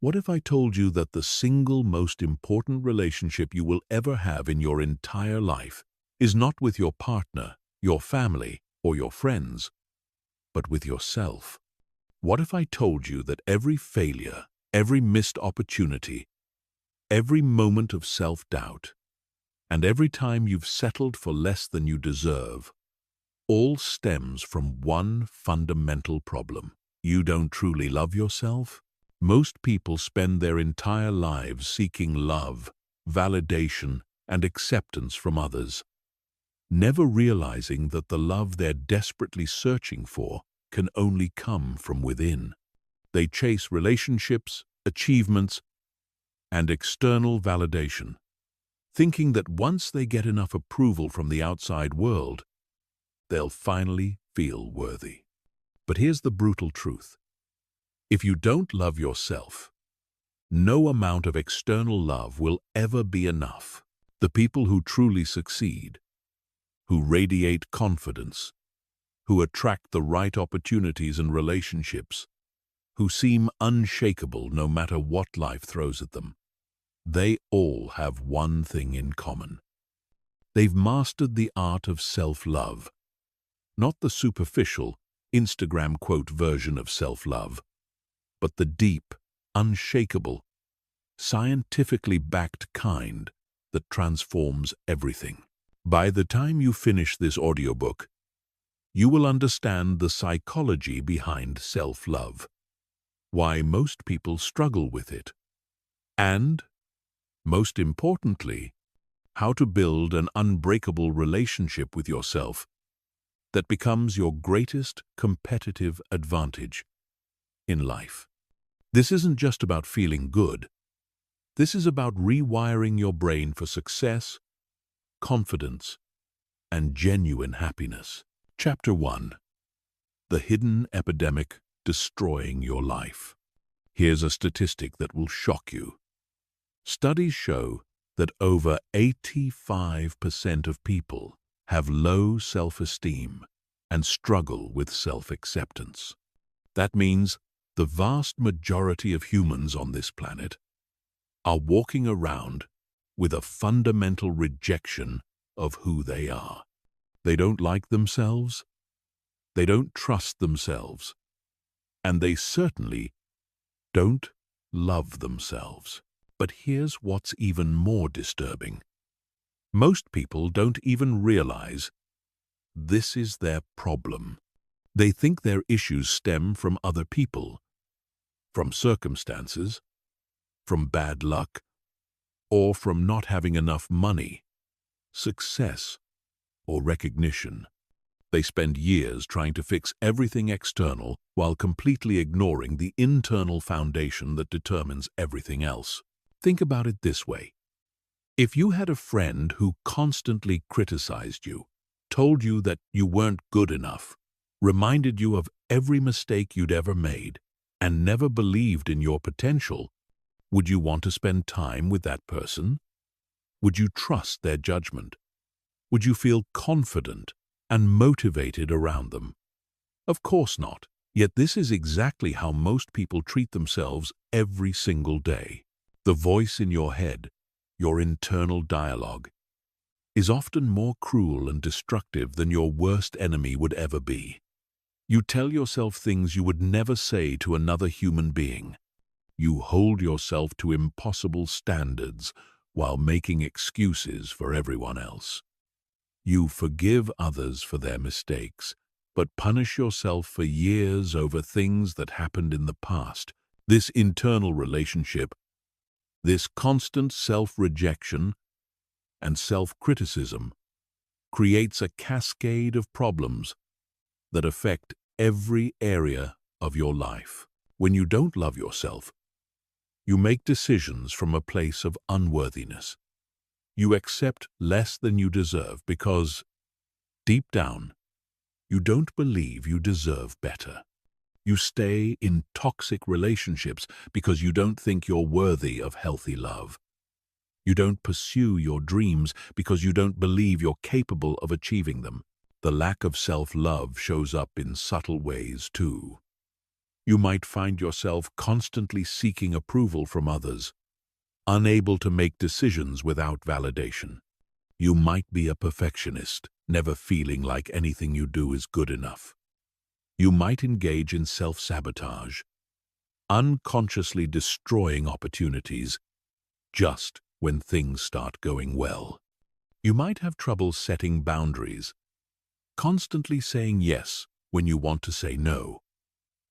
What if I told you that the single most important relationship you will ever have in your entire life is not with your partner, your family, or your friends, but with yourself? What if I told you that every failure, every missed opportunity, every moment of self-doubt, and every time you've settled for less than you deserve, all stems from one fundamental problem? You don't truly love yourself? Most people spend their entire lives seeking love, validation, and acceptance from others, never realizing that the love they're desperately searching for can only come from within. They chase relationships, achievements, and external validation, thinking that once they get enough approval from the outside world, they'll finally feel worthy. But here's the brutal truth. If you don't love yourself, no amount of external love will ever be enough. The people who truly succeed, who radiate confidence, who attract the right opportunities and relationships, who seem unshakable no matter what life throws at them, they all have one thing in common. They've mastered the art of self-love, not the superficial, Instagram quote version of self-love, but the deep, unshakable, scientifically backed kind that transforms everything. By the time you finish this audiobook, you will understand the psychology behind self-love, why most people struggle with it, and, most importantly, how to build an unbreakable relationship with yourself that becomes your greatest competitive advantage in life. This isn't just about feeling good. This is about rewiring your brain for success, confidence, and genuine happiness. Chapter 1. The Hidden Epidemic Destroying Your Life. Here's a statistic that will shock you. Studies show that over 85% of people have low self-esteem and struggle with self-acceptance. That means the vast majority of humans on this planet are walking around with a fundamental rejection of who they are. They don't like themselves, they don't trust themselves, and they certainly don't love themselves. But here's what's even more disturbing. Most people don't even realize this is their problem. They think their issues stem from other people, from circumstances, from bad luck, or from not having enough money, success, or recognition. They spend years trying to fix everything external while completely ignoring the internal foundation that determines everything else. Think about it this way. If you had a friend who constantly criticized you, told you that you weren't good enough, reminded you of every mistake you'd ever made, and never believed in your potential, would you want to spend time with that person? Would you trust their judgment? Would you feel confident and motivated around them? Of course not. Yet this is exactly how most people treat themselves every single day. The voice in your head, your internal dialogue, is often more cruel and destructive than your worst enemy would ever be. You tell yourself things you would never say to another human being. You hold yourself to impossible standards while making excuses for everyone else. You forgive others for their mistakes, but punish yourself for years over things that happened in the past. This internal relationship, this constant self-rejection and self-criticism, creates a cascade of problems that affect every area of your life. When you don't love yourself, you make decisions from a place of unworthiness. You accept less than you deserve because, deep down, you don't believe you deserve better. You stay in toxic relationships because you don't think you're worthy of healthy love. You don't pursue your dreams because you don't believe you're capable of achieving them. The lack of self-love shows up in subtle ways too. You might find yourself constantly seeking approval from others, unable to make decisions without validation. You might be a perfectionist, never feeling like anything you do is good enough. You might engage in self-sabotage, unconsciously destroying opportunities just when things start going well. You might have trouble setting boundaries, constantly saying yes when you want to say no,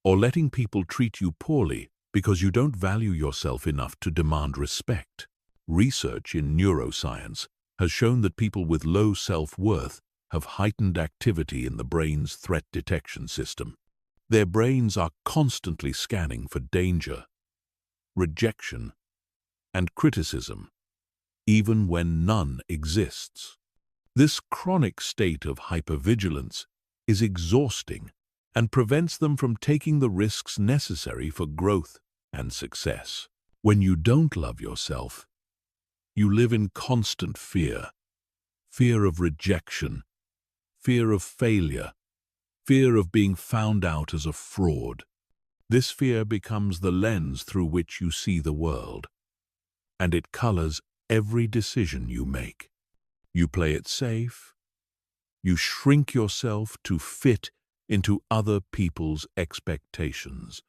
or letting people treat you poorly because you don't value yourself enough to demand respect. Research in neuroscience has shown that people with low self-worth have heightened activity in the brain's threat detection system. Their brains are constantly scanning for danger, rejection, and criticism, even when none exists. This chronic state of hypervigilance is exhausting and prevents them from taking the risks necessary for growth and success. When you don't love yourself, you live in constant fear. Fear of rejection, fear of failure, fear of being found out as a fraud. This fear becomes the lens through which you see the world, and it colors every decision you make. You play it safe. You shrink yourself to fit into other people's expectations,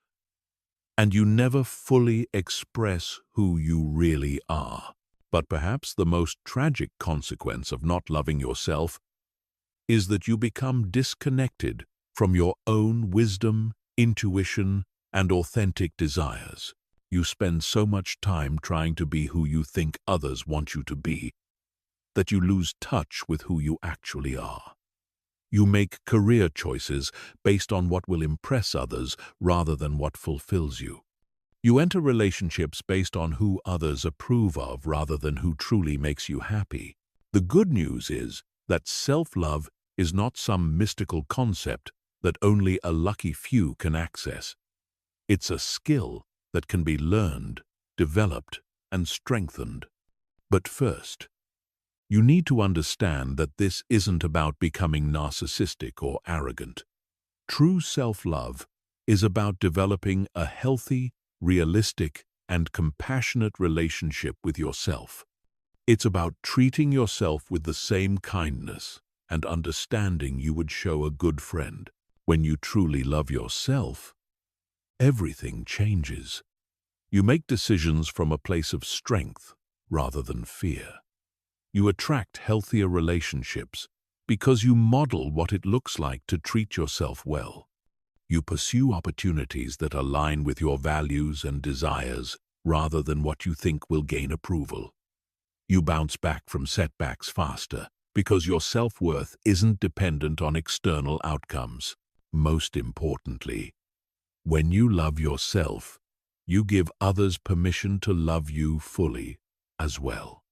and you never fully express who you really are. But perhaps the most tragic consequence of not loving yourself is that you become disconnected from your own wisdom, intuition, and authentic desires. You spend so much time trying to be who you think others want you to be that you lose touch with who you actually are. You make career choices based on what will impress others rather than what fulfills you. You enter relationships based on who others approve of rather than who truly makes you happy. The good news is that self-love is not some mystical concept that only a lucky few can access. It's a skill that can be learned, developed, and strengthened. But first, you need to understand that this isn't about becoming narcissistic or arrogant. True self-love is about developing a healthy, realistic, and compassionate relationship with yourself. It's about treating yourself with the same kindness and understanding you would show a good friend. When you truly love yourself, everything changes. You make decisions from a place of strength rather than fear. You attract healthier relationships because you model what it looks like to treat yourself well. You pursue opportunities that align with your values and desires rather than what you think will gain approval. You bounce back from setbacks faster because your self-worth isn't dependent on external outcomes. Most importantly, when you love yourself, you give others permission to love you fully as well.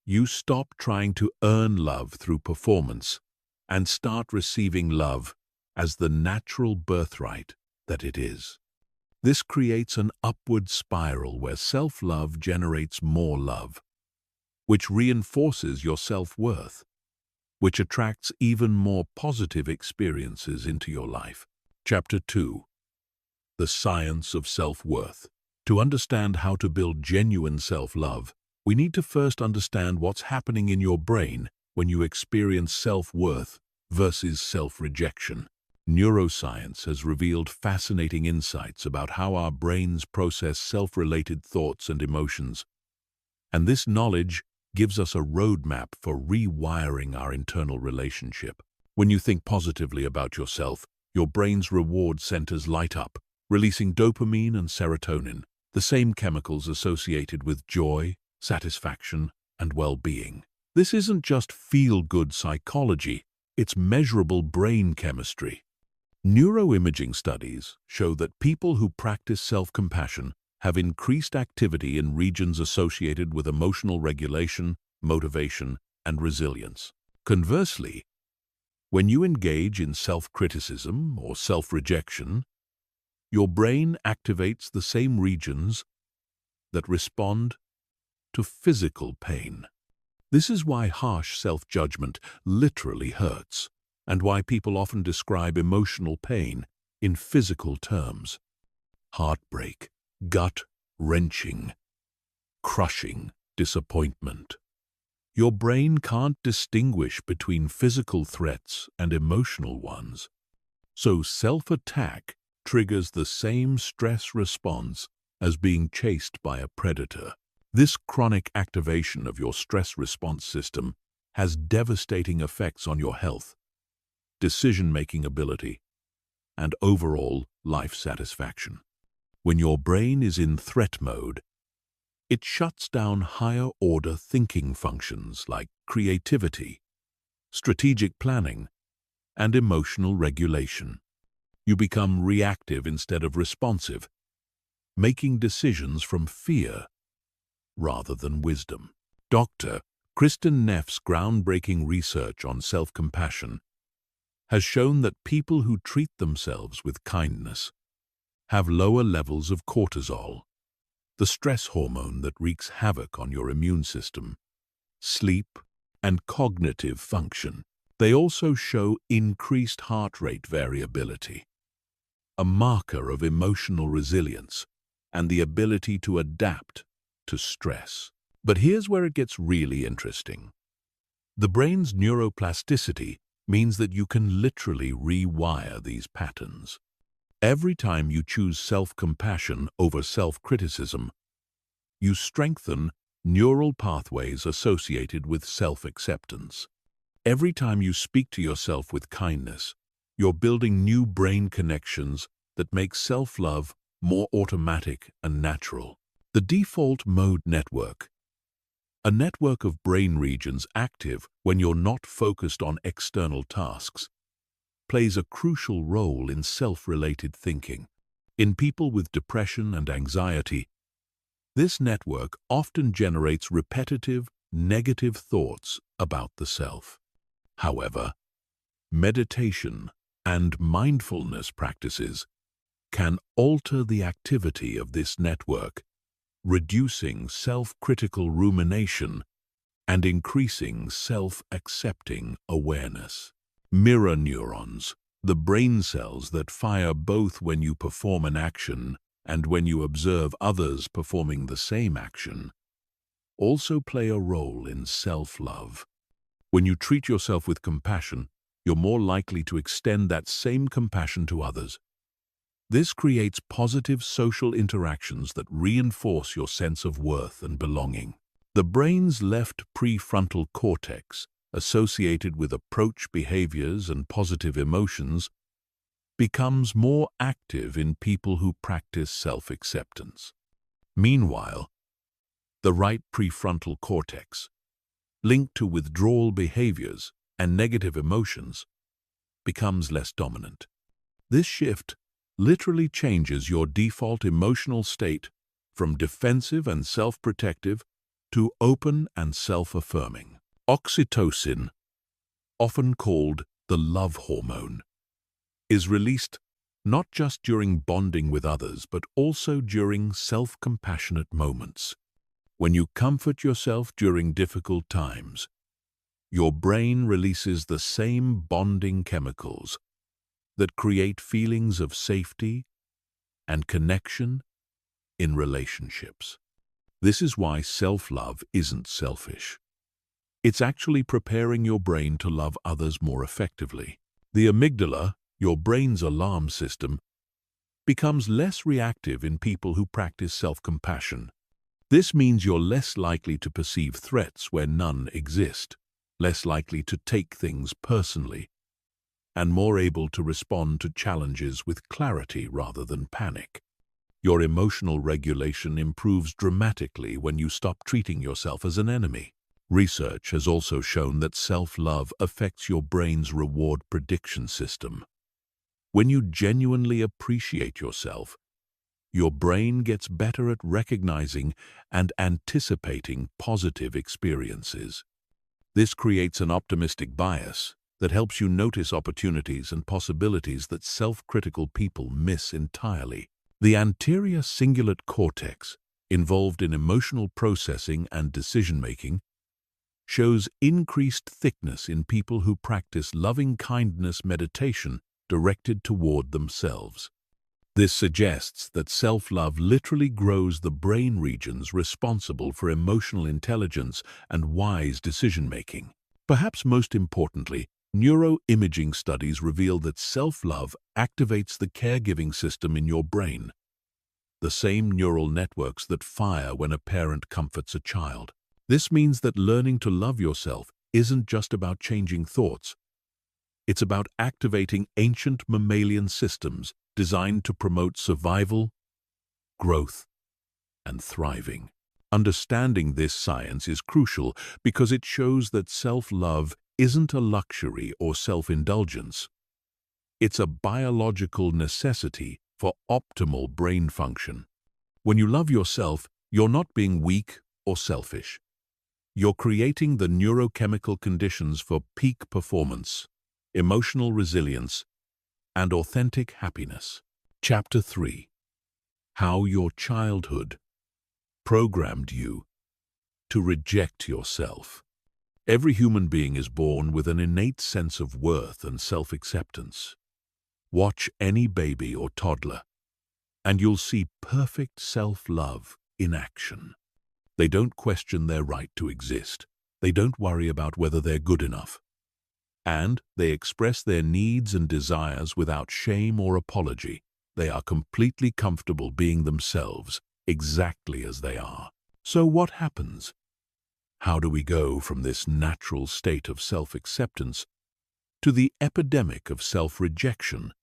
You stop trying to earn love through performance and start receiving love as the natural birthright that it is. This creates an upward spiral where self-love generates more love, which reinforces your self-worth, which attracts even more positive experiences into your life. Chapter 2. The Science of Self-Worth. To understand how to build genuine self-love, we need to first understand what's happening in your brain when you experience self-worth versus self-rejection. Neuroscience has revealed fascinating insights about how our brains process self-related thoughts and emotions, and this knowledge gives us a roadmap for rewiring our internal relationship. When you think positively about yourself, your brain's reward centers light up, releasing dopamine and serotonin, the same chemicals associated with joy, satisfaction, and well-being. This isn't just feel-good psychology, it's measurable brain chemistry. Neuroimaging studies show that people who practice self-compassion have increased activity in regions associated with emotional regulation, motivation, and resilience. Conversely, when you engage in self-criticism or self-rejection, your brain activates the same regions that respond to physical pain. This is why harsh self-judgment literally hurts, and why people often describe emotional pain in physical terms. heartbreak, gut-wrenching, crushing disappointment. Your brain can't distinguish between physical threats and emotional ones. So self-attack triggers the same stress response as being chased by a predator. This chronic activation of your stress response system has devastating effects on your health, decision-making ability, and overall life satisfaction. When your brain is in threat mode, it shuts down higher-order thinking functions like creativity, strategic planning, and emotional regulation. You become reactive instead of responsive, making decisions from fear rather than wisdom. Dr. Kristen Neff's groundbreaking research on self-compassion has shown that people who treat themselves with kindness have lower levels of cortisol, the stress hormone that wreaks havoc on your immune system, sleep, and cognitive function. They also show increased heart rate variability, a marker of emotional resilience and the ability to adapt to stress. But here's where it gets really interesting. The brain's neuroplasticity means that you can literally rewire these patterns. Every time you choose self-compassion over self-criticism, you strengthen neural pathways associated with self-acceptance. Every time you speak to yourself with kindness, you're building new brain connections that make self-love more automatic and natural. The default mode network, a network of brain regions active when you're not focused on external tasks, plays a crucial role in self-related thinking. In people with depression and anxiety, this network often generates repetitive, negative thoughts about the self. However, meditation and mindfulness practices can alter the activity of this network, reducing self-critical rumination and increasing self-accepting awareness. Mirror neurons, the brain cells that fire both when you perform an action and when you observe others performing the same action, also play a role in self-love. When you treat yourself with compassion, you're more likely to extend that same compassion to others. This creates positive social interactions that reinforce your sense of worth and belonging. The brain's left prefrontal cortex, associated with approach behaviors and positive emotions, becomes more active in people who practice self-acceptance. Meanwhile, the right prefrontal cortex, linked to withdrawal behaviors and negative emotions, becomes less dominant. This shift literally changes your default emotional state from defensive and self-protective to open and self-affirming. Oxytocin, often called the love hormone, is released not just during bonding with others, but also during self-compassionate moments. When you comfort yourself during difficult times, your brain releases the same bonding chemicals that create feelings of safety and connection in relationships. This is why self-love isn't selfish. It's actually preparing your brain to love others more effectively. The amygdala, your brain's alarm system, becomes less reactive in people who practice self-compassion. This means you're less likely to perceive threats where none exist, less likely to take things personally, and more able to respond to challenges with clarity rather than panic. Your emotional regulation improves dramatically when you stop treating yourself as an enemy. Research has also shown that self-love affects your brain's reward prediction system. When you genuinely appreciate yourself, your brain gets better at recognizing and anticipating positive experiences. This creates an optimistic bias that helps you notice opportunities and possibilities that self-critical people miss entirely. The anterior cingulate cortex, involved in emotional processing and decision-making, shows increased thickness in people who practice loving-kindness meditation directed toward themselves. This suggests that self-love literally grows the brain regions responsible for emotional intelligence and wise decision-making. Perhaps most importantly, neuroimaging studies reveal that self-love activates the caregiving system in your brain, the same neural networks that fire when a parent comforts a child. This means that learning to love yourself isn't just about changing thoughts. It's about activating ancient mammalian systems designed to promote survival, growth, and thriving. Understanding this science is crucial because it shows that self-love isn't a luxury or self-indulgence. It's a biological necessity for optimal brain function. When you love yourself, you're not being weak or selfish. You're creating the neurochemical conditions for peak performance, emotional resilience, and authentic happiness. Chapter 3. How your childhood programmed you to reject yourself. Every human being is born with an innate sense of worth and self-acceptance. Watch any baby or toddler, and you'll see perfect self-love in action. They don't question their right to exist. They don't worry about whether they're good enough. And they express their needs and desires without shame or apology. They are completely comfortable being themselves, exactly as they are. So what happens? How do we go from this natural state of self-acceptance to the epidemic of self-rejection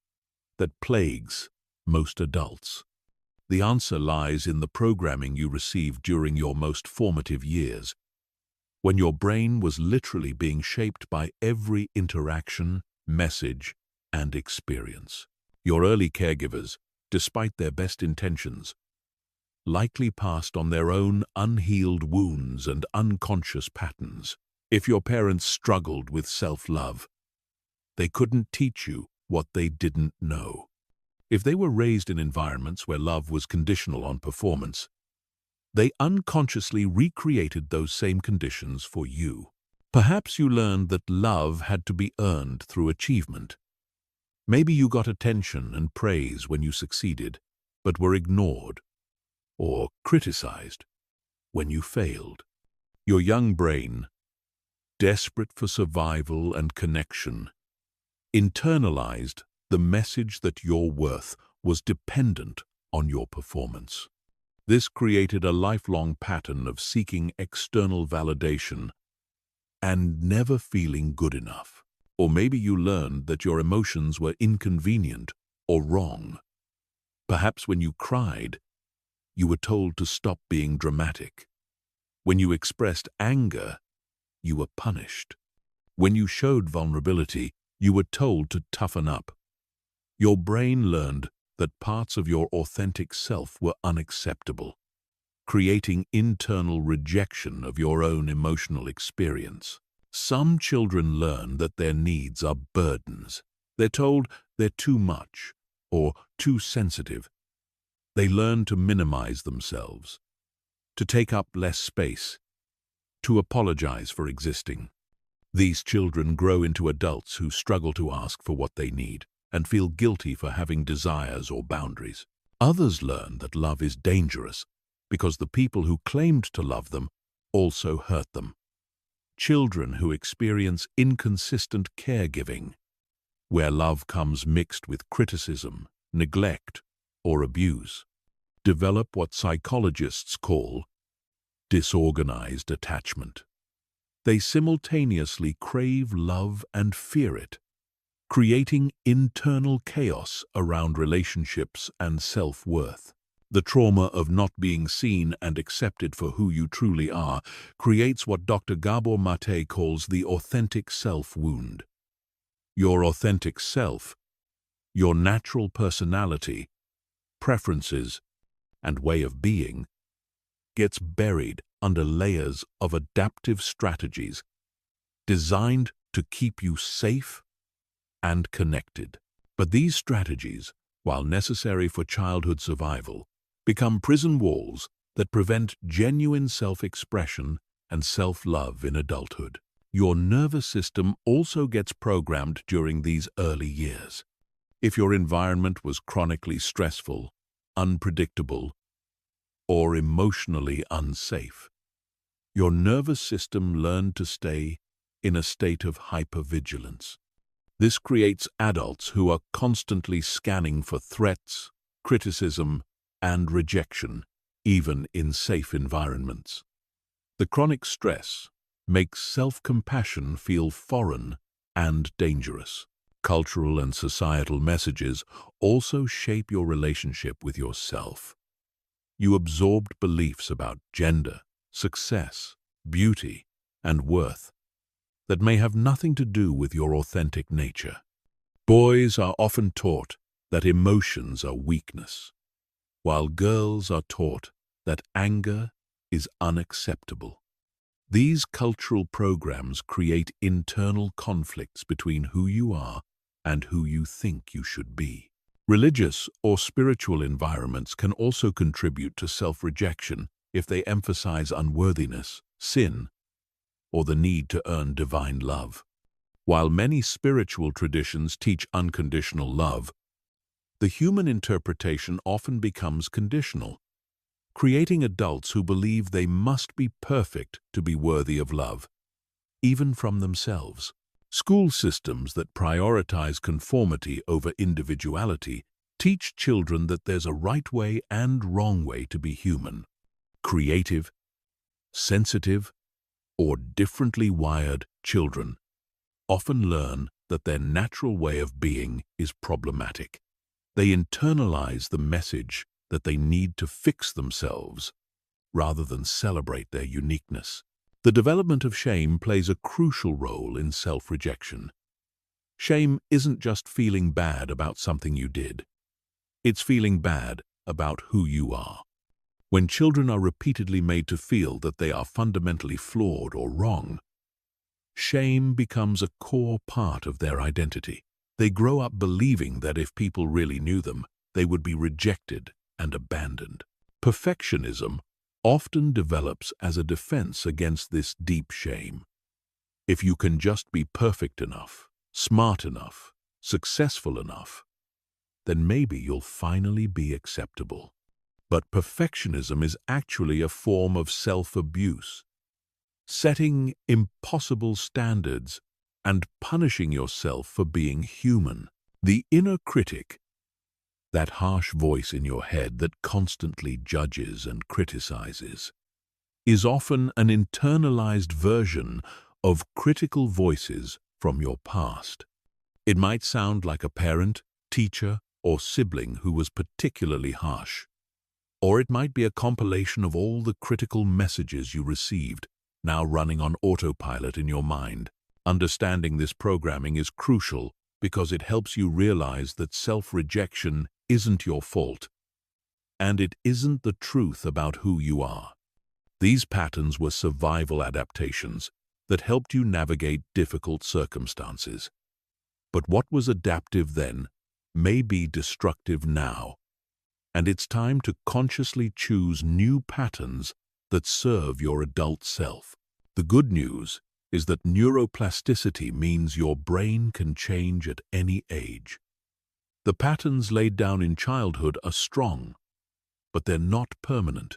that plagues most adults? The answer lies in the programming you received during your most formative years, when your brain was literally being shaped by every interaction, message, and experience. Your early caregivers, despite their best intentions, likely passed on their own unhealed wounds and unconscious patterns. If your parents struggled with self-love, they couldn't teach you what they didn't know. If they were raised in environments where love was conditional on performance, they unconsciously recreated those same conditions for you. Perhaps you learned that love had to be earned through achievement. Maybe you got attention and praise when you succeeded, but were ignored or criticized when you failed. Your young brain, desperate for survival and connection, internalized the message that your worth was dependent on your performance. This created a lifelong pattern of seeking external validation and never feeling good enough. Or maybe you learned that your emotions were inconvenient or wrong. Perhaps when you cried, you were told to stop being dramatic. When you expressed anger, you were punished. When you showed vulnerability, you were told to toughen up. Your brain learned that parts of your authentic self were unacceptable, creating internal rejection of your own emotional experience. Some children learn that their needs are burdens. They're told they're too much or too sensitive. They learn to minimize themselves, to take up less space, to apologize for existing. These children grow into adults who struggle to ask for what they need and feel guilty for having desires or boundaries. Others learn that love is dangerous because the people who claimed to love them also hurt them. Children who experience inconsistent caregiving, where love comes mixed with criticism, neglect, or abuse, develop what psychologists call disorganized attachment. They simultaneously crave love and fear it, creating internal chaos around relationships and self-worth. The trauma of not being seen and accepted for who you truly are creates what Dr. Gabor Mate calls the authentic self wound. Your authentic self, your natural personality, preferences, and way of being, gets buried under layers of adaptive strategies designed to keep you safe and connected. But these strategies, while necessary for childhood survival, become prison walls that prevent genuine self-expression and self-love in adulthood. Your nervous system also gets programmed during these early years. If your environment was chronically stressful, unpredictable, or emotionally unsafe, your nervous system learned to stay in a state of hypervigilance. This creates adults who are constantly scanning for threats, criticism, and rejection, even in safe environments. The chronic stress makes self-compassion feel foreign and dangerous. Cultural and societal messages also shape your relationship with yourself. You absorbed beliefs about gender, success, beauty, and worth that may have nothing to do with your authentic nature. Boys are often taught that emotions are weakness, while girls are taught that anger is unacceptable. These cultural programs create internal conflicts between who you are and who you think you should be. Religious or spiritual environments can also contribute to self-rejection if they emphasize unworthiness, sin, or the need to earn divine love. While many spiritual traditions teach unconditional love, the human interpretation often becomes conditional, creating adults who believe they must be perfect to be worthy of love, even from themselves. School systems that prioritize conformity over individuality teach children that there's a right way and wrong way to be human. Creative, sensitive, or differently wired children often learn that their natural way of being is problematic. They internalize the message that they need to fix themselves rather than celebrate their uniqueness. The development of shame plays a crucial role in self-rejection. Shame isn't just feeling bad about something you did. It's feeling bad about who you are. When children are repeatedly made to feel that they are fundamentally flawed or wrong, shame becomes a core part of their identity. They grow up believing that if people really knew them, they would be rejected and abandoned. Perfectionism often develops as a defense against this deep shame. If you can just be perfect enough, smart enough, successful enough, then maybe you'll finally be acceptable. But perfectionism is actually a form of self-abuse. Setting impossible standards and punishing yourself for being human. The inner critic, that harsh voice in your head that constantly judges and criticizes, is often an internalized version of critical voices from your past. It might sound like a parent, teacher, or sibling who was particularly harsh. Or it might be a compilation of all the critical messages you received, now running on autopilot in your mind. Understanding this programming is crucial because it helps you realize that self-rejection isn't your fault, and it isn't the truth about who you are. These patterns were survival adaptations that helped you navigate difficult circumstances. But what was adaptive then may be destructive now, and it's time to consciously choose new patterns that serve your adult self. The good news is that neuroplasticity means your brain can change at any age. The patterns laid down in childhood are strong, but they're not permanent.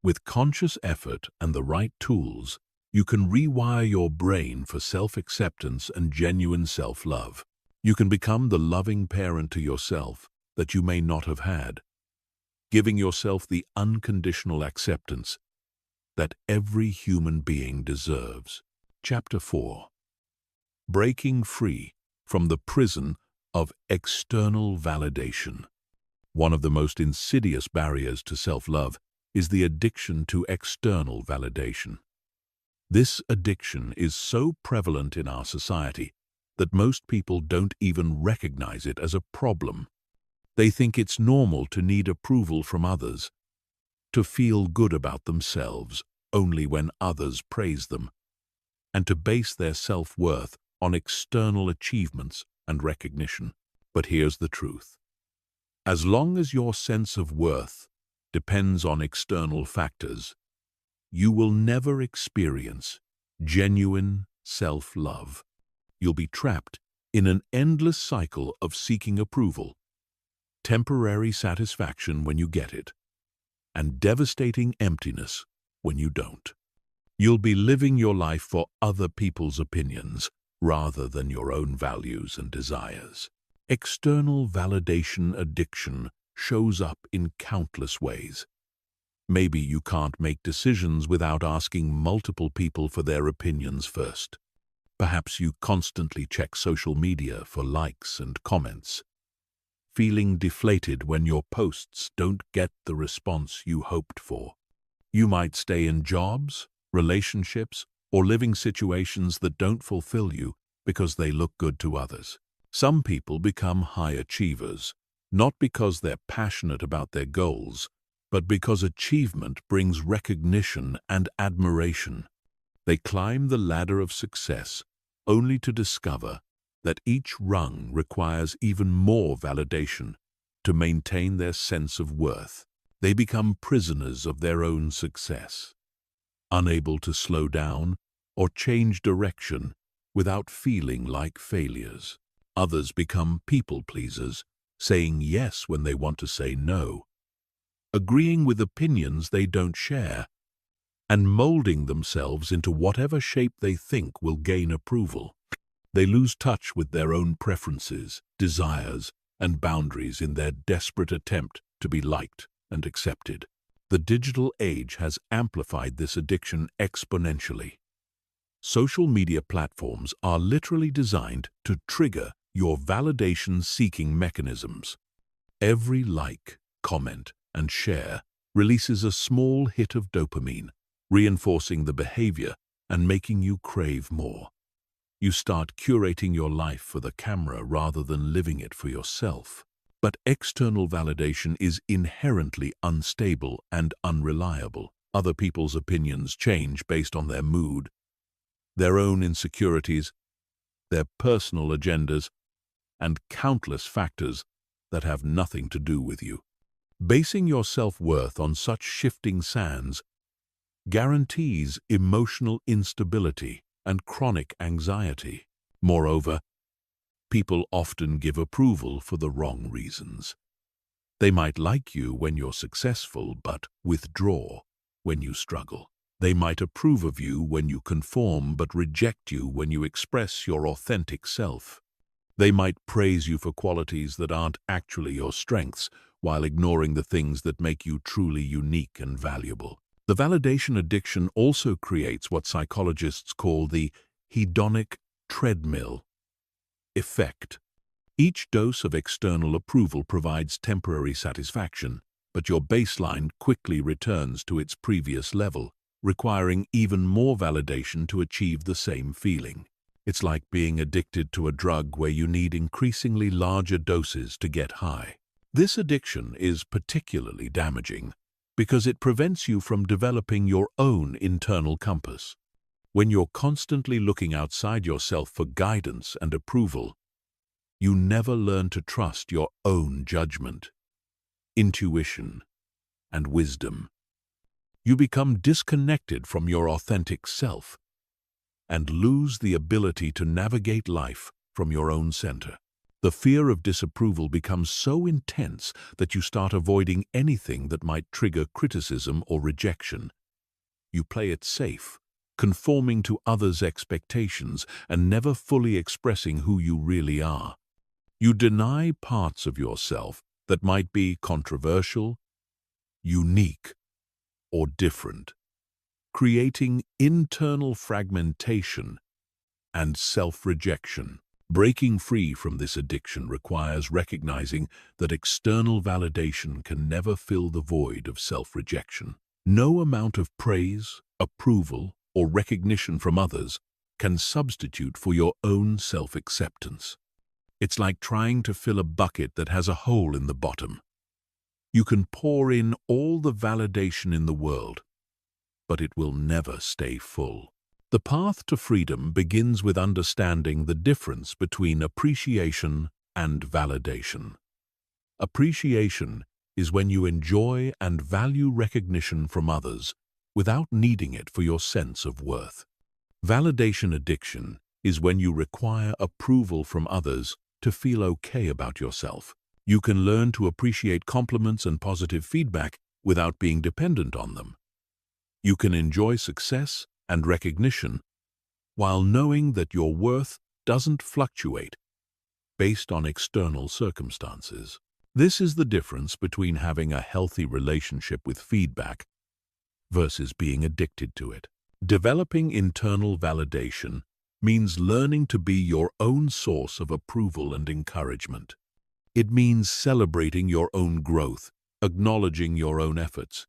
With conscious effort and the right tools, you can rewire your brain for self-acceptance and genuine self-love. You can become the loving parent to yourself that you may not have had, giving yourself the unconditional acceptance that every human being deserves. Chapter 4. Breaking free from the prison of external validation. One of the most insidious barriers to self-love is the addiction to external validation. This addiction is so prevalent in our society that most people don't even recognize it as a problem. They think it's normal to need approval from others, to feel good about themselves only when others praise them, and to base their self-worth on external achievements and recognition. But here's the truth. As long as your sense of worth depends on external factors, you will never experience genuine self-love. You'll be trapped in an endless cycle of seeking approval, temporary satisfaction when you get it, and devastating emptiness when you don't. You'll be living your life for other people's opinions rather than your own values and desires. External validation addiction shows up in countless ways. Maybe you can't make decisions without asking multiple people for their opinions first. Perhaps you constantly check social media for likes and comments, feeling deflated when your posts don't get the response you hoped for. You might stay in jobs, relationships, or living situations that don't fulfill you because they look good to others. Some people become high achievers, not because they're passionate about their goals, but because achievement brings recognition and admiration. They climb the ladder of success only to discover that each rung requires even more validation to maintain their sense of worth. They become prisoners of their own success, unable to slow down or change direction without feeling like failures. Others become people pleasers, saying yes when they want to say no, agreeing with opinions they don't share, and molding themselves into whatever shape they think will gain approval. They lose touch with their own preferences, desires, and boundaries in their desperate attempt to be liked and accepted. The digital age has amplified this addiction exponentially. Social media platforms are literally designed to trigger your validation-seeking mechanisms. Every like, comment, and share releases a small hit of dopamine, reinforcing the behavior and making you crave more. You start curating your life for the camera rather than living it for yourself. But external validation is inherently unstable and unreliable. Other people's opinions change based on their mood, their own insecurities, their personal agendas, and countless factors that have nothing to do with you. Basing your self-worth on such shifting sands guarantees emotional instability and chronic anxiety. Moreover, people often give approval for the wrong reasons. They might like you when you're successful, but withdraw when you struggle. They might approve of you when you conform, but reject you when you express your authentic self. They might praise you for qualities that aren't actually your strengths, while ignoring the things that make you truly unique and valuable. The validation addiction also creates what psychologists call the hedonic treadmill effect. Each dose of external approval provides temporary satisfaction, but your baseline quickly returns to its previous level, requiring even more validation to achieve the same feeling. It's like being addicted to a drug where you need increasingly larger doses to get high. This addiction is particularly damaging because it prevents you from developing your own internal compass. When you're constantly looking outside yourself for guidance and approval, you never learn to trust your own judgment, intuition, and wisdom. You become disconnected from your authentic self and lose the ability to navigate life from your own center. The fear of disapproval becomes so intense that you start avoiding anything that might trigger criticism or rejection. You play it safe, conforming to others' expectations and never fully expressing who you really are. You deny parts of yourself that might be controversial, unique, or different, creating internal fragmentation and self-rejection. Breaking free from this addiction requires recognizing that external validation can never fill the void of self-rejection. No amount of praise, approval, or recognition from others can substitute for your own self-acceptance. It's like trying to fill a bucket that has a hole in the bottom. You can pour in all the validation in the world, but it will never stay full. The path to freedom begins with understanding the difference between appreciation and validation. Appreciation is when you enjoy and value recognition from others without needing it for your sense of worth. Validation addiction is when you require approval from others to feel okay about yourself. You can learn to appreciate compliments and positive feedback without being dependent on them. You can enjoy success and recognition while knowing that your worth doesn't fluctuate based on external circumstances. This is the difference between having a healthy relationship with feedback versus being addicted to it. Developing internal validation means learning to be your own source of approval and encouragement. It means celebrating your own growth, acknowledging your own efforts,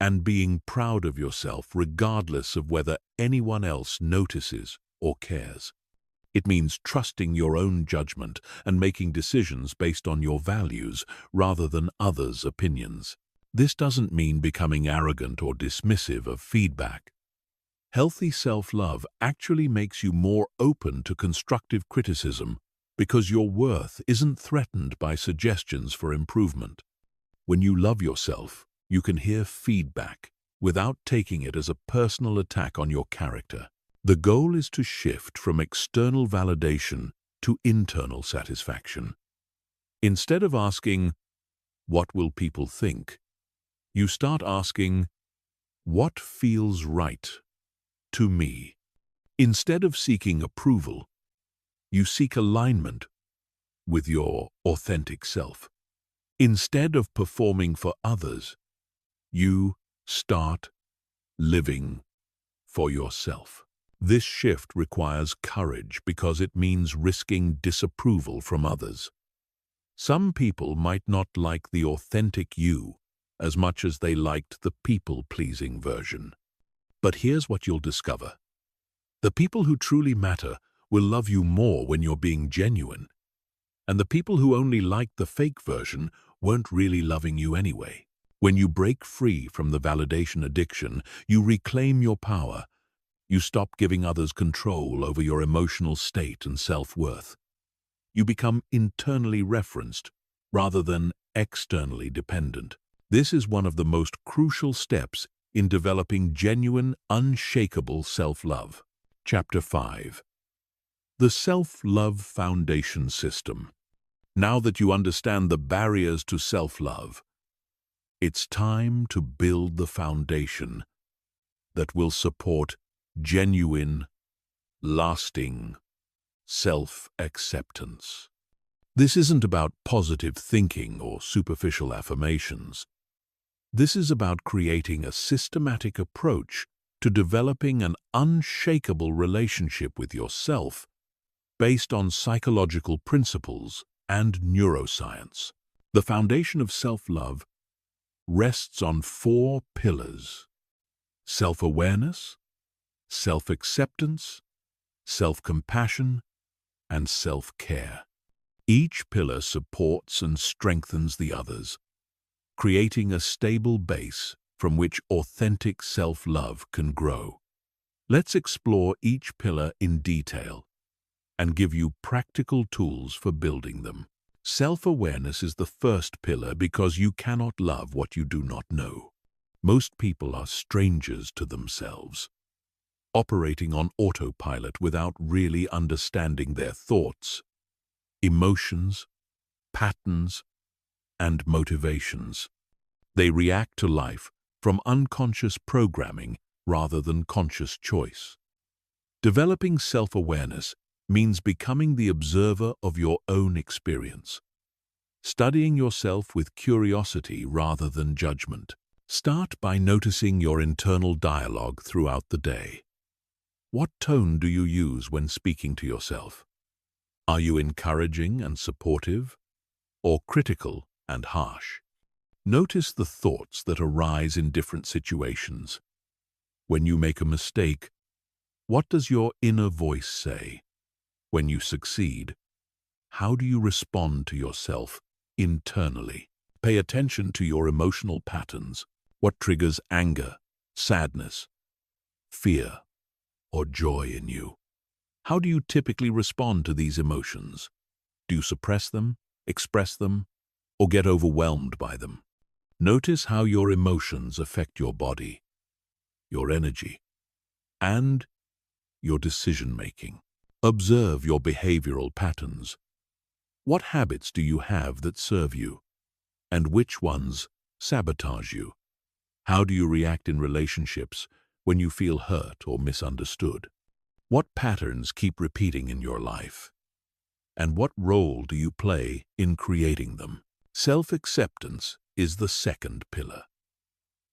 and being proud of yourself regardless of whether anyone else notices or cares. It means trusting your own judgment and making decisions based on your values rather than others' opinions. This doesn't mean becoming arrogant or dismissive of feedback. Healthy self-love actually makes you more open to constructive criticism because your worth isn't threatened by suggestions for improvement. When you love yourself, you can hear feedback without taking it as a personal attack on your character. The goal is to shift from external validation to internal satisfaction. Instead of asking, "What will people think?" you start asking, "What feels right to me?" Instead of seeking approval, you seek alignment with your authentic self. Instead of performing for others, you start living for yourself. This shift requires courage because it means risking disapproval from others. Some people might not like the authentic you as much as they liked the people-pleasing version. But here's what you'll discover. The people who truly matter will love you more when you're being genuine. And the people who only like the fake version weren't really loving you anyway. When you break free from the validation addiction, you reclaim your power. You stop giving others control over your emotional state and self-worth. You become internally referenced rather than externally dependent. This is one of the most crucial steps in developing genuine, unshakable self-love. Chapter 5. The Self-Love Foundation System. Now that you understand the barriers to self-love, it's time to build the foundation that will support genuine, lasting self-acceptance. This isn't about positive thinking or superficial affirmations. This is about creating a systematic approach to developing an unshakable relationship with yourself based on psychological principles and neuroscience. The foundation of self-love rests on 4 pillars: self-awareness, self-acceptance, self-compassion, and self-care. Each pillar supports and strengthens the others, creating a stable base from which authentic self-love can grow. Let's explore each pillar in detail and give you practical tools for building them. Self-awareness is the first pillar because you cannot love what you do not know. Most people are strangers to themselves, operating on autopilot without really understanding their thoughts, emotions, patterns, and motivations. They react to life from unconscious programming rather than conscious choice. Developing self-awareness means becoming the observer of your own experience, studying yourself with curiosity rather than judgment. Start by noticing your internal dialogue throughout the day. What tone do you use when speaking to yourself? Are you encouraging and supportive, or critical and harsh? Notice the thoughts that arise in different situations. When you make a mistake, what does your inner voice say? When you succeed, how do you respond to yourself internally? Pay attention to your emotional patterns. What triggers anger, sadness, fear, or joy in you? How do you typically respond to these emotions? Do you suppress them, express them, or get overwhelmed by them? Notice how your emotions affect your body, your energy, and your decision-making. Observe your behavioral patterns. What habits do you have that serve you, and which ones sabotage you? How do you react in relationships when you feel hurt or misunderstood? What patterns keep repeating in your life? And what role do you play in creating them? Self-acceptance is the second pillar,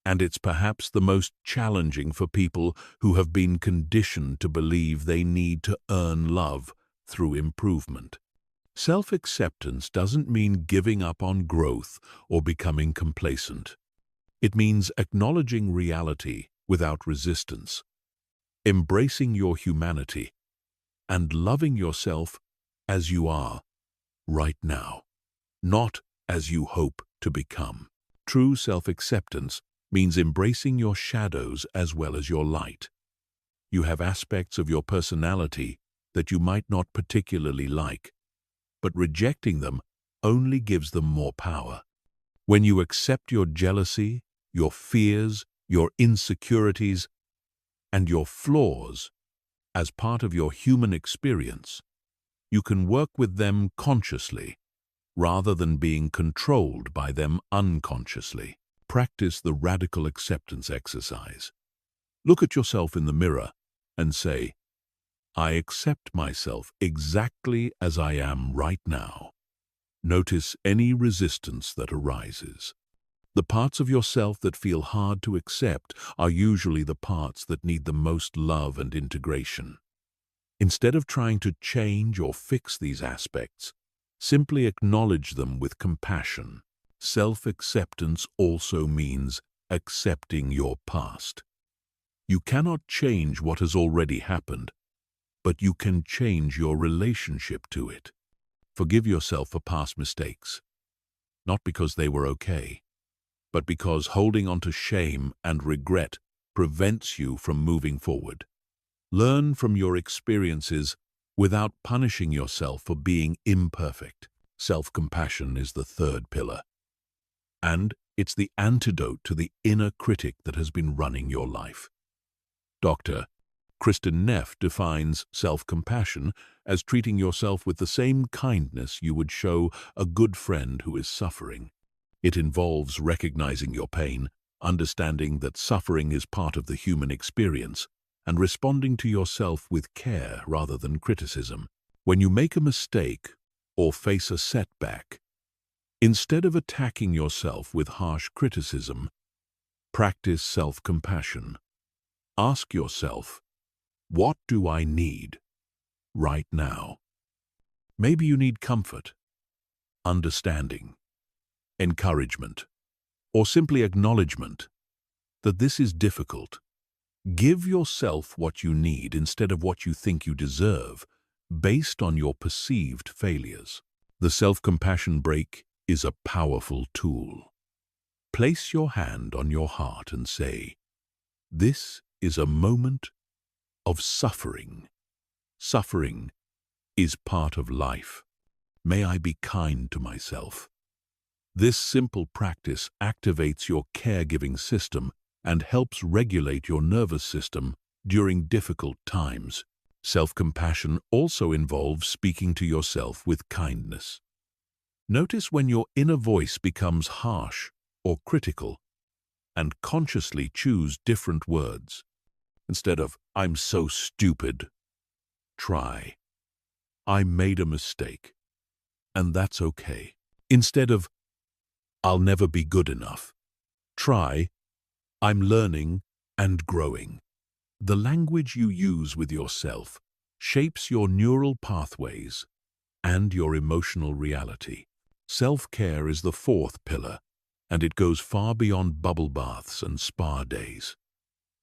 and it's perhaps the most challenging for people who have been conditioned to believe they need to earn love through improvement. Self-acceptance doesn't mean giving up on growth or becoming complacent. It means acknowledging reality without resistance, embracing your humanity, and loving yourself as you are right now, not as you hope to become. True self-acceptance means embracing your shadows as well as your light. You have aspects of your personality that you might not particularly like, but rejecting them only gives them more power. When you accept your jealousy, your fears, your insecurities, and your flaws as part of your human experience, you can work with them consciously rather than being controlled by them unconsciously. Practice the radical acceptance exercise. Look at yourself in the mirror and say, "I accept myself exactly as I am right now." Notice any resistance that arises. The parts of yourself that feel hard to accept are usually the parts that need the most love and integration. Instead of trying to change or fix these aspects, simply acknowledge them with compassion. Self-acceptance also means accepting your past. You cannot change what has already happened, but you can change your relationship to it. Forgive yourself for past mistakes, not because they were okay, but because holding on to shame and regret prevents you from moving forward. Learn from your experiences without punishing yourself for being imperfect. Self-compassion is the third pillar, and it's the antidote to the inner critic that has been running your life. Dr. Kristen Neff defines self-compassion as treating yourself with the same kindness you would show a good friend who is suffering. It involves recognizing your pain, understanding that suffering is part of the human experience, and responding to yourself with care rather than criticism. When you make a mistake or face a setback, instead of attacking yourself with harsh criticism, practice self-compassion. Ask yourself, what do I need right now? Maybe you need comfort, understanding, encouragement, or simply acknowledgement that this is difficult. Give yourself what you need instead of what you think you deserve, based on your perceived failures. The self-compassion break is a powerful tool. Place your hand on your heart and say, "This is a moment of suffering. Suffering is part of life. May I be kind to myself." This simple practice activates your caregiving system and helps regulate your nervous system during difficult times. Self-compassion also involves speaking to yourself with kindness. Notice when your inner voice becomes harsh or critical, and consciously choose different words. Instead of, "I'm so stupid," try, "I made a mistake, and that's okay." Instead of, "I'll never be good enough," try, "I'm learning and growing." The language you use with yourself shapes your neural pathways and your emotional reality. Self-care is the fourth pillar, and it goes far beyond bubble baths and spa days.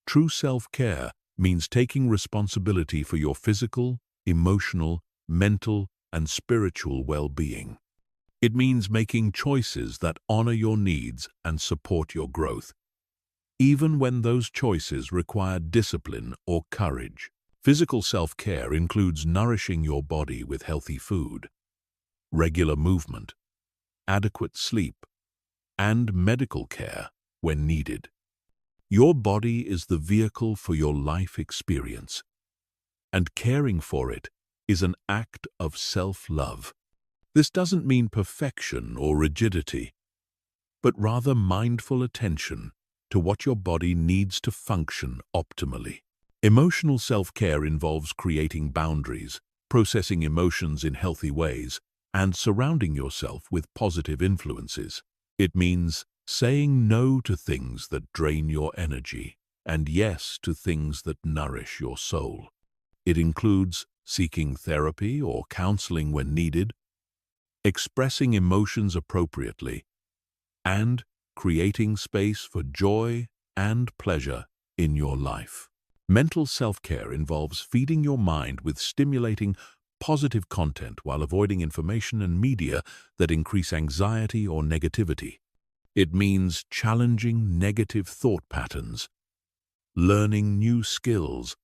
True self-care means taking responsibility for your physical, emotional, mental, and spiritual well-being. It means making choices that honor your needs and support your growth, even when those choices require discipline or courage. Physical self-care includes nourishing your body with healthy food, regular movement, adequate sleep, and medical care when needed. Your body is the vehicle for your life experience, and caring for it is an act of self-love. This doesn't mean perfection or rigidity, but rather mindful attention to what your body needs to function optimally. Emotional self-care involves creating boundaries, processing emotions in healthy ways, and surrounding yourself with positive influences. It means saying no to things that drain your energy and yes to things that nourish your soul. It includes seeking therapy or counseling when needed, expressing emotions appropriately, and creating space for joy and pleasure in your life. Mental self-care involves feeding your mind with stimulating, positive content while avoiding information and media that increase anxiety or negativity. It means challenging negative thought patterns, learning new skills,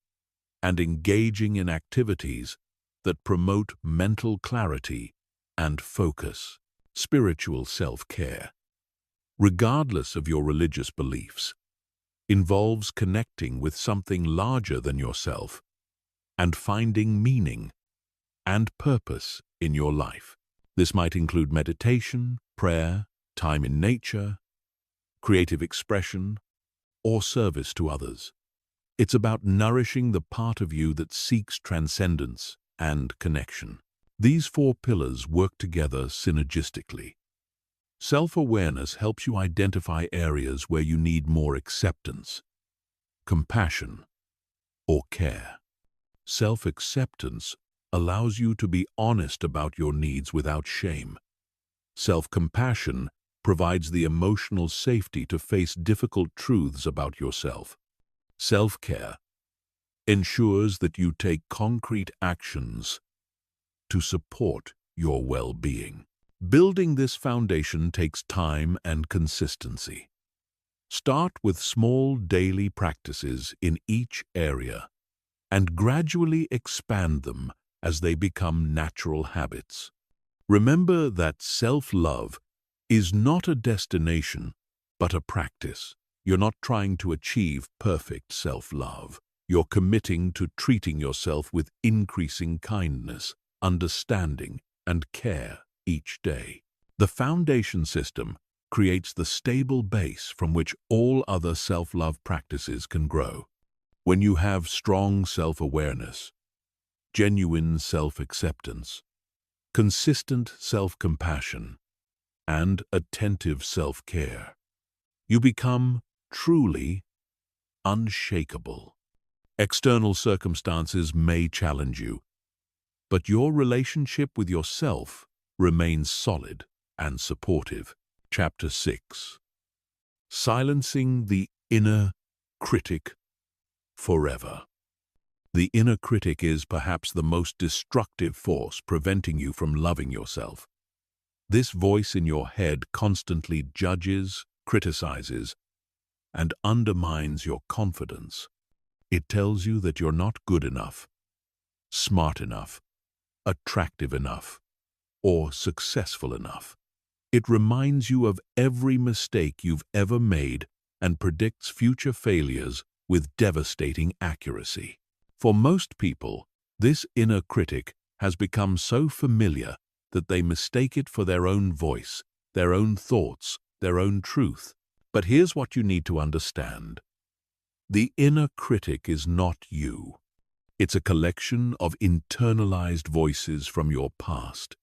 and engaging in activities that promote mental clarity and focus. Spiritual self-care, regardless of your religious beliefs, involves connecting with something larger than yourself and finding meaning and purpose in your life. This might include meditation, prayer, time in nature, creative expression, or service to others. It's about nourishing the part of you that seeks transcendence and connection. These four pillars work together synergistically. Self-awareness helps you identify areas where you need more acceptance, compassion, or care. Self-acceptance allows you to be honest about your needs without shame. Self-compassion provides the emotional safety to face difficult truths about yourself. Self-care ensures that you take concrete actions to support your well-being. Building this foundation takes time and consistency. Start with small daily practices in each area and gradually expand them as they become natural habits. Remember that self-love is not a destination, but a practice. You're not trying to achieve perfect self-love. You're committing to treating yourself with increasing kindness, understanding, and care each day. The foundation system creates the stable base from which all other self-love practices can grow. When you have strong self-awareness, genuine self-acceptance, consistent self-compassion, and attentive self-care, you become truly unshakable. External circumstances may challenge you, but your relationship with yourself remains solid and supportive. Chapter 6. Silencing the inner critic forever. The inner critic is perhaps the most destructive force preventing you from loving yourself. This voice in your head constantly judges, criticizes, and undermines your confidence. It tells you that you're not good enough, smart enough, attractive enough, or successful enough. It reminds you of every mistake you've ever made and predicts future failures with devastating accuracy. For most people, this inner critic has become so familiar that they mistake it for their own voice, their own thoughts, their own truth. But here's what you need to understand. The inner critic is not you. It's a collection of internalized voices from your past,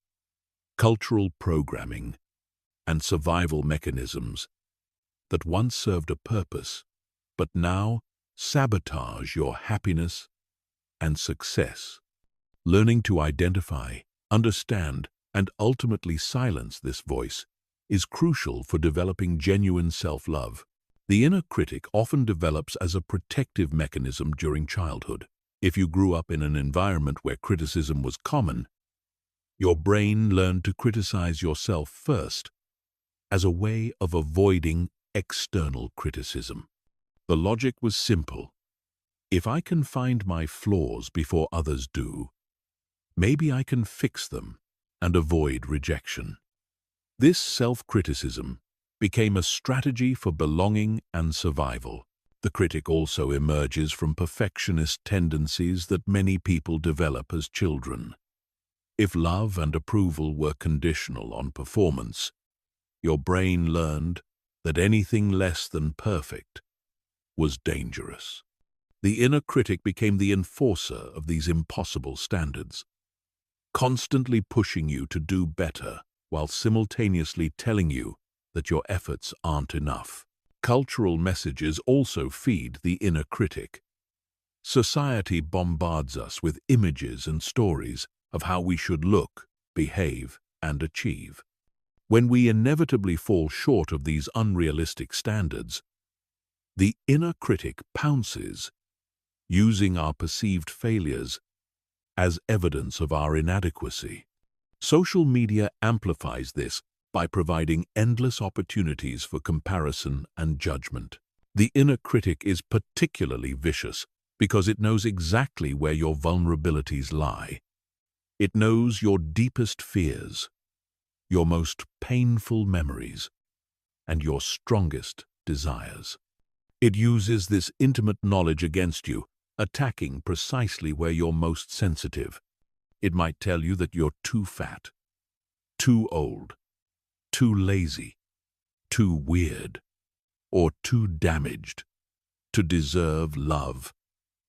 cultural programming, and survival mechanisms that once served a purpose, but now sabotage your happiness and success. Learning to identify, understand, and ultimately silence this voice is crucial for developing genuine self-love. The inner critic often develops as a protective mechanism during childhood. If you grew up in an environment where criticism was common, your brain learned to criticize yourself first as a way of avoiding external criticism. The logic was simple. If I can find my flaws before others do, maybe I can fix them and avoid rejection. This self-criticism became a strategy for belonging and survival. The critic also emerges from perfectionist tendencies that many people develop as children. If love and approval were conditional on performance, your brain learned that anything less than perfect was dangerous. The inner critic became the enforcer of these impossible standards, constantly pushing you to do better while simultaneously telling you that your efforts aren't enough. Cultural messages also feed the inner critic. Society bombards us with images and stories of how we should look, behave, and achieve. When we inevitably fall short of these unrealistic standards, the inner critic pounces, using our perceived failures as evidence of our inadequacy. Social media amplifies this by providing endless opportunities for comparison and judgment. The inner critic is particularly vicious because it knows exactly where your vulnerabilities lie. It knows your deepest fears, your most painful memories, and your strongest desires. It uses this intimate knowledge against you, attacking precisely where you're most sensitive. It might tell you that you're too fat, too old, too lazy, too weird, or too damaged to deserve love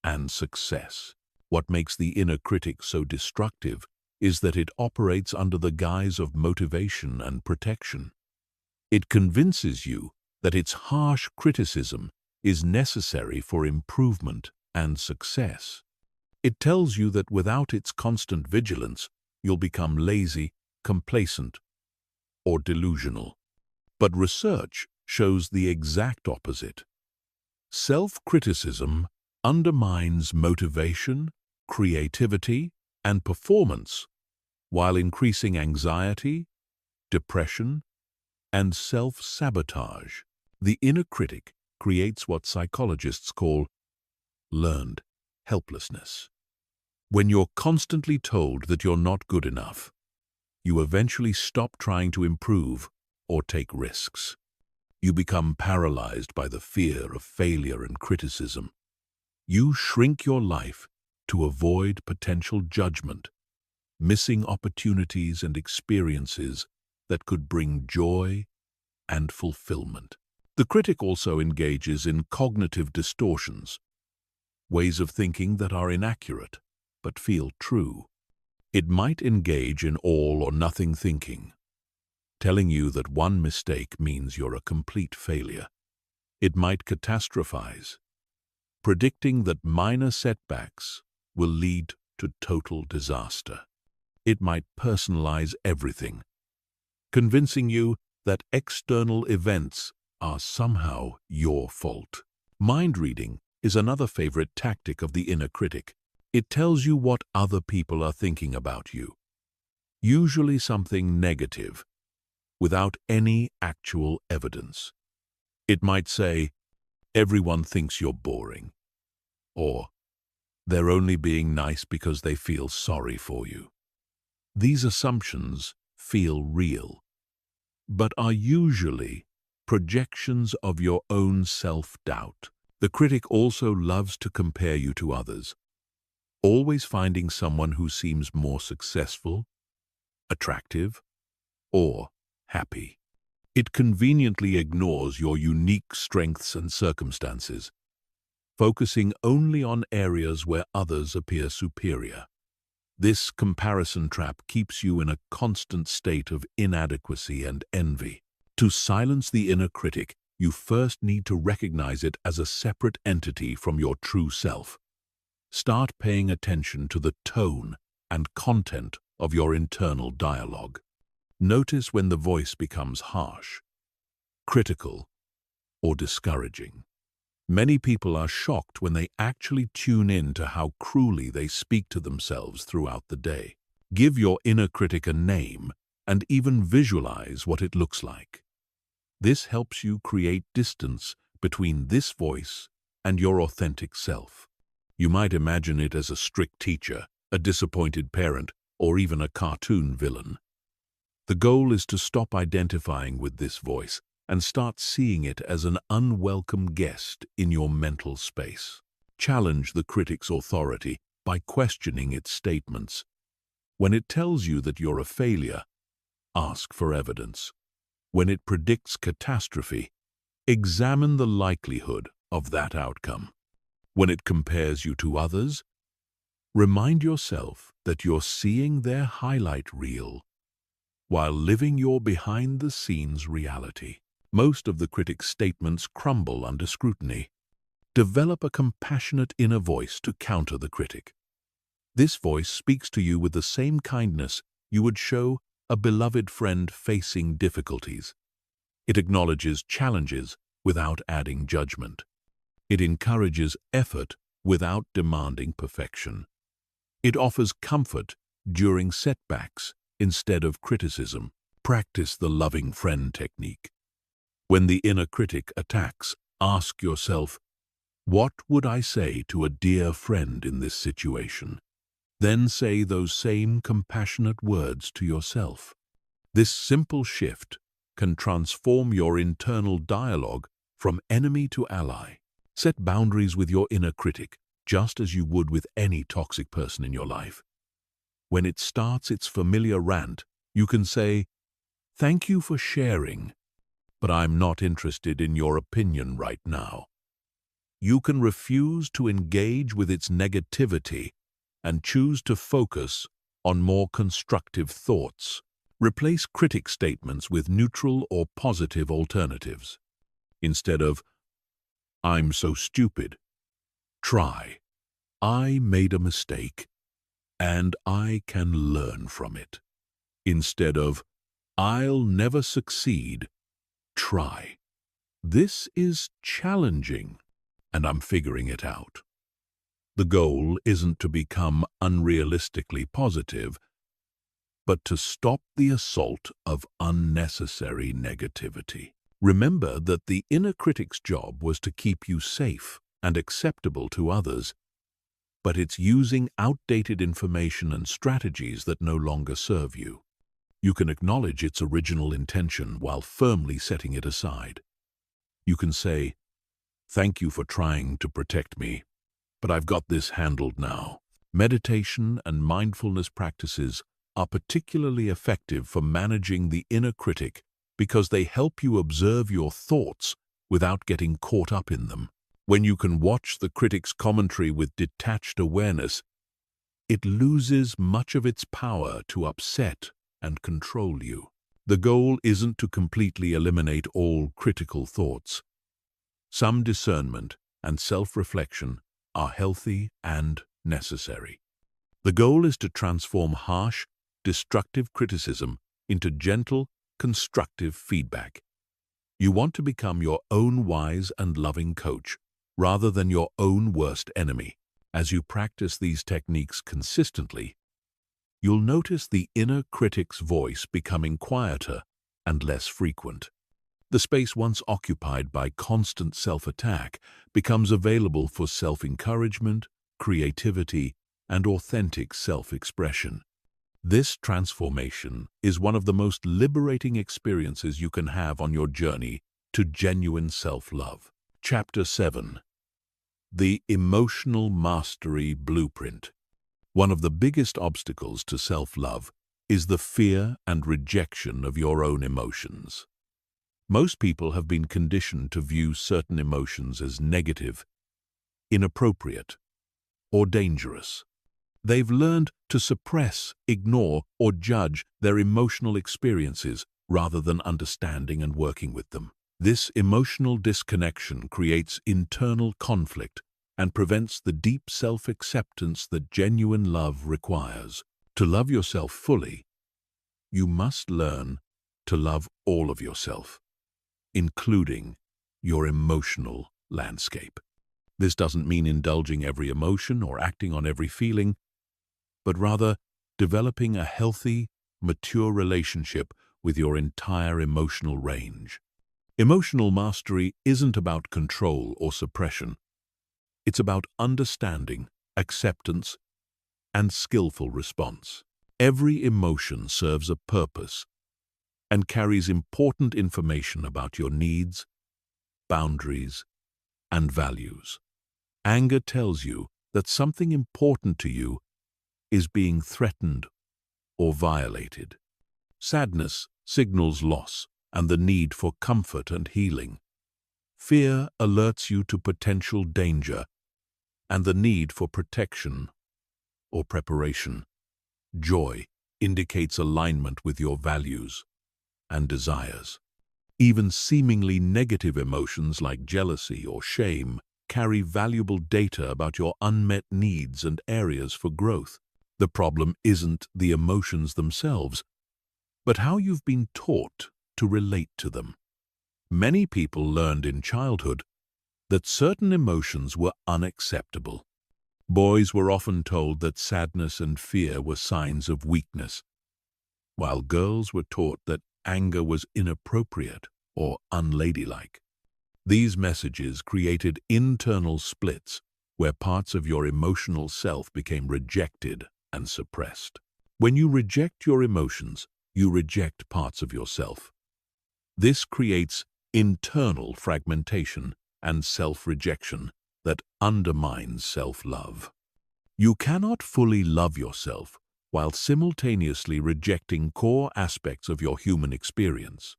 and success. What makes the inner critic so destructive is that it operates under the guise of motivation and protection. It convinces you that its harsh criticism is necessary for improvement and success. It tells you that without its constant vigilance, you'll become lazy, complacent, or delusional. But research shows the exact opposite. Self-criticism undermines motivation, creativity, and performance, while increasing anxiety, depression, and self-sabotage. The inner critic creates what psychologists call learned helplessness. When you're constantly told that you're not good enough, you eventually stop trying to improve or take risks. You become paralyzed by the fear of failure and criticism. You shrink your life to avoid potential judgment, missing opportunities and experiences that could bring joy and fulfillment. The critic also engages in cognitive distortions, ways of thinking that are inaccurate but feel true. It might engage in all or nothing thinking, telling you that one mistake means you're a complete failure. It might catastrophize, predicting that minor setbacks will lead to total disaster. It might personalize everything, convincing you that external events are somehow your fault. Mind reading is another favorite tactic of the inner critic. It tells you what other people are thinking about you, usually something negative, without any actual evidence. It might say, "Everyone thinks you're boring," or "They're only being nice because they feel sorry for you." These assumptions feel real, but are usually projections of your own self-doubt. The critic also loves to compare you to others, always finding someone who seems more successful, attractive, or happy. It conveniently ignores your unique strengths and circumstances, focusing only on areas where others appear superior. This comparison trap keeps you in a constant state of inadequacy and envy. To silence the inner critic, you first need to recognize it as a separate entity from your true self. Start paying attention to the tone and content of your internal dialogue. Notice when the voice becomes harsh, critical, or discouraging. Many people are shocked when they actually tune in to how cruelly they speak to themselves throughout the day. Give your inner critic a name and even visualize what it looks like. This helps you create distance between this voice and your authentic self. You might imagine it as a strict teacher, a disappointed parent, or even a cartoon villain. The goal is to stop identifying with this voice and start seeing it as an unwelcome guest in your mental space. Challenge the critic's authority by questioning its statements. When it tells you that you're a failure, ask for evidence. When it predicts catastrophe, examine the likelihood of that outcome. When it compares you to others, remind yourself that you're seeing their highlight reel while living your behind-the-scenes reality. Most of the critic's statements crumble under scrutiny. Develop a compassionate inner voice to counter the critic. This voice speaks to you with the same kindness you would show a beloved friend facing difficulties. It acknowledges challenges without adding judgment. It encourages effort without demanding perfection. It offers comfort during setbacks instead of criticism. Practice the loving friend technique. When the inner critic attacks, ask yourself, what would I say to a dear friend in this situation? Then say those same compassionate words to yourself. This simple shift can transform your internal dialogue from enemy to ally. Set boundaries with your inner critic, just as you would with any toxic person in your life. When it starts its familiar rant, you can say, "Thank you for sharing, but I'm not interested in your opinion right now." You can refuse to engage with its negativity and choose to focus on more constructive thoughts. Replace critic statements with neutral or positive alternatives. Instead of, "I'm so stupid," try, "I made a mistake, and I can learn from it." Instead of, "I'll never succeed," try, "This is challenging, and I'm figuring it out." The goal isn't to become unrealistically positive, but to stop the assault of unnecessary negativity. Remember that the inner critic's job was to keep you safe and acceptable to others, but it's using outdated information and strategies that no longer serve you. You can acknowledge its original intention while firmly setting it aside. You can say, "Thank you for trying to protect me, but I've got this handled now." Meditation and mindfulness practices are particularly effective for managing the inner critic because they help you observe your thoughts without getting caught up in them. When you can watch the critic's commentary with detached awareness, it loses much of its power to upset and control you. The goal isn't to completely eliminate all critical thoughts. Some discernment and self-reflection are healthy and necessary. The goal is to transform harsh, destructive criticism into gentle, constructive feedback. You want to become your own wise and loving coach, rather than your own worst enemy. As you practice these techniques consistently, you'll notice the inner critic's voice becoming quieter and less frequent. The space once occupied by constant self-attack becomes available for self-encouragement, creativity, and authentic self-expression. This transformation is one of the most liberating experiences you can have on your journey to genuine self-love. Chapter 7. The Emotional Mastery Blueprint. One of the biggest obstacles to self-love is the fear and rejection of your own emotions. Most people have been conditioned to view certain emotions as negative, inappropriate, or dangerous. They've learned to suppress, ignore, or judge their emotional experiences rather than understanding and working with them. This emotional disconnection creates internal conflict and prevents the deep self-acceptance that genuine love requires. To love yourself fully, you must learn to love all of yourself, including your emotional landscape. This doesn't mean indulging every emotion or acting on every feeling, but rather developing a healthy, mature relationship with your entire emotional range. Emotional mastery isn't about control or suppression. It's about understanding, acceptance, and skillful response. Every emotion serves a purpose, and carries important information about your needs, boundaries, and values. Anger tells you that something important to you is being threatened or violated. Sadness signals loss and the need for comfort and healing. Fear alerts you to potential danger and the need for protection or preparation. Joy indicates alignment with your values and desires. Even seemingly negative emotions like jealousy or shame carry valuable data about your unmet needs and areas for growth. The problem isn't the emotions themselves, but how you've been taught to relate to them. Many people learned in childhood that certain emotions were unacceptable. Boys were often told that sadness and fear were signs of weakness, while girls were taught that anger was inappropriate or unladylike. These messages created internal splits where parts of your emotional self became rejected and suppressed. When you reject your emotions, you reject parts of yourself. This creates internal fragmentation and self-rejection that undermines self-love. You cannot fully love yourself while simultaneously rejecting core aspects of your human experience.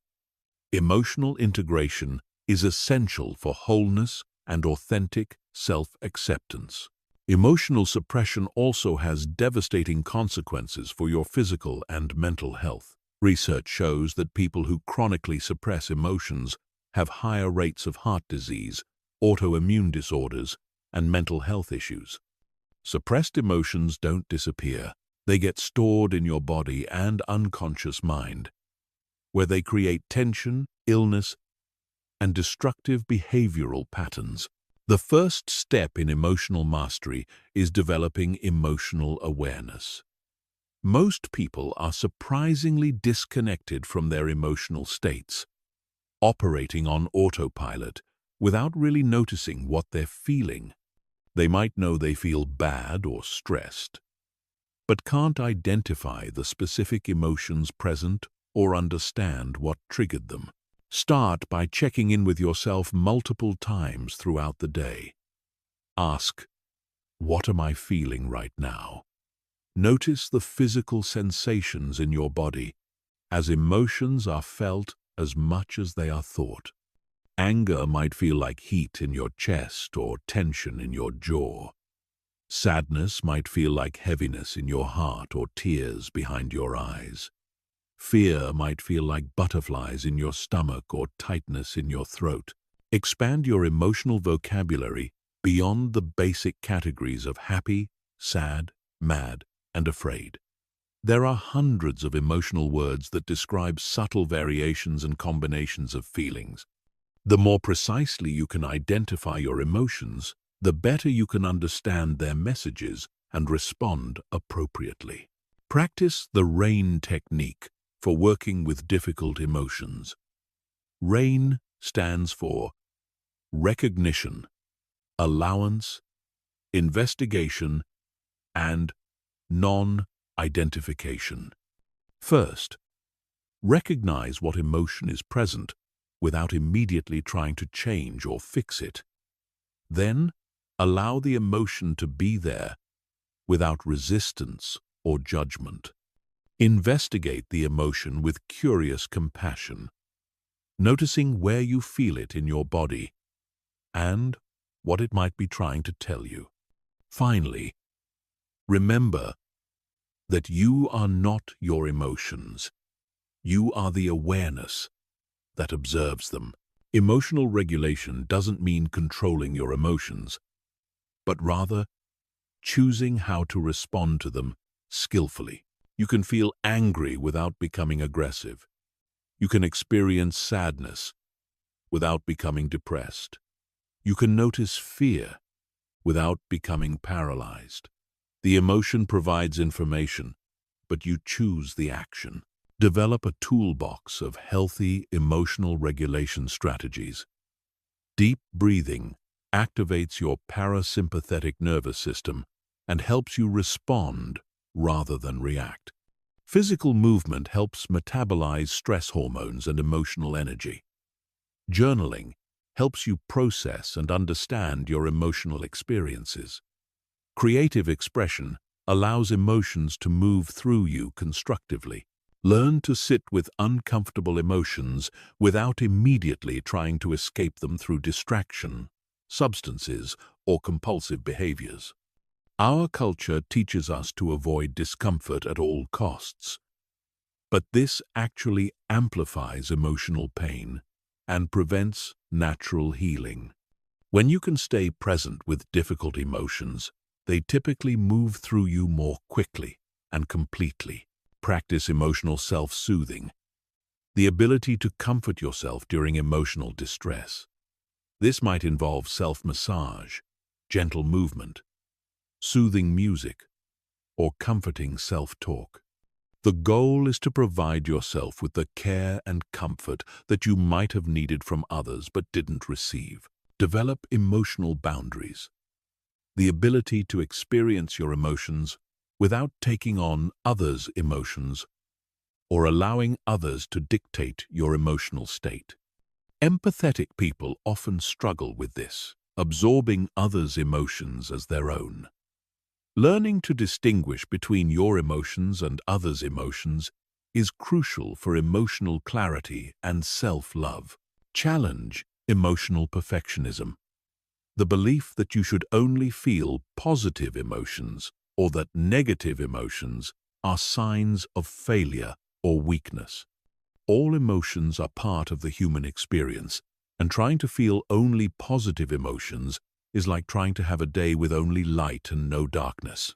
Emotional integration is essential for wholeness and authentic self-acceptance. Emotional suppression also has devastating consequences for your physical and mental health. Research shows that people who chronically suppress emotions have higher rates of heart disease, autoimmune disorders, and mental health issues. Suppressed emotions don't disappear. They get stored in your body and unconscious mind, where they create tension, illness, and destructive behavioral patterns. The first step in emotional mastery is developing emotional awareness. Most people are surprisingly disconnected from their emotional states, operating on autopilot without really noticing what they're feeling. They might know they feel bad or stressed, but can't identify the specific emotions present or understand what triggered them. Start by checking in with yourself multiple times throughout the day. Ask, what am I feeling right now? Notice the physical sensations in your body, as emotions are felt as much as they are thought. Anger might feel like heat in your chest or tension in your jaw. Sadness might feel like heaviness in your heart or tears behind your eyes. Fear might feel like butterflies in your stomach or tightness in your throat. Expand your emotional vocabulary beyond the basic categories of happy, sad, mad, and afraid. There are hundreds of emotional words that describe subtle variations and combinations of feelings. The more precisely you can identify your emotions, the better you can understand their messages and respond appropriately. Practice the RAIN technique for working with difficult emotions. RAIN stands for recognition, allowance, investigation, and non-identification. First, recognize what emotion is present without immediately trying to change or fix it. Then, allow the emotion to be there without resistance or judgment. Investigate the emotion with curious compassion, noticing where you feel it in your body and what it might be trying to tell you. Finally, remember that you are not your emotions. You are the awareness that observes them. Emotional regulation doesn't mean controlling your emotions, but rather choosing how to respond to them skillfully. You can feel angry without becoming aggressive. You can experience sadness without becoming depressed. You can notice fear without becoming paralyzed. The emotion provides information, but you choose the action. Develop a toolbox of healthy emotional regulation strategies. Deep breathing activates your parasympathetic nervous system and helps you respond rather than react. Physical movement helps metabolize stress hormones and emotional energy. Journaling helps you process and understand your emotional experiences. Creative expression allows emotions to move through you constructively. Learn to sit with uncomfortable emotions without immediately trying to escape them through distraction, substances, or compulsive behaviors. Our culture teaches us to avoid discomfort at all costs, but this actually amplifies emotional pain and prevents natural healing. When you can stay present with difficult emotions, they typically move through you more quickly and completely. Practice emotional self-soothing, the ability to comfort yourself during emotional distress. This might involve self-massage, gentle movement, soothing music, or comforting self-talk. The goal is to provide yourself with the care and comfort that you might have needed from others but didn't receive. Develop emotional boundaries, the ability to experience your emotions without taking on others' emotions or allowing others to dictate your emotional state. Empathetic people often struggle with this, absorbing others' emotions as their own. Learning to distinguish between your emotions and others' emotions is crucial for emotional clarity and self-love. Challenge emotional perfectionism, the belief that you should only feel positive emotions or that negative emotions are signs of failure or weakness. All emotions are part of the human experience, and trying to feel only positive emotions is like trying to have a day with only light and no darkness.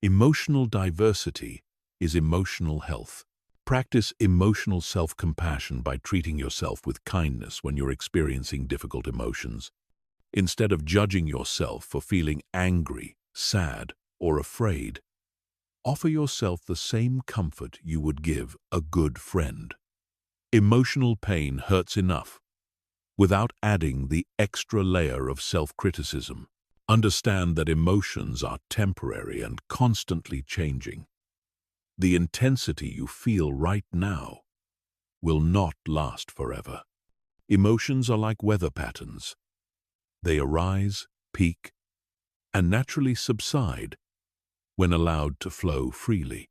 Emotional diversity is emotional health. Practice emotional self-compassion by treating yourself with kindness when you're experiencing difficult emotions. Instead of judging yourself for feeling angry, sad, or afraid, offer yourself the same comfort you would give a good friend. Emotional pain hurts enough without adding the extra layer of self-criticism. Understand that emotions are temporary and constantly changing. The intensity you feel right now will not last forever. Emotions are like weather patterns. They arise, peak, and naturally subside when allowed to flow freely.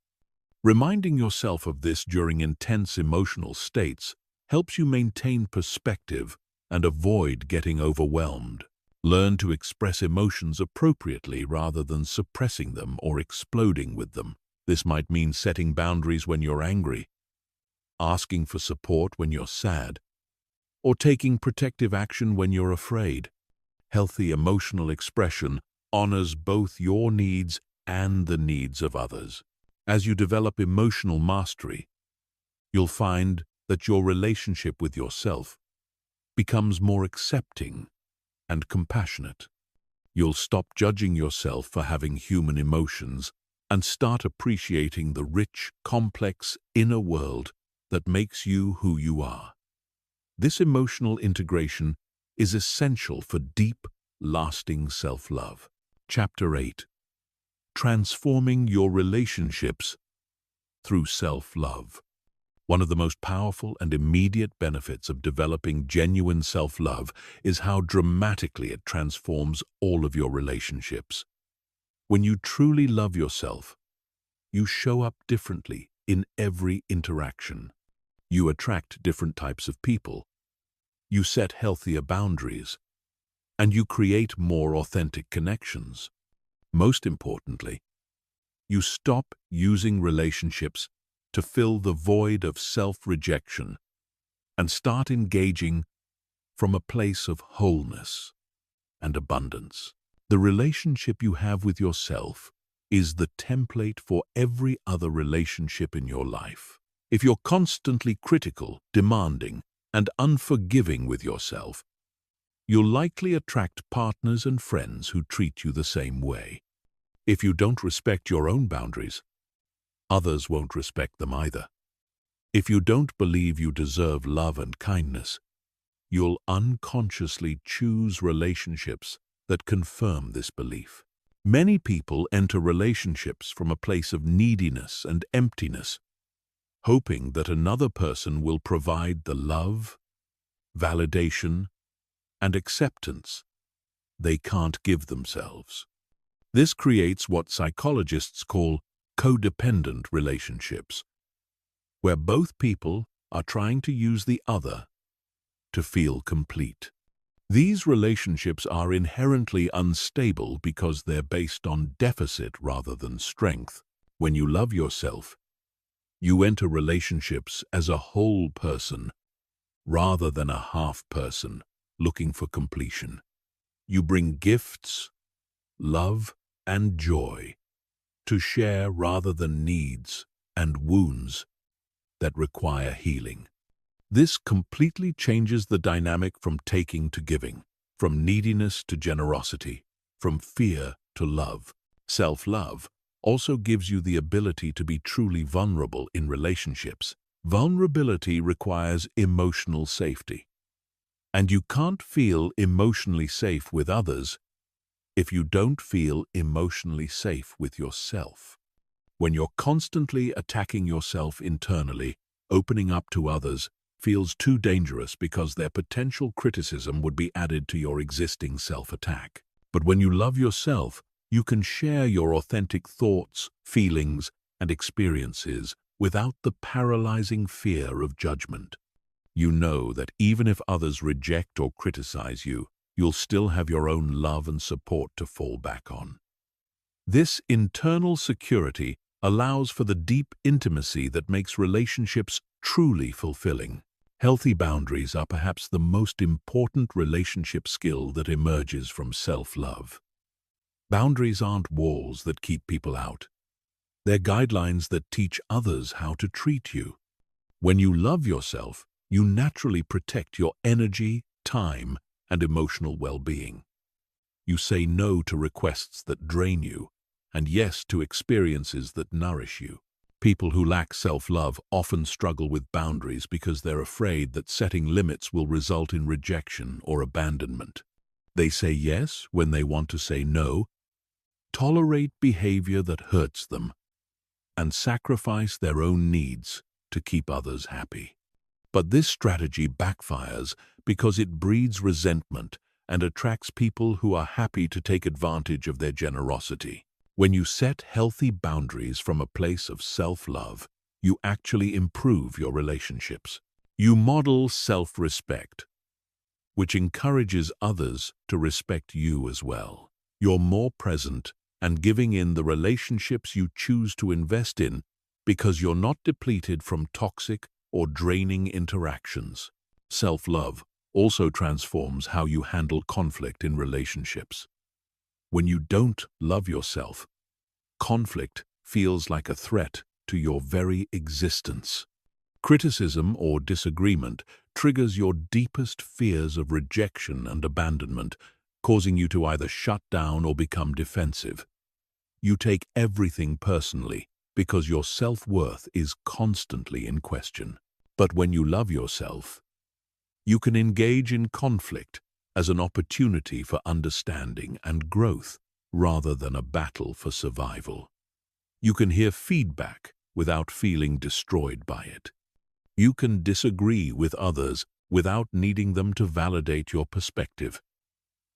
Reminding yourself of this during intense emotional states helps you maintain perspective and avoid getting overwhelmed. Learn to express emotions appropriately rather than suppressing them or exploding with them. This might mean setting boundaries when you're angry, asking for support when you're sad, or taking protective action when you're afraid. Healthy emotional expression honors both your needs and the needs of others. As you develop emotional mastery, you'll find that your relationship with yourself becomes more accepting and compassionate. You'll stop judging yourself for having human emotions and start appreciating the rich, complex inner world that makes you who you are. This emotional integration is essential for deep, lasting self-love. Chapter 8. Transforming your relationships through self-love. One of the most powerful and immediate benefits of developing genuine self-love is how dramatically it transforms all of your relationships. When you truly love yourself, you show up differently in every interaction. You attract different types of people. You set healthier boundaries, and you create more authentic connections. Most importantly, you stop using relationships to fill the void of self-rejection and start engaging from a place of wholeness and abundance. The relationship you have with yourself is the template for every other relationship in your life. If you're constantly critical, demanding, and unforgiving with yourself, you'll likely attract partners and friends who treat you the same way. If you don't respect your own boundaries, others won't respect them either. If you don't believe you deserve love and kindness, you'll unconsciously choose relationships that confirm this belief. Many people enter relationships from a place of neediness and emptiness, hoping that another person will provide the love, validation, and acceptance they can't give themselves. This creates what psychologists call codependent relationships, where both people are trying to use the other to feel complete. These relationships are inherently unstable because they're based on deficit rather than strength. When you love yourself, you enter relationships as a whole person rather than a half person looking for completion. You bring gifts, love, and joy to share rather than needs and wounds that require healing. This completely changes the dynamic from taking to giving, from neediness to generosity, from fear to love. Self-love also gives you the ability to be truly vulnerable in relationships. Vulnerability requires emotional safety, and you can't feel emotionally safe with others if you don't feel emotionally safe with yourself. When you're constantly attacking yourself internally, opening up to others feels too dangerous because their potential criticism would be added to your existing self-attack. But when you love yourself, you can share your authentic thoughts, feelings, and experiences without the paralyzing fear of judgment. You know that even if others reject or criticize you, you'll still have your own love and support to fall back on. This internal security allows for the deep intimacy that makes relationships truly fulfilling. Healthy boundaries are perhaps the most important relationship skill that emerges from self-love. Boundaries aren't walls that keep people out. They're guidelines that teach others how to treat you. When you love yourself, you naturally protect your energy, time, and emotional well-being. You say no to requests that drain you, and yes to experiences that nourish you. People who lack self-love often struggle with boundaries because they're afraid that setting limits will result in rejection or abandonment. They say yes when they want to say no, tolerate behavior that hurts them, and sacrifice their own needs to keep others happy. But this strategy backfires because it breeds resentment and attracts people who are happy to take advantage of their generosity. When you set healthy boundaries from a place of self-love, you actually improve your relationships. You model self-respect, which encourages others to respect you as well. You're more present and giving in the relationships you choose to invest in because you're not depleted from toxic or draining interactions. Self-love also transforms how you handle conflict in relationships. When you don't love yourself, conflict feels like a threat to your very existence. Criticism or disagreement triggers your deepest fears of rejection and abandonment, causing you to either shut down or become defensive. You take everything personally because your self-worth is constantly in question. But when you love yourself, you can engage in conflict as an opportunity for understanding and growth rather than a battle for survival. You can hear feedback without feeling destroyed by it. You can disagree with others without needing them to validate your perspective.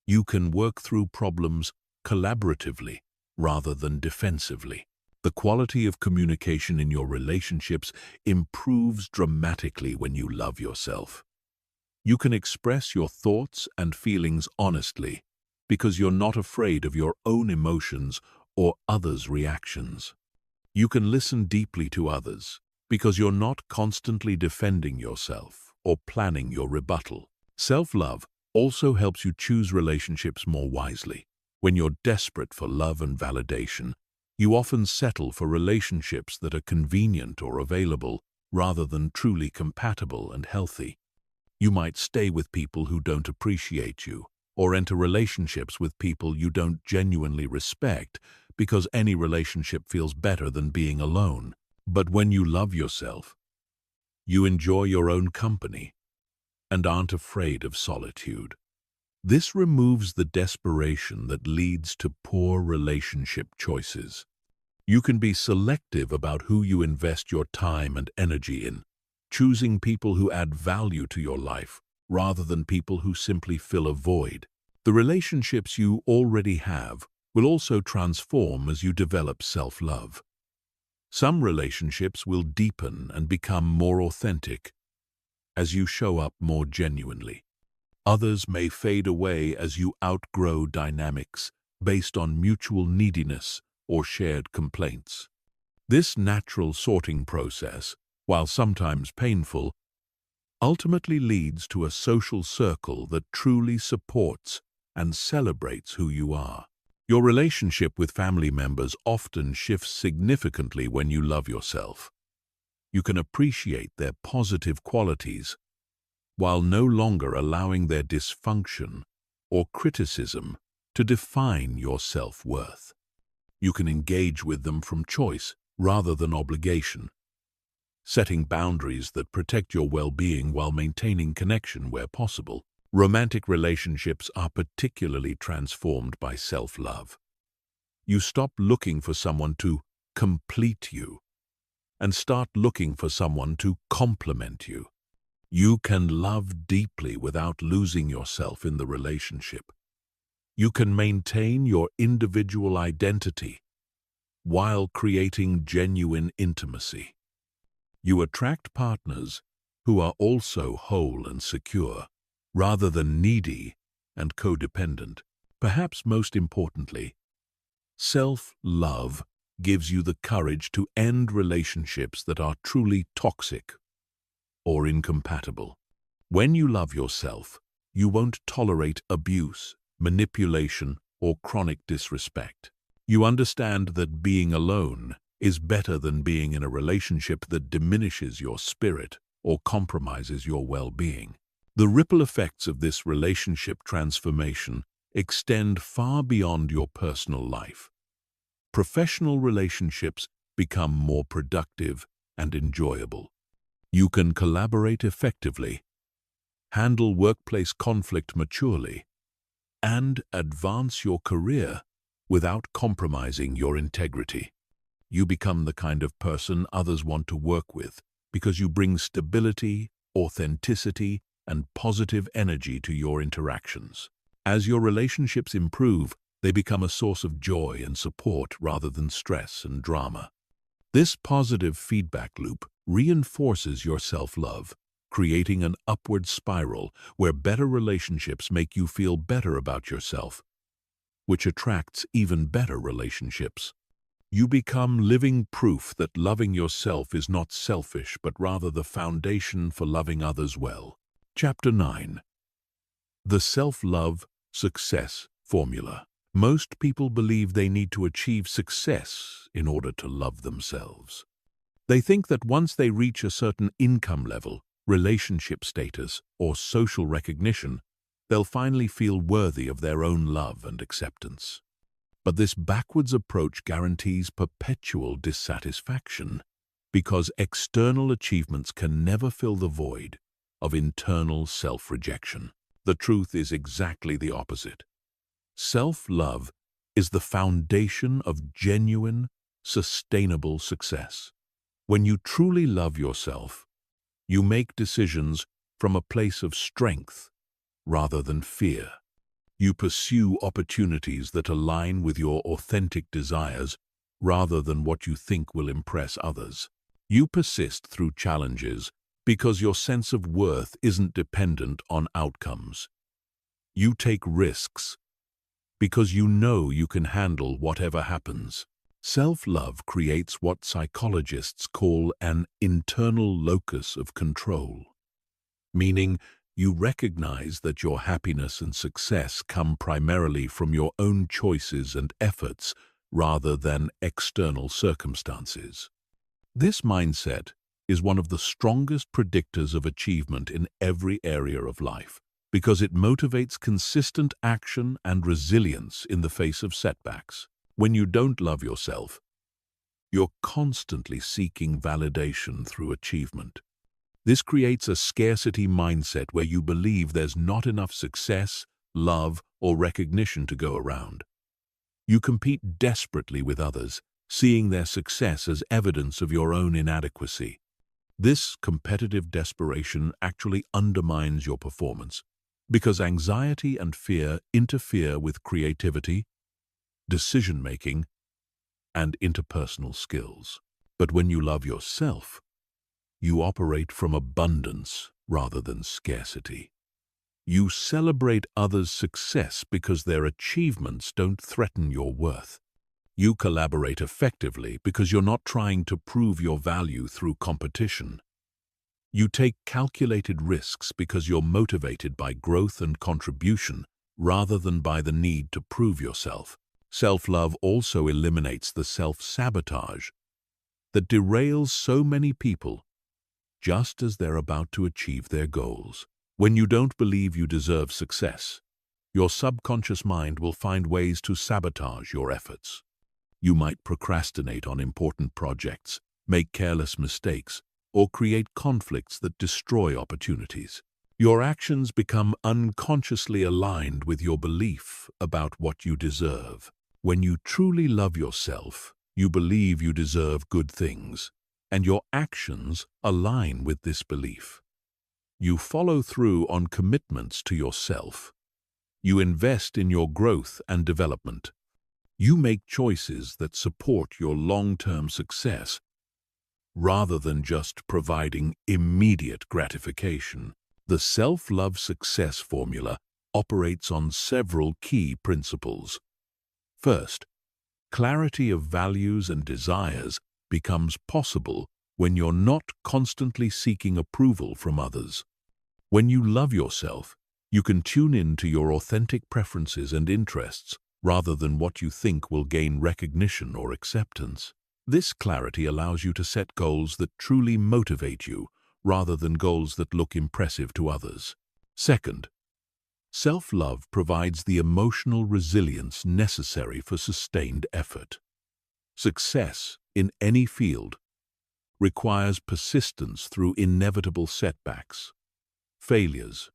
You can work through problems collaboratively rather than defensively. The quality of communication in your relationships improves dramatically when you love yourself. You can express your thoughts and feelings honestly because you're not afraid of your own emotions or others' reactions. You can listen deeply to others because you're not constantly defending yourself or planning your rebuttal. Self-love also helps you choose relationships more wisely. When you're desperate for love and validation, you often settle for relationships that are convenient or available rather than truly compatible and healthy. You might stay with people who don't appreciate you, or enter relationships with people you don't genuinely respect because any relationship feels better than being alone. But when you love yourself, you enjoy your own company and aren't afraid of solitude. This removes the desperation that leads to poor relationship choices. You can be selective about who you invest your time and energy in, choosing people who add value to your life rather than people who simply fill a void. The relationships you already have will also transform as you develop self-love. Some relationships will deepen and become more authentic as you show up more genuinely. Others may fade away as you outgrow dynamics based on mutual neediness or shared complaints. This natural sorting process, while sometimes painful, ultimately leads to a social circle that truly supports and celebrates who you are. Your relationship with family members often shifts significantly when you love yourself. You can appreciate their positive qualities while no longer allowing their dysfunction or criticism to define your self-worth. You can engage with them from choice rather than obligation, setting boundaries that protect your well-being while maintaining connection where possible. Romantic relationships are particularly transformed by self-love. You stop looking for someone to complete you and start looking for someone to complement you. You can love deeply without losing yourself in the relationship. You can maintain your individual identity while creating genuine intimacy. You attract partners who are also whole and secure, rather than needy and codependent. Perhaps most importantly, self-love gives you the courage to end relationships that are truly toxic or incompatible. When you love yourself, you won't tolerate abuse, manipulation, or chronic disrespect. You understand that being alone is better than being in a relationship that diminishes your spirit or compromises your well-being. The ripple effects of this relationship transformation extend far beyond your personal life. Professional relationships become more productive and enjoyable. You can collaborate effectively, handle workplace conflict maturely, and advance your career without compromising your integrity. You become the kind of person others want to work with because you bring stability, authenticity, and positive energy to your interactions. As your relationships improve, they become a source of joy and support rather than stress and drama. This positive feedback loop reinforces your self-love, creating an upward spiral where better relationships make you feel better about yourself, which attracts even better relationships. You become living proof that loving yourself is not selfish, but rather the foundation for loving others well. Chapter 9. The Self-Love Success Formula. Most people believe they need to achieve success in order to love themselves. They think that once they reach a certain income level, relationship status, or social recognition, they'll finally feel worthy of their own love and acceptance. But this backwards approach guarantees perpetual dissatisfaction because external achievements can never fill the void of internal self-rejection. The truth is exactly the opposite. Self-love is the foundation of genuine, sustainable success. When you truly love yourself, you make decisions from a place of strength rather than fear. You pursue opportunities that align with your authentic desires rather than what you think will impress others. You persist through challenges because your sense of worth isn't dependent on outcomes. You take risks because you know you can handle whatever happens. Self-love creates what psychologists call an internal locus of control, meaning you recognize that your happiness and success come primarily from your own choices and efforts rather than external circumstances. This mindset is one of the strongest predictors of achievement in every area of life because it motivates consistent action and resilience in the face of setbacks. When you don't love yourself, you're constantly seeking validation through achievement. This creates a scarcity mindset where you believe there's not enough success, love, or recognition to go around. You compete desperately with others, seeing their success as evidence of your own inadequacy. This competitive desperation actually undermines your performance, because anxiety and fear interfere with creativity, decision-making, and interpersonal skills. But when you love yourself, you operate from abundance rather than scarcity. You celebrate others' success because their achievements don't threaten your worth. You collaborate effectively because you're not trying to prove your value through competition. You take calculated risks because you're motivated by growth and contribution rather than by the need to prove yourself. Self-love also eliminates the self-sabotage that derails so many people just as they're about to achieve their goals. When you don't believe you deserve success, your subconscious mind will find ways to sabotage your efforts. You might procrastinate on important projects, make careless mistakes, or create conflicts that destroy opportunities. Your actions become unconsciously aligned with your belief about what you deserve. When you truly love yourself, you believe you deserve good things, and your actions align with this belief. You follow through on commitments to yourself. You invest in your growth and development. You make choices that support your long-term success rather than just providing immediate gratification. The self-love success formula operates on several key principles. First, clarity of values and desires becomes possible when you're not constantly seeking approval from others. When you love yourself, you can tune in to your authentic preferences and interests rather than what you think will gain recognition or acceptance. This clarity allows you to set goals that truly motivate you rather than goals that look impressive to others. Second, self-love provides the emotional resilience necessary for sustained effort. Success in any field requires persistence through inevitable setbacks, failures,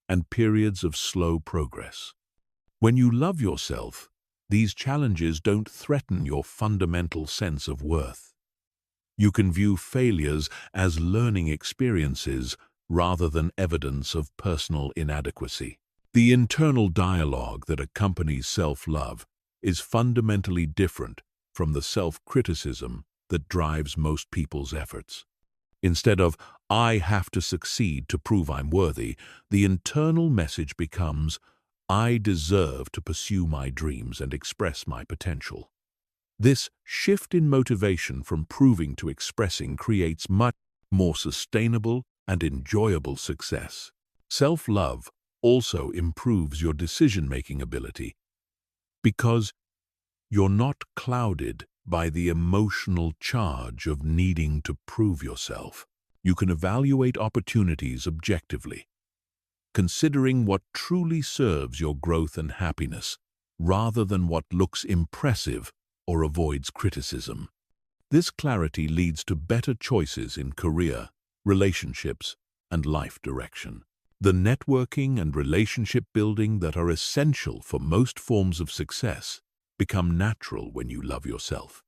and periods of slow progress. When you love yourself, these challenges don't threaten your fundamental sense of worth. You can view failures as learning experiences rather than evidence of personal inadequacy. The internal dialogue that accompanies self-love is fundamentally different from the self-criticism that drives most people's efforts. Instead of, "I have to succeed to prove I'm worthy," the internal message becomes, "I deserve to pursue my dreams and express my potential." This shift in motivation from proving to expressing creates much more sustainable and enjoyable success. Self-love also improves your decision-making ability because you're not clouded by the emotional charge of needing to prove yourself. You can evaluate opportunities objectively, considering what truly serves your growth and happiness, rather than what looks impressive or avoids criticism. This clarity leads to better choices in career, relationships, and life direction. The networking and relationship building that are essential for most forms of success become natural when you love yourself.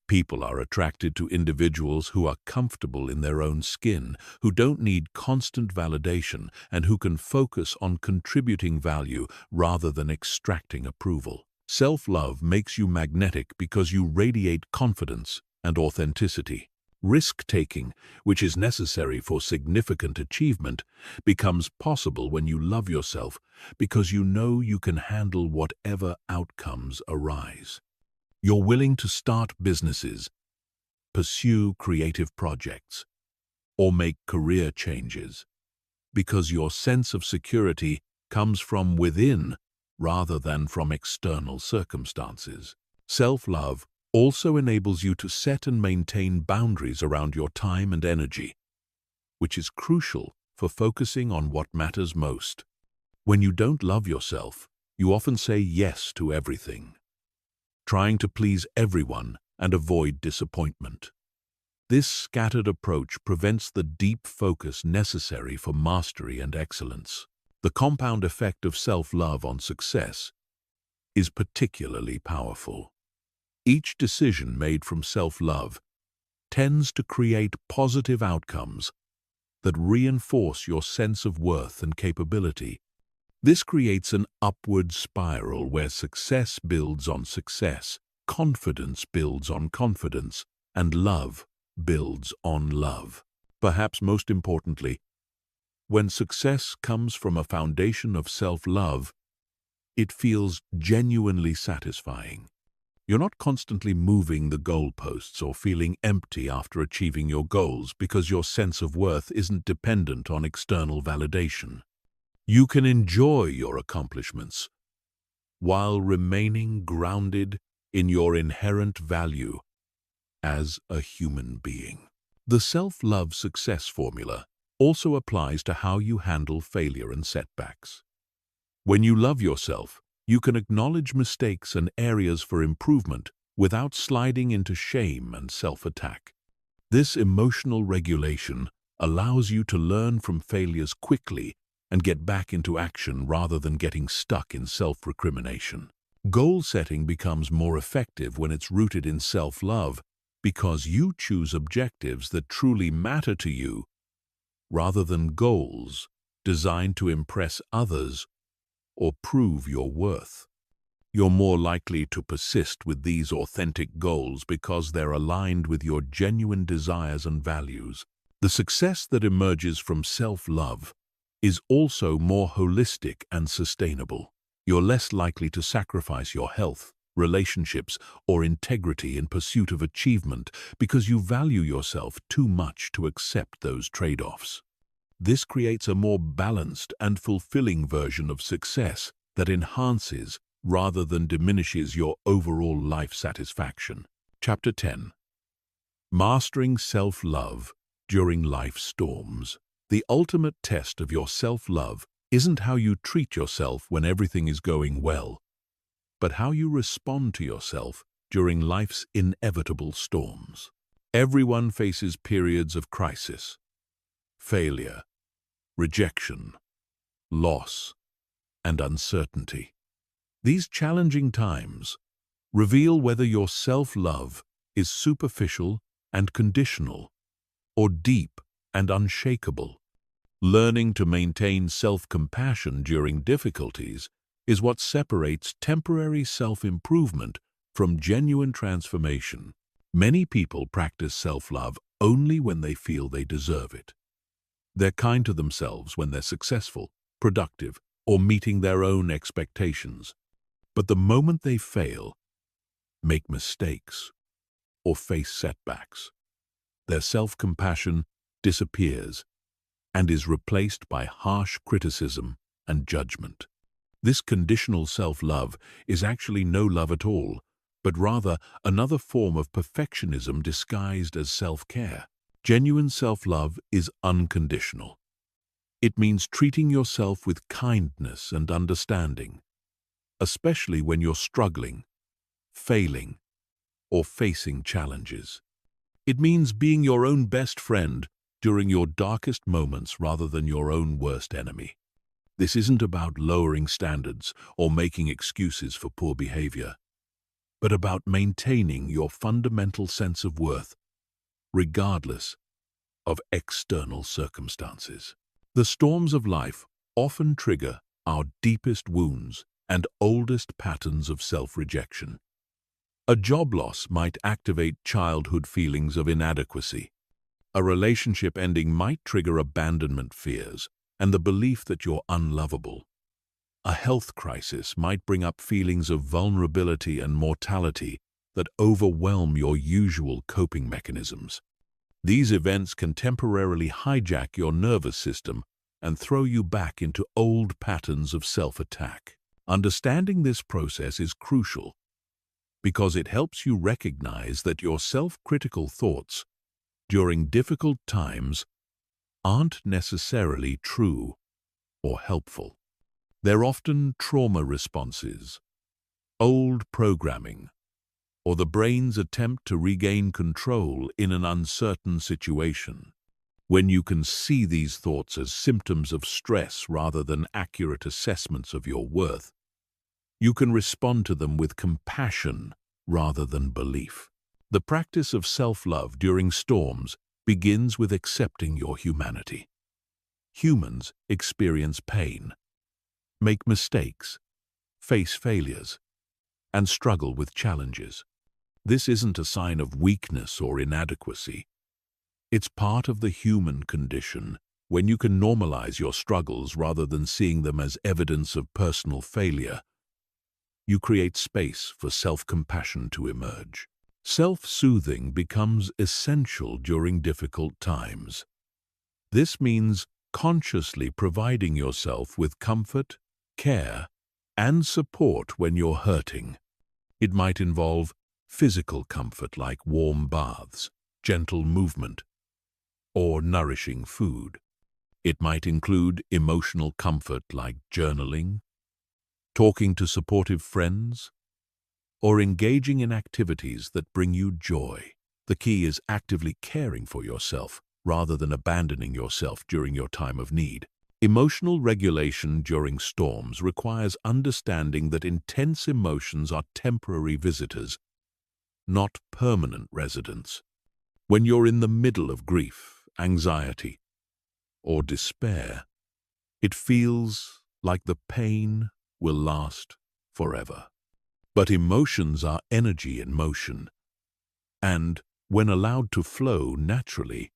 People are attracted to individuals who are comfortable in their own skin, who don't need constant validation, and who can focus on contributing value rather than extracting approval. Self-love makes you magnetic because you radiate confidence and authenticity. Risk-taking, which is necessary for significant achievement, becomes possible when you love yourself because you know you can handle whatever outcomes arise. You're willing to start businesses, pursue creative projects, or make career changes because your sense of security comes from within rather than from external circumstances. Self-love also enables you to set and maintain boundaries around your time and energy, which is crucial for focusing on what matters most. When you don't love yourself, you often say yes to everything, trying to please everyone and avoid disappointment. This scattered approach prevents the deep focus necessary for mastery and excellence. The compound effect of self-love on success is particularly powerful. Each decision made from self-love tends to create positive outcomes that reinforce your sense of worth and capability. This creates an upward spiral where success builds on success, confidence builds on confidence, and love builds on love. Perhaps most importantly, when success comes from a foundation of self-love, it feels genuinely satisfying. You're not constantly moving the goalposts or feeling empty after achieving your goals because your sense of worth isn't dependent on external validation. You can enjoy your accomplishments while remaining grounded in your inherent value as a human being. The self-love success formula also applies to how you handle failure and setbacks. When you love yourself, you can acknowledge mistakes and areas for improvement without sliding into shame and self-attack. This emotional regulation allows you to learn from failures quickly and get back into action rather than getting stuck in self-recrimination. Goal setting becomes more effective when it's rooted in self-love because you choose objectives that truly matter to you rather than goals designed to impress others or prove your worth. You're more likely to persist with these authentic goals because they're aligned with your genuine desires and values. The success that emerges from self-love is also more holistic and sustainable. You're less likely to sacrifice your health, relationships, or integrity in pursuit of achievement because you value yourself too much to accept those trade-offs. This creates a more balanced and fulfilling version of success that enhances rather than diminishes your overall life satisfaction. Chapter 10. Mastering self-love during life storms. The ultimate test of your self-love isn't how you treat yourself when everything is going well, but how you respond to yourself during life's inevitable storms. Everyone faces periods of crisis, failure, rejection, loss, and uncertainty. These challenging times reveal whether your self-love is superficial and conditional or deep and unshakable. Learning to maintain self-compassion during difficulties is what separates temporary self-improvement from genuine transformation. Many people practice self-love only when they feel they deserve it. They're kind to themselves when they're successful, productive, or meeting their own expectations. But the moment they fail, make mistakes, or face setbacks, their self-compassion disappears and is replaced by harsh criticism and judgment. This conditional self-love is actually no love at all, but rather another form of perfectionism disguised as self-care. Genuine self-love is unconditional. It means treating yourself with kindness and understanding, especially when you're struggling, failing, or facing challenges. It means being your own best friend during your darkest moments rather than your own worst enemy. This isn't about lowering standards or making excuses for poor behavior, but about maintaining your fundamental sense of worth, regardless of external circumstances. The storms of life often trigger our deepest wounds and oldest patterns of self-rejection. A job loss might activate childhood feelings of inadequacy. A relationship ending might trigger abandonment fears and the belief that you're unlovable. A health crisis might bring up feelings of vulnerability and mortality that overwhelm your usual coping mechanisms. These events can temporarily hijack your nervous system and throw you back into old patterns of self-attack. Understanding this process is crucial because it helps you recognize that your self-critical thoughts during difficult times aren't necessarily true or helpful. They're often trauma responses, old programming, or the brain's attempt to regain control in an uncertain situation. When you can see these thoughts as symptoms of stress rather than accurate assessments of your worth, you can respond to them with compassion rather than belief. The practice of self-love during storms begins with accepting your humanity. Humans experience pain, make mistakes, face failures, and struggle with challenges. This isn't a sign of weakness or inadequacy. It's part of the human condition. When you can normalize your struggles rather than seeing them as evidence of personal failure, you create space for self-compassion to emerge. Self-soothing becomes essential during difficult times. This means consciously providing yourself with comfort, care, and support when you're hurting. It might involve physical comfort like warm baths, gentle movement, or nourishing food. It might include emotional comfort like journaling, talking to supportive friends, or engaging in activities that bring you joy. The key is actively caring for yourself rather than abandoning yourself during your time of need. Emotional regulation during storms requires understanding that intense emotions are temporary visitors, not permanent residents. When you're in the middle of grief, anxiety, or despair, it feels like the pain will last forever. But emotions are energy in motion, and when allowed to flow naturally,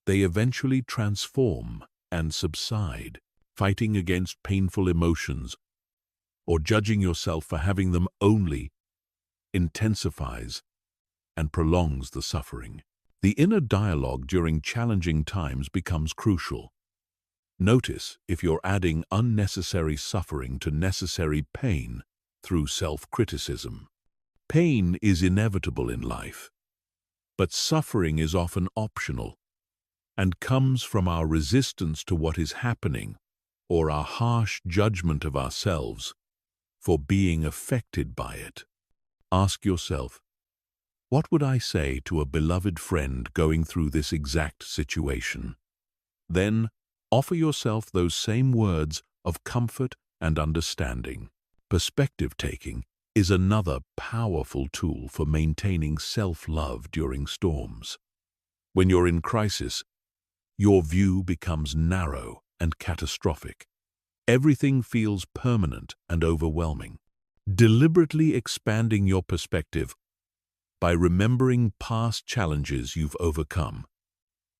they eventually transform and subside. Fighting against painful emotions or judging yourself for having them only intensifies and prolongs the suffering. The inner dialogue during challenging times becomes crucial. Notice if you're adding unnecessary suffering to necessary pain through self-criticism. Pain is inevitable in life, but suffering is often optional and comes from our resistance to what is happening or our harsh judgment of ourselves for being affected by it. Ask yourself, what would I say to a beloved friend going through this exact situation? Then offer yourself those same words of comfort and understanding. Perspective-taking is another powerful tool for maintaining self-love during storms. When you're in crisis, your view becomes narrow and catastrophic. Everything feels permanent and overwhelming. Deliberately expanding your perspective by remembering past challenges you've overcome,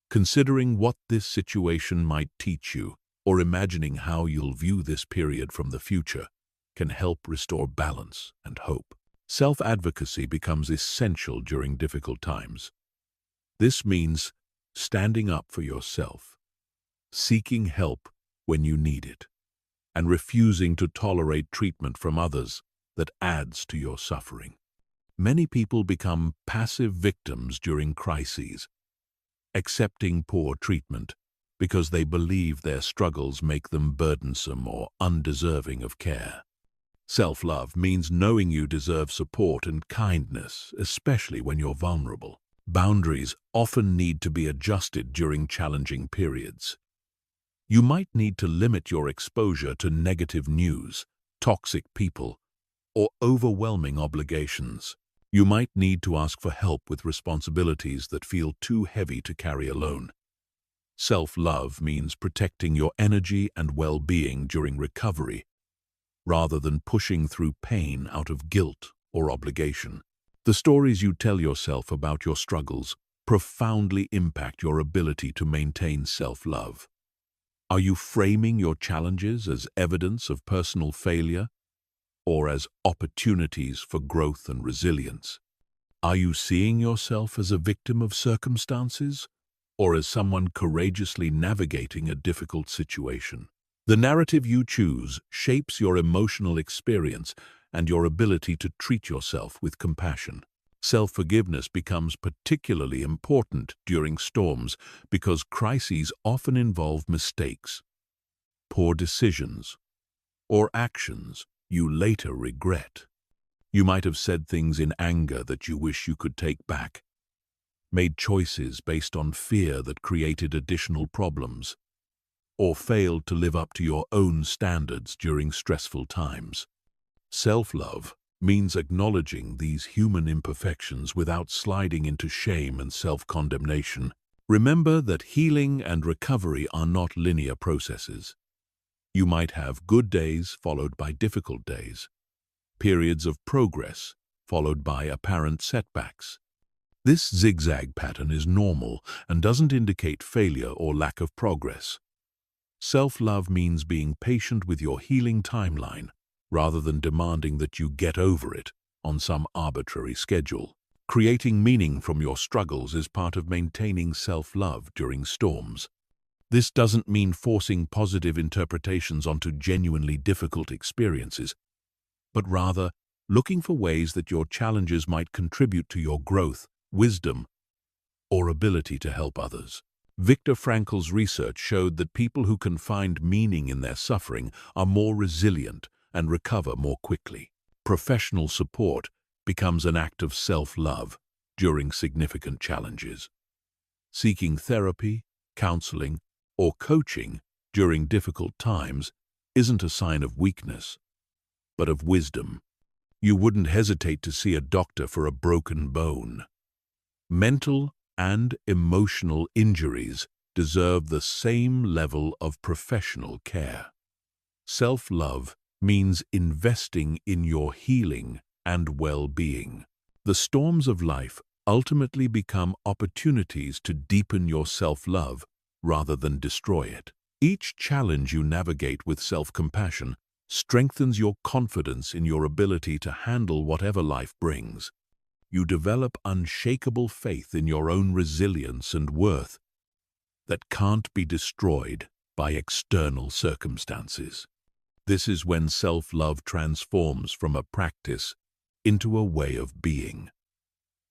considering what this situation might teach you, or imagining how you'll view this period from the future, can help restore balance and hope. Self-advocacy becomes essential during difficult times. This means standing up for yourself, seeking help when you need it, and refusing to tolerate treatment from others that adds to your suffering. Many people become passive victims during crises, accepting poor treatment because they believe their struggles make them burdensome or undeserving of care. Self-love means knowing you deserve support and kindness, especially when you're vulnerable. Boundaries often need to be adjusted during challenging periods. You might need to limit your exposure to negative news, toxic people, or overwhelming obligations. You might need to ask for help with responsibilities that feel too heavy to carry alone. Self-love means protecting your energy and well-being during recovery, rather than pushing through pain out of guilt or obligation. The stories you tell yourself about your struggles profoundly impact your ability to maintain self-love. Are you framing your challenges as evidence of personal failure or as opportunities for growth and resilience? Are you seeing yourself as a victim of circumstances or as someone courageously navigating a difficult situation? The narrative you choose shapes your emotional experience and your ability to treat yourself with compassion. Self-forgiveness becomes particularly important during storms because crises often involve mistakes, poor decisions, or actions you later regret. You might have said things in anger that you wish you could take back, made choices based on fear that created additional problems, or failed to live up to your own standards during stressful times. Self-love means acknowledging these human imperfections without sliding into shame and self-condemnation. Remember that healing and recovery are not linear processes. You might have good days followed by difficult days, periods of progress followed by apparent setbacks. This zigzag pattern is normal and doesn't indicate failure or lack of progress. Self-love means being patient with your healing timeline rather than demanding that you get over it on some arbitrary schedule. Creating meaning from your struggles is part of maintaining self-love during storms. This doesn't mean forcing positive interpretations onto genuinely difficult experiences, but rather looking for ways that your challenges might contribute to your growth, wisdom, or ability to help others. Viktor Frankl's research showed that people who can find meaning in their suffering are more resilient and recover more quickly. Professional support becomes an act of self-love during significant challenges. Seeking therapy, counseling, or coaching during difficult times isn't a sign of weakness, but of wisdom. You wouldn't hesitate to see a doctor for a broken bone. Mental and emotional injuries deserve the same level of professional care. Self-love means investing in your healing and well-being. The storms of life ultimately become opportunities to deepen your self-love rather than destroy it. Each challenge you navigate with self-compassion strengthens your confidence in your ability to handle whatever life brings. You develop unshakable faith in your own resilience and worth that can't be destroyed by external circumstances. This is when self-love transforms from a practice into a way of being,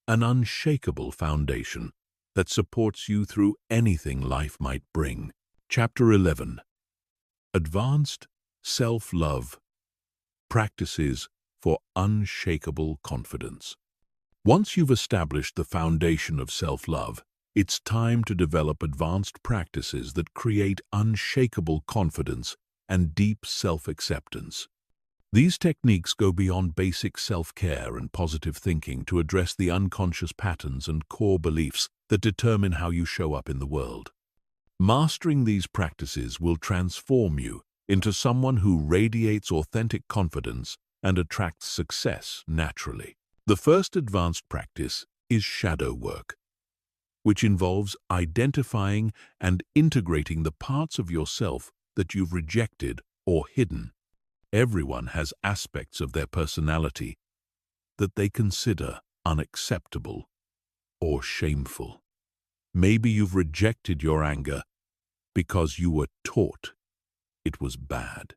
an unshakable foundation that supports you through anything life might bring. Chapter 11. Advanced Self-Love Practices for Unshakable Confidence. Once you've established the foundation of self-love, it's time to develop advanced practices that create unshakable confidence and deep self-acceptance. These techniques go beyond basic self-care and positive thinking to address the unconscious patterns and core beliefs that determine how you show up in the world. Mastering these practices will transform you into someone who radiates authentic confidence and attracts success naturally. The first advanced practice is shadow work, which involves identifying and integrating the parts of yourself that you've rejected or hidden. Everyone has aspects of their personality that they consider unacceptable or shameful. Maybe you've rejected your anger because you were taught it was bad.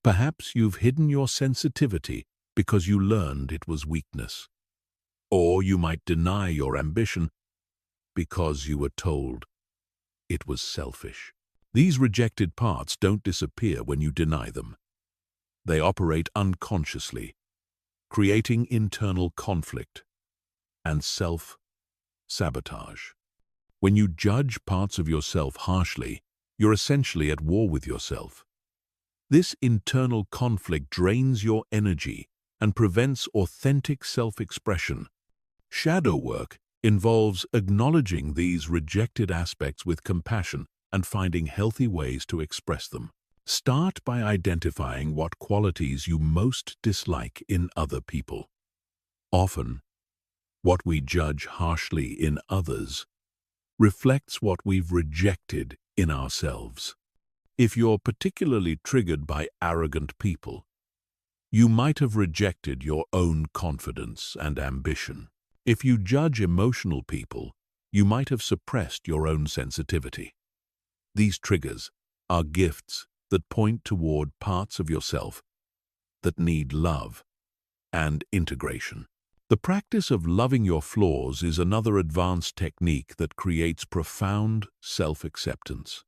Perhaps you've hidden your sensitivity because you learned it was weakness. Or you might deny your ambition because you were told it was selfish. These rejected parts don't disappear when you deny them. They operate unconsciously, creating internal conflict and self-sabotage. When you judge parts of yourself harshly, you're essentially at war with yourself. This internal conflict drains your energy and prevents authentic self-expression. Shadow work involves acknowledging these rejected aspects with compassion and finding healthy ways to express them. Start by identifying what qualities you most dislike in other people. Often, what we judge harshly in others reflects what we've rejected in ourselves. If you're particularly triggered by arrogant people, you might have rejected your own confidence and ambition. If you judge emotional people, you might have suppressed your own sensitivity. These triggers are gifts that point toward parts of yourself that need love and integration. The practice of loving your flaws is another advanced technique that creates profound self-acceptance.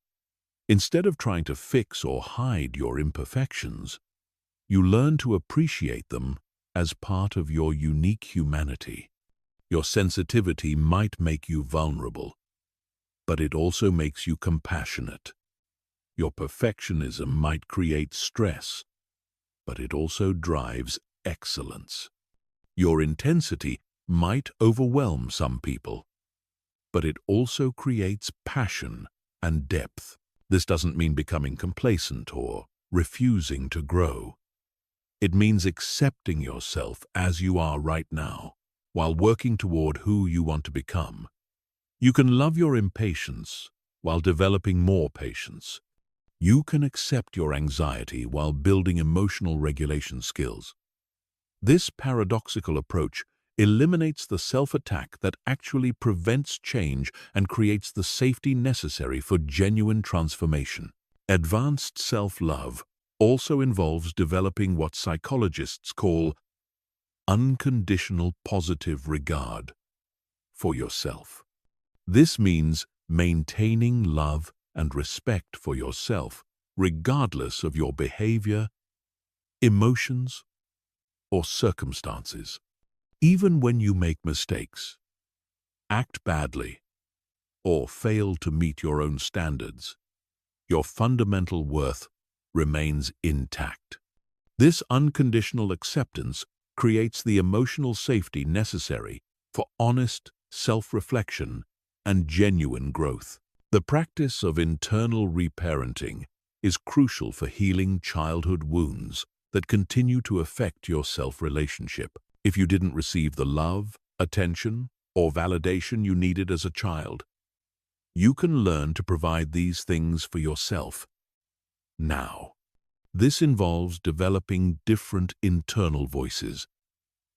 Instead of trying to fix or hide your imperfections, you learn to appreciate them as part of your unique humanity. Your sensitivity might make you vulnerable, but it also makes you compassionate. Your perfectionism might create stress, but it also drives excellence. Your intensity might overwhelm some people, but it also creates passion and depth. This doesn't mean becoming complacent or refusing to grow. It means accepting yourself as you are right now, while working toward who you want to become. You can love your impatience while developing more patience. You can accept your anxiety while building emotional regulation skills. This paradoxical approach eliminates the self-attack that actually prevents change and creates the safety necessary for genuine transformation. Advanced self-love also involves developing what psychologists call unconditional positive regard for yourself. This means maintaining love and respect for yourself, regardless of your behavior, emotions, or circumstances. Even when you make mistakes, act badly, or fail to meet your own standards, your fundamental worth remains intact. This unconditional acceptance creates the emotional safety necessary for honest self-reflection and genuine growth. The practice of internal reparenting is crucial for healing childhood wounds that continue to affect your self-relationship. If you didn't receive the love, attention, or validation you needed as a child, you can learn to provide these things for yourself now. This involves developing different internal voices: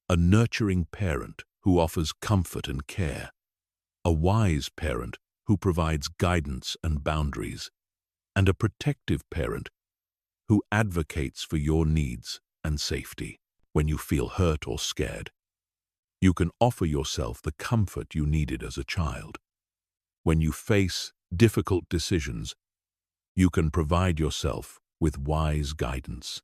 a nurturing parent who offers comfort and care, a wise parent who provides guidance and boundaries, and a protective parent who advocates for your needs and safety. When you feel hurt or scared, you can offer yourself the comfort you needed as a child. When you face difficult decisions, you can provide yourself with wise guidance.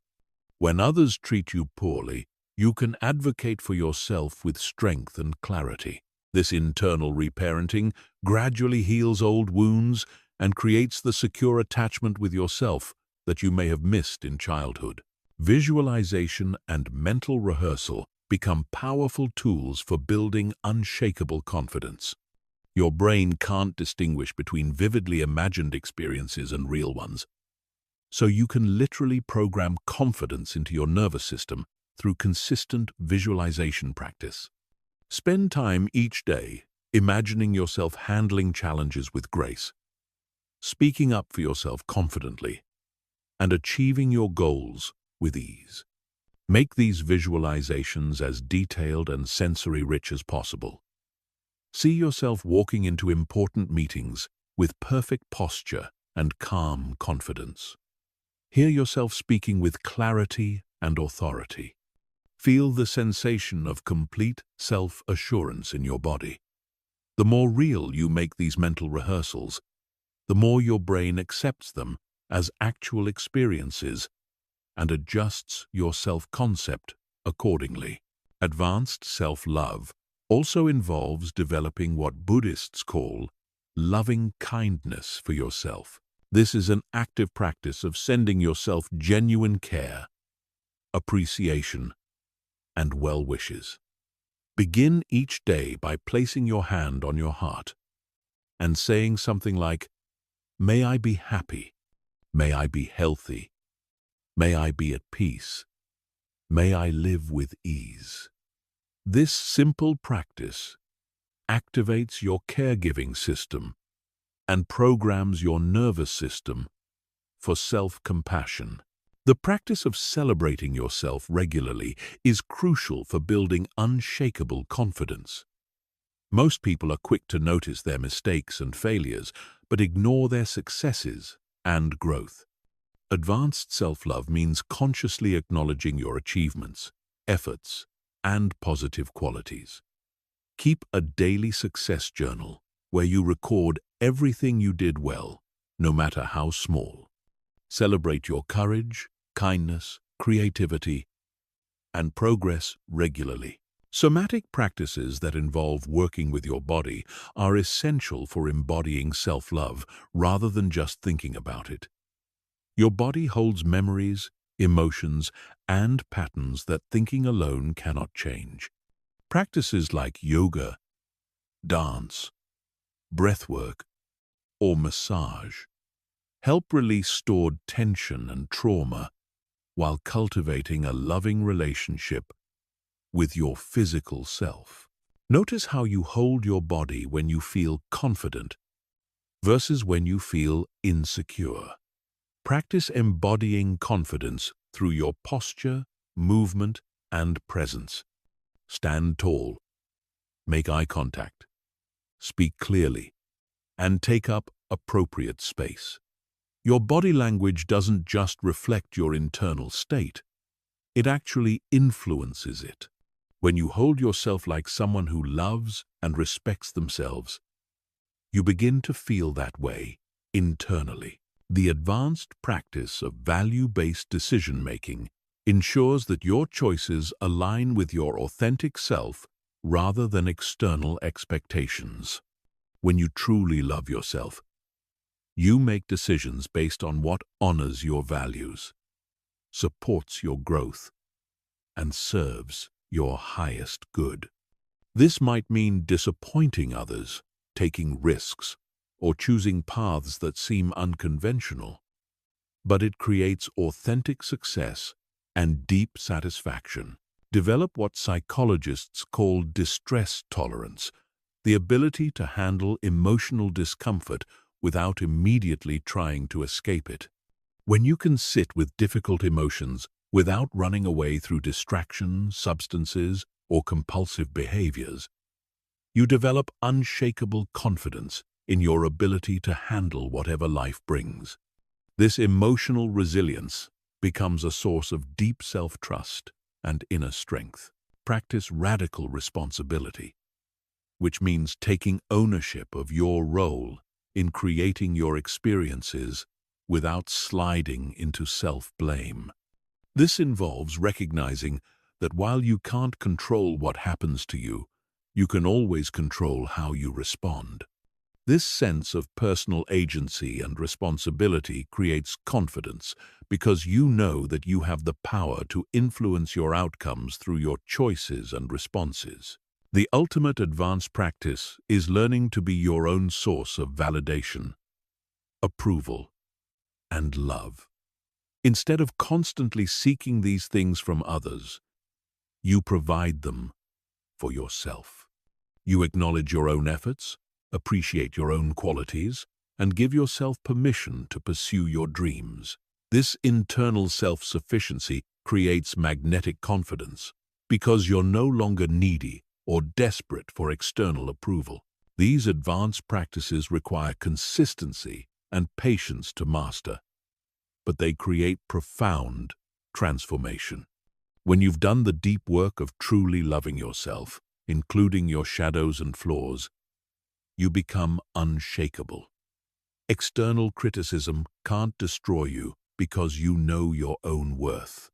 When others treat you poorly, you can advocate for yourself with strength and clarity. This internal reparenting gradually heals old wounds and creates the secure attachment with yourself that you may have missed in childhood. Visualization and mental rehearsal become powerful tools for building unshakable confidence. Your brain can't distinguish between vividly imagined experiences and real ones, so you can literally program confidence into your nervous system through consistent visualization practice. Spend time each day imagining yourself handling challenges with grace, speaking up for yourself confidently, and achieving your goals with ease. Make these visualizations as detailed and sensory-rich as possible. See yourself walking into important meetings with perfect posture and calm confidence. Hear yourself speaking with clarity and authority. Feel the sensation of complete self-assurance in your body. The more real you make these mental rehearsals, the more your brain accepts them as actual experiences and adjusts your self-concept accordingly. Advanced self-love also involves developing what Buddhists call loving kindness for yourself. This is an active practice of sending yourself genuine care, appreciation, and well wishes. Begin each day by placing your hand on your heart and saying something like, "May I be happy. May I be healthy. May I be at peace. May I live with ease." This simple practice activates your caregiving system and programs your nervous system for self-compassion. The practice of celebrating yourself regularly is crucial for building unshakable confidence. Most people are quick to notice their mistakes and failures, but ignore their successes and growth. Advanced self-love means consciously acknowledging your achievements, efforts, and positive qualities. Keep a daily success journal where you record everything you did well, no matter how small. Celebrate your courage, kindness, creativity, and progress regularly. Somatic practices that involve working with your body are essential for embodying self-love rather than just thinking about it. Your body holds memories, emotions, and patterns that thinking alone cannot change. Practices like yoga, dance, breathwork, or massage help release stored tension and trauma while cultivating a loving relationship with your physical self. Notice how you hold your body when you feel confident versus when you feel insecure. Practice embodying confidence through your posture, movement, and presence. Stand tall, make eye contact, speak clearly, and take up appropriate space. Your body language doesn't just reflect your internal state, it actually influences it. When you hold yourself like someone who loves and respects themselves, you begin to feel that way internally. The advanced practice of value-based decision-making ensures that your choices align with your authentic self rather than external expectations. When you truly love yourself, you make decisions based on what honors your values, supports your growth, and serves your highest good. This might mean disappointing others, taking risks, or choosing paths that seem unconventional, but it creates authentic success and deep satisfaction. Develop what psychologists call distress tolerance, the ability to handle emotional discomfort without immediately trying to escape it. When you can sit with difficult emotions without running away through distraction, substances, or compulsive behaviors, you develop unshakable confidence in your ability to handle whatever life brings. This emotional resilience becomes a source of deep self-trust and inner strength. Practice radical responsibility, which means taking ownership of your role in creating your experiences without sliding into self-blame. This involves recognizing that while you can't control what happens to you, you can always control how you respond. This sense of personal agency and responsibility creates confidence because you know that you have the power to influence your outcomes through your choices and responses. The ultimate advanced practice is learning to be your own source of validation, approval, and love. Instead of constantly seeking these things from others, you provide them for yourself. You acknowledge your own efforts, appreciate your own qualities, and give yourself permission to pursue your dreams. This internal self-sufficiency creates magnetic confidence because you're no longer needy or desperate for external approval. These advanced practices require consistency and patience to master, but they create profound transformation. When you've done the deep work of truly loving yourself, including your shadows and flaws, you become unshakable. External criticism can't destroy you because you know your own worth.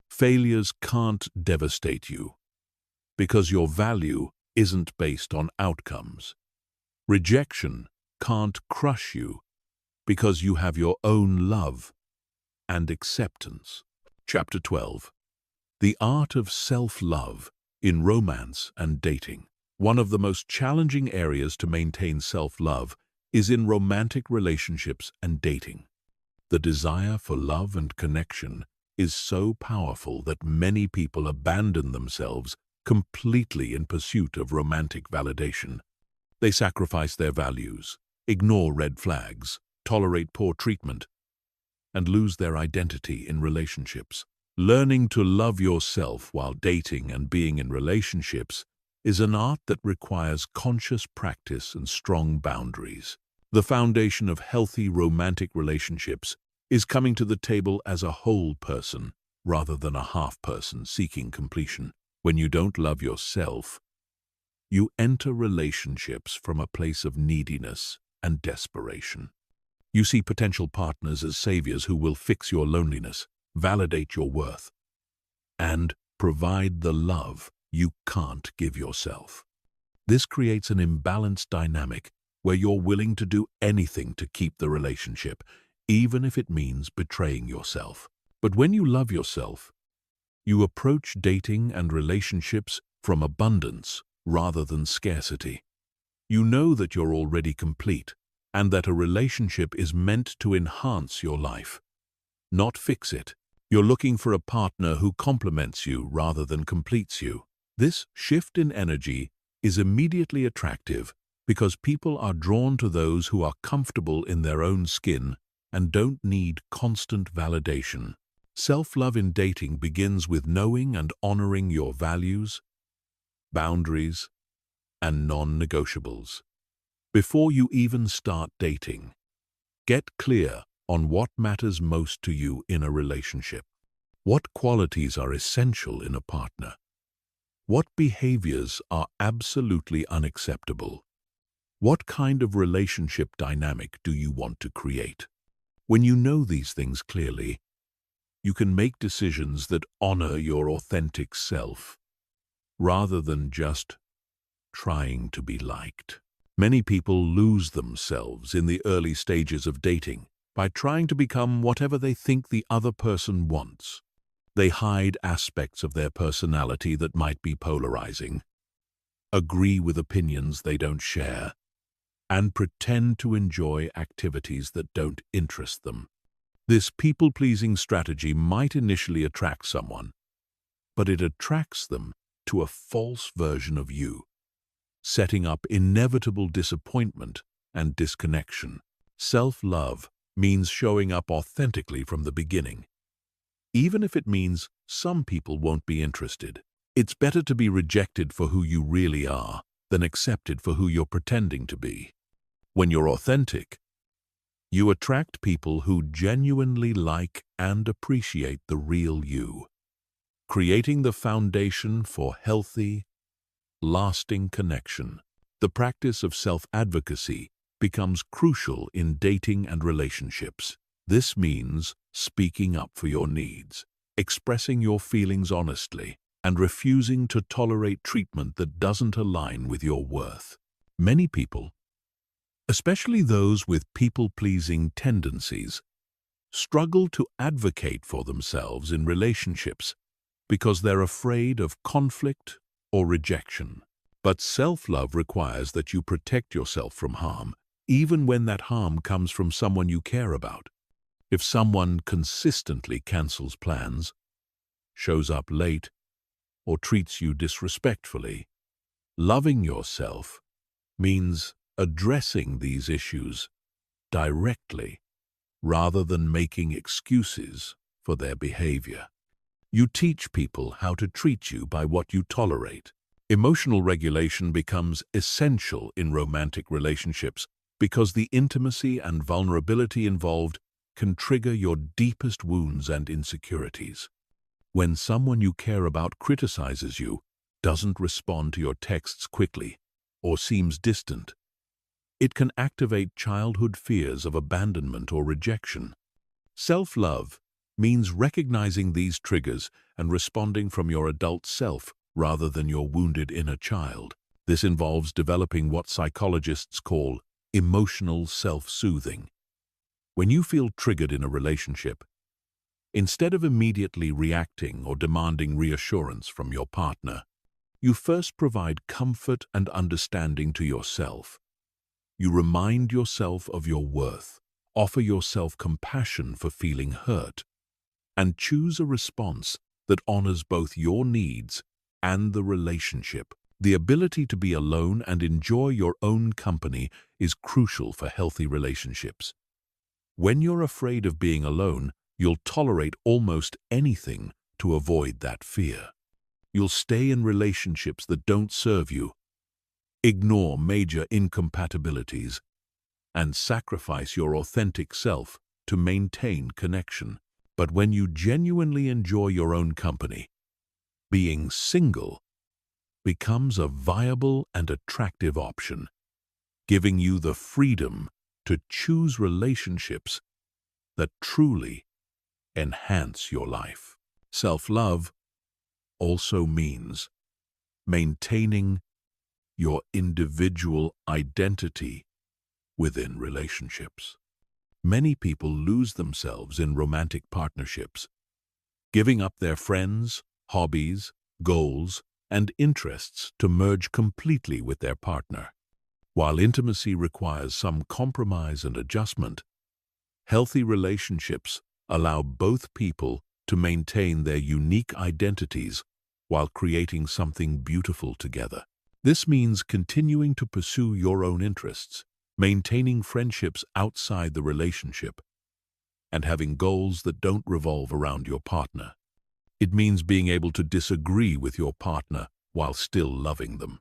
Failures can't devastate you because your value isn't based on outcomes. Rejection can't crush you because you have your own love and acceptance. Chapter 12. The Art of Self-Love in Romance and Dating. One of the most challenging areas to maintain self-love is in romantic relationships and dating. The desire for love and connection is so powerful that many people abandon themselves completely in pursuit of romantic validation. They sacrifice their values, ignore red flags, tolerate poor treatment, and lose their identity in relationships. Learning to love yourself while dating and being in relationships is an art that requires conscious practice and strong boundaries. The foundation of healthy romantic relationships is coming to the table as a whole person rather than a half person seeking completion. When you don't love yourself, you enter relationships from a place of neediness and desperation. You see potential partners as saviors who will fix your loneliness, validate your worth, and provide the love you can't give yourself. This creates an imbalanced dynamic where you're willing to do anything to keep the relationship, even if it means betraying yourself. But when you love yourself, you approach dating and relationships from abundance rather than scarcity. You know that you're already complete and that a relationship is meant to enhance your life, not fix it. You're looking for a partner who complements you rather than completes you. This shift in energy is immediately attractive because people are drawn to those who are comfortable in their own skin and don't need constant validation. Self-love in dating begins with knowing and honoring your values, boundaries, and non-negotiables. Before you even start dating, get clear on what matters most to you in a relationship. What qualities are essential in a partner? What behaviors are absolutely unacceptable? What kind of relationship dynamic do you want to create? When you know these things clearly, you can make decisions that honor your authentic self, rather than just trying to be liked. Many people lose themselves in the early stages of dating by trying to become whatever they think the other person wants. They hide aspects of their personality that might be polarizing, agree with opinions they don't share, and pretend to enjoy activities that don't interest them. This people-pleasing strategy might initially attract someone, but it attracts them to a false version of you, setting up inevitable disappointment and disconnection. Self-love means showing up authentically from the beginning. Even if it means some people won't be interested, it's better to be rejected for who you really are than accepted for who you're pretending to be. When you're authentic, you attract people who genuinely like and appreciate the real you, creating the foundation for healthy, lasting connection. The practice of self-advocacy becomes crucial in dating and relationships. This means speaking up for your needs, expressing your feelings honestly, and refusing to tolerate treatment that doesn't align with your worth. Many people, especially those with people-pleasing tendencies, struggle to advocate for themselves in relationships because they're afraid of conflict or rejection. But self-love requires that you protect yourself from harm, even when that harm comes from someone you care about. If someone consistently cancels plans, shows up late, or treats you disrespectfully, loving yourself means addressing these issues directly rather than making excuses for their behavior. You teach people how to treat you by what you tolerate. Emotional regulation becomes essential in romantic relationships because the intimacy and vulnerability involved can trigger your deepest wounds and insecurities. When someone you care about criticizes you, doesn't respond to your texts quickly, or seems distant, it can activate childhood fears of abandonment or rejection. Self-love means recognizing these triggers and responding from your adult self rather than your wounded inner child. This involves developing what psychologists call emotional self-soothing. When you feel triggered in a relationship, instead of immediately reacting or demanding reassurance from your partner, you first provide comfort and understanding to yourself. You remind yourself of your worth, offer yourself compassion for feeling hurt, and choose a response that honors both your needs and the relationship. The ability to be alone and enjoy your own company is crucial for healthy relationships. When you're afraid of being alone, you'll tolerate almost anything to avoid that fear. You'll stay in relationships that don't serve you, ignore major incompatibilities, and sacrifice your authentic self to maintain connection. But when you genuinely enjoy your own company, being single becomes a viable and attractive option, giving you the freedom to choose relationships that truly enhance your life. Self-love also means maintaining your individual identity within relationships. Many people lose themselves in romantic partnerships, giving up their friends, hobbies, goals, and interests to merge completely with their partner. While intimacy requires some compromise and adjustment, healthy relationships allow both people to maintain their unique identities while creating something beautiful together. This means continuing to pursue your own interests, maintaining friendships outside the relationship, and having goals that don't revolve around your partner. It means being able to disagree with your partner while still loving them.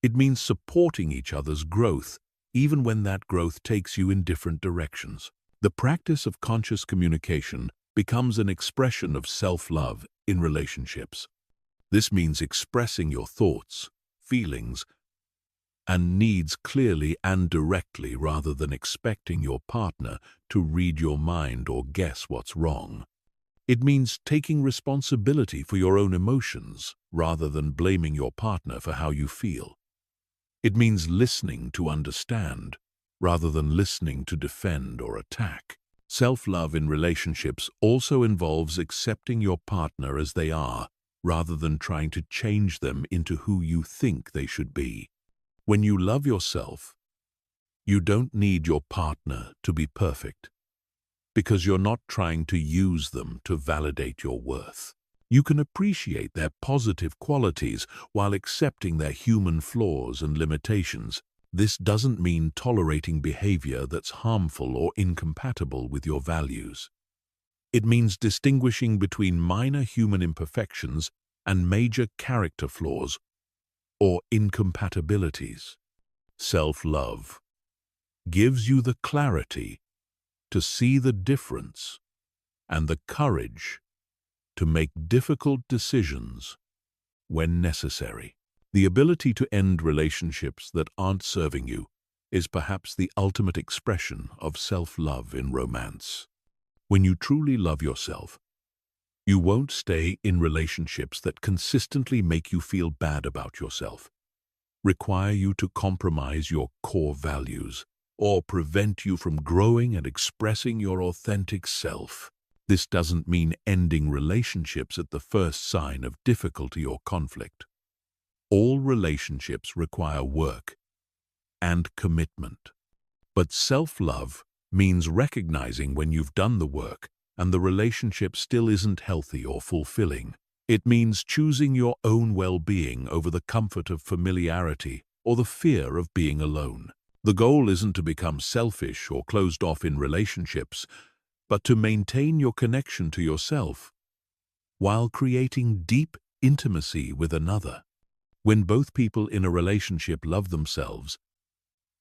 It means supporting each other's growth, even when that growth takes you in different directions. The practice of conscious communication becomes an expression of self-love in relationships. This means expressing your thoughts, feelings, and needs clearly and directly rather than expecting your partner to read your mind or guess what's wrong. It means taking responsibility for your own emotions rather than blaming your partner for how you feel. It means listening to understand rather than listening to defend or attack. Self-love in relationships also involves accepting your partner as they are rather than trying to change them into who you think they should be. When you love yourself, you don't need your partner to be perfect, because you're not trying to use them to validate your worth. You can appreciate their positive qualities while accepting their human flaws and limitations. This doesn't mean tolerating behavior that's harmful or incompatible with your values. It means distinguishing between minor human imperfections and major character flaws or incompatibilities. Self-love gives you the clarity to see the difference and the courage to make difficult decisions when necessary. The ability to end relationships that aren't serving you is perhaps the ultimate expression of self-love in romance. When you truly love yourself, you won't stay in relationships that consistently make you feel bad about yourself, require you to compromise your core values, or prevent you from growing and expressing your authentic self. This doesn't mean ending relationships at the first sign of difficulty or conflict. All relationships require work and commitment. But self-love means recognizing when you've done the work and the relationship still isn't healthy or fulfilling. It means choosing your own well-being over the comfort of familiarity or the fear of being alone. The goal isn't to become selfish or closed off in relationships, but to maintain your connection to yourself while creating deep intimacy with another. When both people in a relationship love themselves,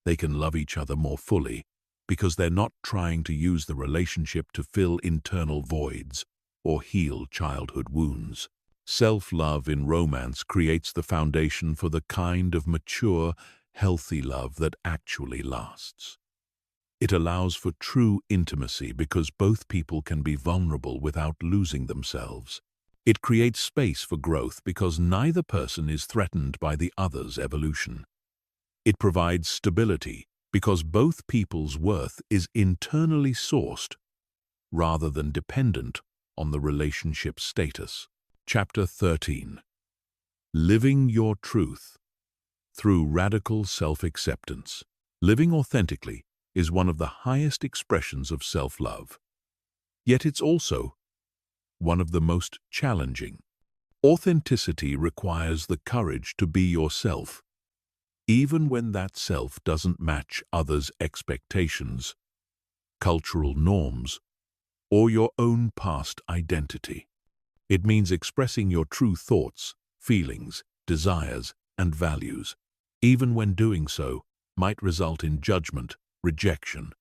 they can love each other more fully because they're not trying to use the relationship to fill internal voids or heal childhood wounds. Self-love in romance creates the foundation for the kind of mature, healthy love that actually lasts. It allows for true intimacy because both people can be vulnerable without losing themselves. It creates space for growth because neither person is threatened by the other's evolution. It provides stability because both people's worth is internally sourced rather than dependent on the relationship's status. Chapter 13. Living your truth through radical self-acceptance. Living authentically is one of the highest expressions of self-love. Yet it's also one of the most challenging. Authenticity requires the courage to be yourself, even when that self doesn't match others' expectations, cultural norms, or your own past identity. It means expressing your true thoughts, feelings, desires, and values, even when doing so might result in judgment, rejection,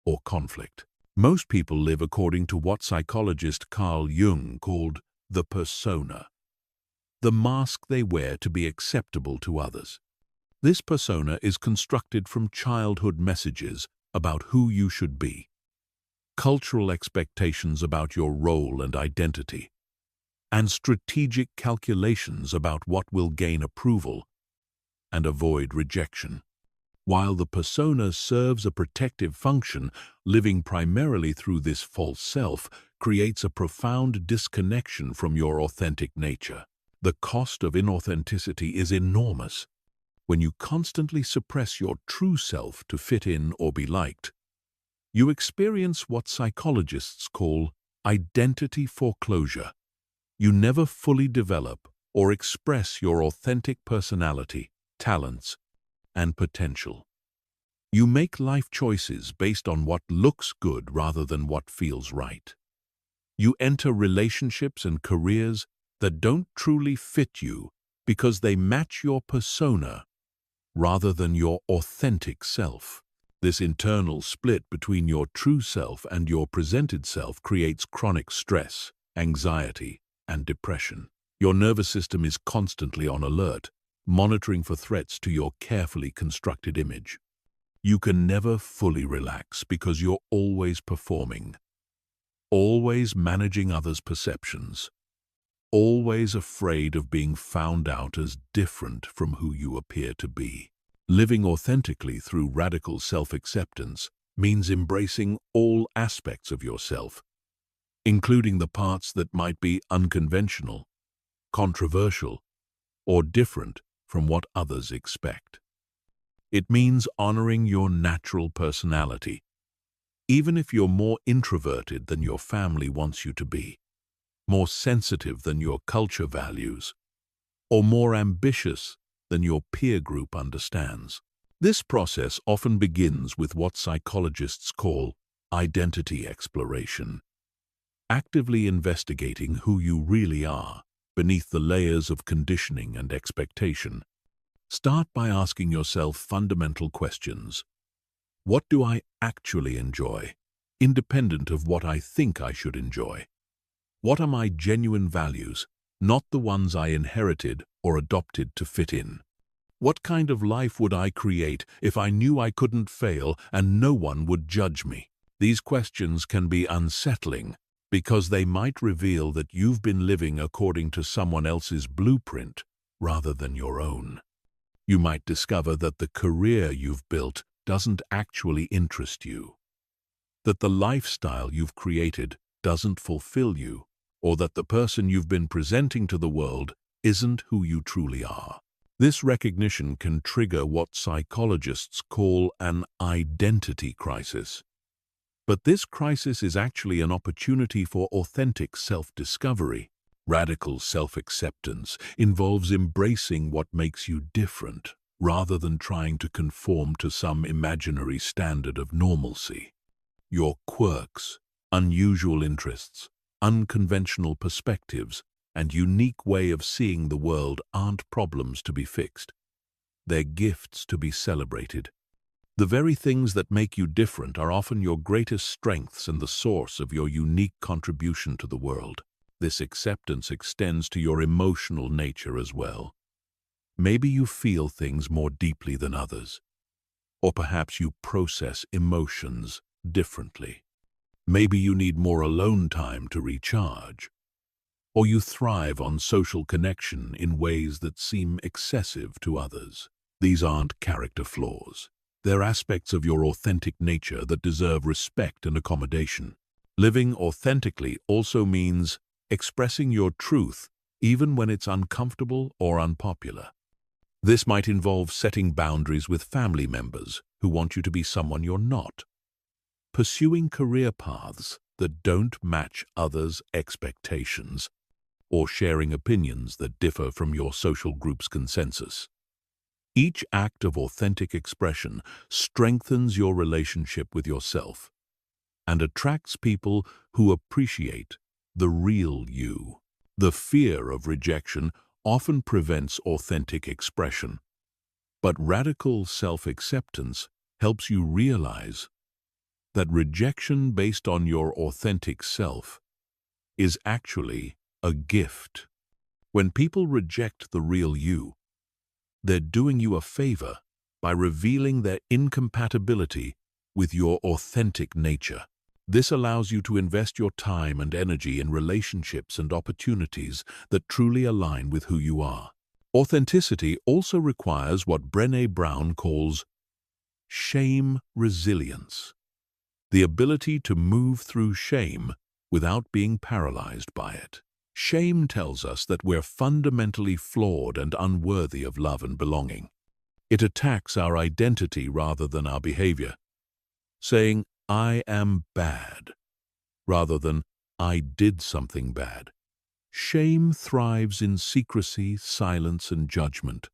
or conflict. Most people live according to what psychologist Carl Jung called the persona, the mask they wear to be acceptable to others. This persona is constructed from childhood messages about who you should be, cultural expectations about your role and identity, and strategic calculations about what will gain approval and avoid rejection. While the persona serves a protective function, living primarily through this false self creates a profound disconnection from your authentic nature. The cost of inauthenticity is enormous. When you constantly suppress your true self to fit in or be liked, you experience what psychologists call identity foreclosure. You never fully develop or express your authentic personality, talents, and potential. You make life choices based on what looks good rather than what feels right. You enter relationships and careers that don't truly fit you because they match your persona rather than your authentic self. This internal split between your true self and your presented self creates chronic stress, anxiety, and depression. Your nervous system is constantly on alert, monitoring for threats to your carefully constructed image. You can never fully relax because you're always performing, always managing others' perceptions, always afraid of being found out as different from who you appear to be. Living authentically through radical self-acceptance means embracing all aspects of yourself, including the parts that might be unconventional, controversial, or different from what others expect. It means honoring your natural personality, even if you're more introverted than your family wants you to be, more sensitive than your culture values, or more ambitious than your peer group understands. This process often begins with what psychologists call identity exploration, actively investigating who you really are beneath the layers of conditioning and expectation. Start by asking yourself fundamental questions. What do I actually enjoy, independent of what I think I should enjoy? What are my genuine values, not the ones I inherited or adopted to fit in? What kind of life would I create if I knew I couldn't fail and no one would judge me? These questions can be unsettling because they might reveal that you've been living according to someone else's blueprint rather than your own. You might discover that the career you've built doesn't actually interest you, that the lifestyle you've created doesn't fulfill you, or that the person you've been presenting to the world isn't who you truly are. This recognition can trigger what psychologists call an identity crisis. But this crisis is actually an opportunity for authentic self-discovery. Radical self-acceptance involves embracing what makes you different, rather than trying to conform to some imaginary standard of normalcy. Your quirks, unusual interests, unconventional perspectives, and unique way of seeing the world aren't problems to be fixed. They're gifts to be celebrated. The very things that make you different are often your greatest strengths and the source of your unique contribution to the world. This acceptance extends to your emotional nature as well. Maybe you feel things more deeply than others, or perhaps you process emotions differently. Maybe you need more alone time to recharge, or you thrive on social connection in ways that seem excessive to others. These aren't character flaws. They're aspects of your authentic nature that deserve respect and accommodation. Living authentically also means expressing your truth even when it's uncomfortable or unpopular. This might involve setting boundaries with family members who want you to be someone you're not, pursuing career paths that don't match others' expectations, or sharing opinions that differ from your social group's consensus. Each act of authentic expression strengthens your relationship with yourself and attracts people who appreciate the real you. The fear of rejection often prevents authentic expression, but radical self-acceptance helps you realize that rejection based on your authentic self is actually a gift. When people reject the real you, they're doing you a favor by revealing their incompatibility with your authentic nature. This allows you to invest your time and energy in relationships and opportunities that truly align with who you are. Authenticity also requires what Brené Brown calls shame resilience, the ability to move through shame without being paralyzed by it. Shame tells us that we're fundamentally flawed and unworthy of love and belonging. It attacks our identity rather than our behavior, saying, "I am bad," rather than "I did something bad." Shame thrives in secrecy, silence, and judgment,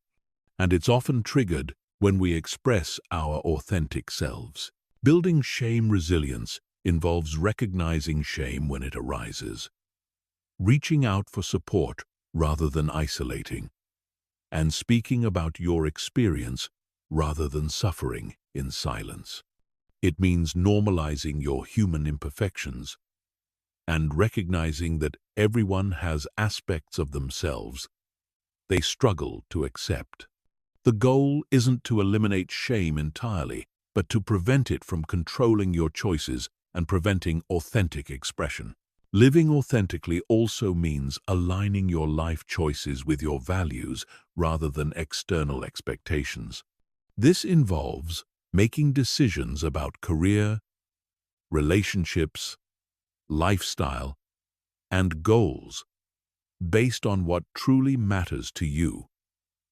and it's often triggered when we express our authentic selves. Building shame resilience involves recognizing shame when it arises, reaching out for support rather than isolating, and speaking about your experience rather than suffering in silence. It means normalizing your human imperfections and recognizing that everyone has aspects of themselves they struggle to accept. The goal isn't to eliminate shame entirely, but to prevent it from controlling your choices and preventing authentic expression. Living authentically also means aligning your life choices with your values rather than external expectations. This involves making decisions about career, relationships, lifestyle, and goals based on what truly matters to you,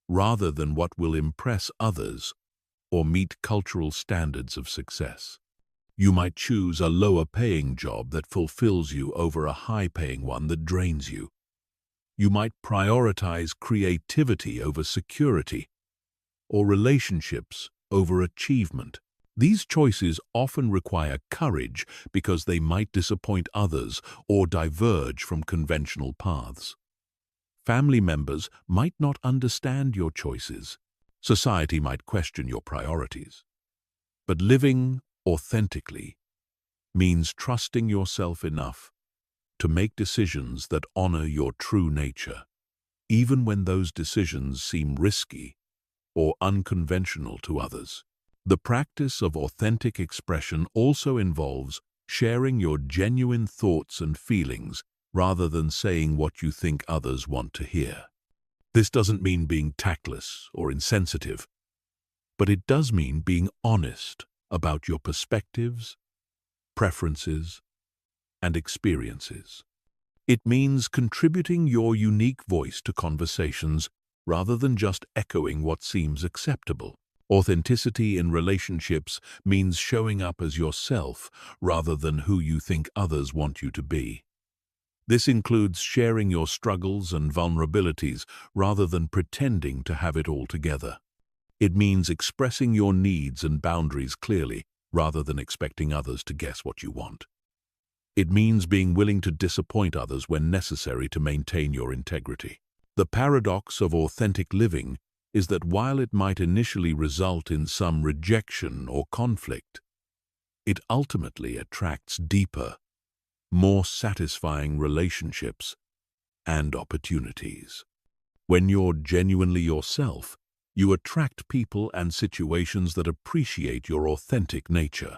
rather than what will impress others or meet cultural standards of success. You might choose a lower-paying job that fulfills you over a high-paying one that drains you. You might prioritize creativity over security, or relationships over achievement. These choices often require courage because they might disappoint others or diverge from conventional paths. Family members might not understand your choices. Society might question your priorities. But living authentically means trusting yourself enough to make decisions that honor your true nature, even when those decisions seem risky or unconventional to others. The practice of authentic expression also involves sharing your genuine thoughts and feelings rather than saying what you think others want to hear. This doesn't mean being tactless or insensitive, but it does mean being honest about your perspectives, preferences, and experiences. It means contributing your unique voice to conversations rather than just echoing what seems acceptable. Authenticity in relationships means showing up as yourself rather than who you think others want you to be. This includes sharing your struggles and vulnerabilities rather than pretending to have it all together. It means expressing your needs and boundaries clearly rather than expecting others to guess what you want. It means being willing to disappoint others when necessary to maintain your integrity. The paradox of authentic living is that while it might initially result in some rejection or conflict, it ultimately attracts deeper, more satisfying relationships and opportunities. When you're genuinely yourself, you attract people and situations that appreciate your authentic nature.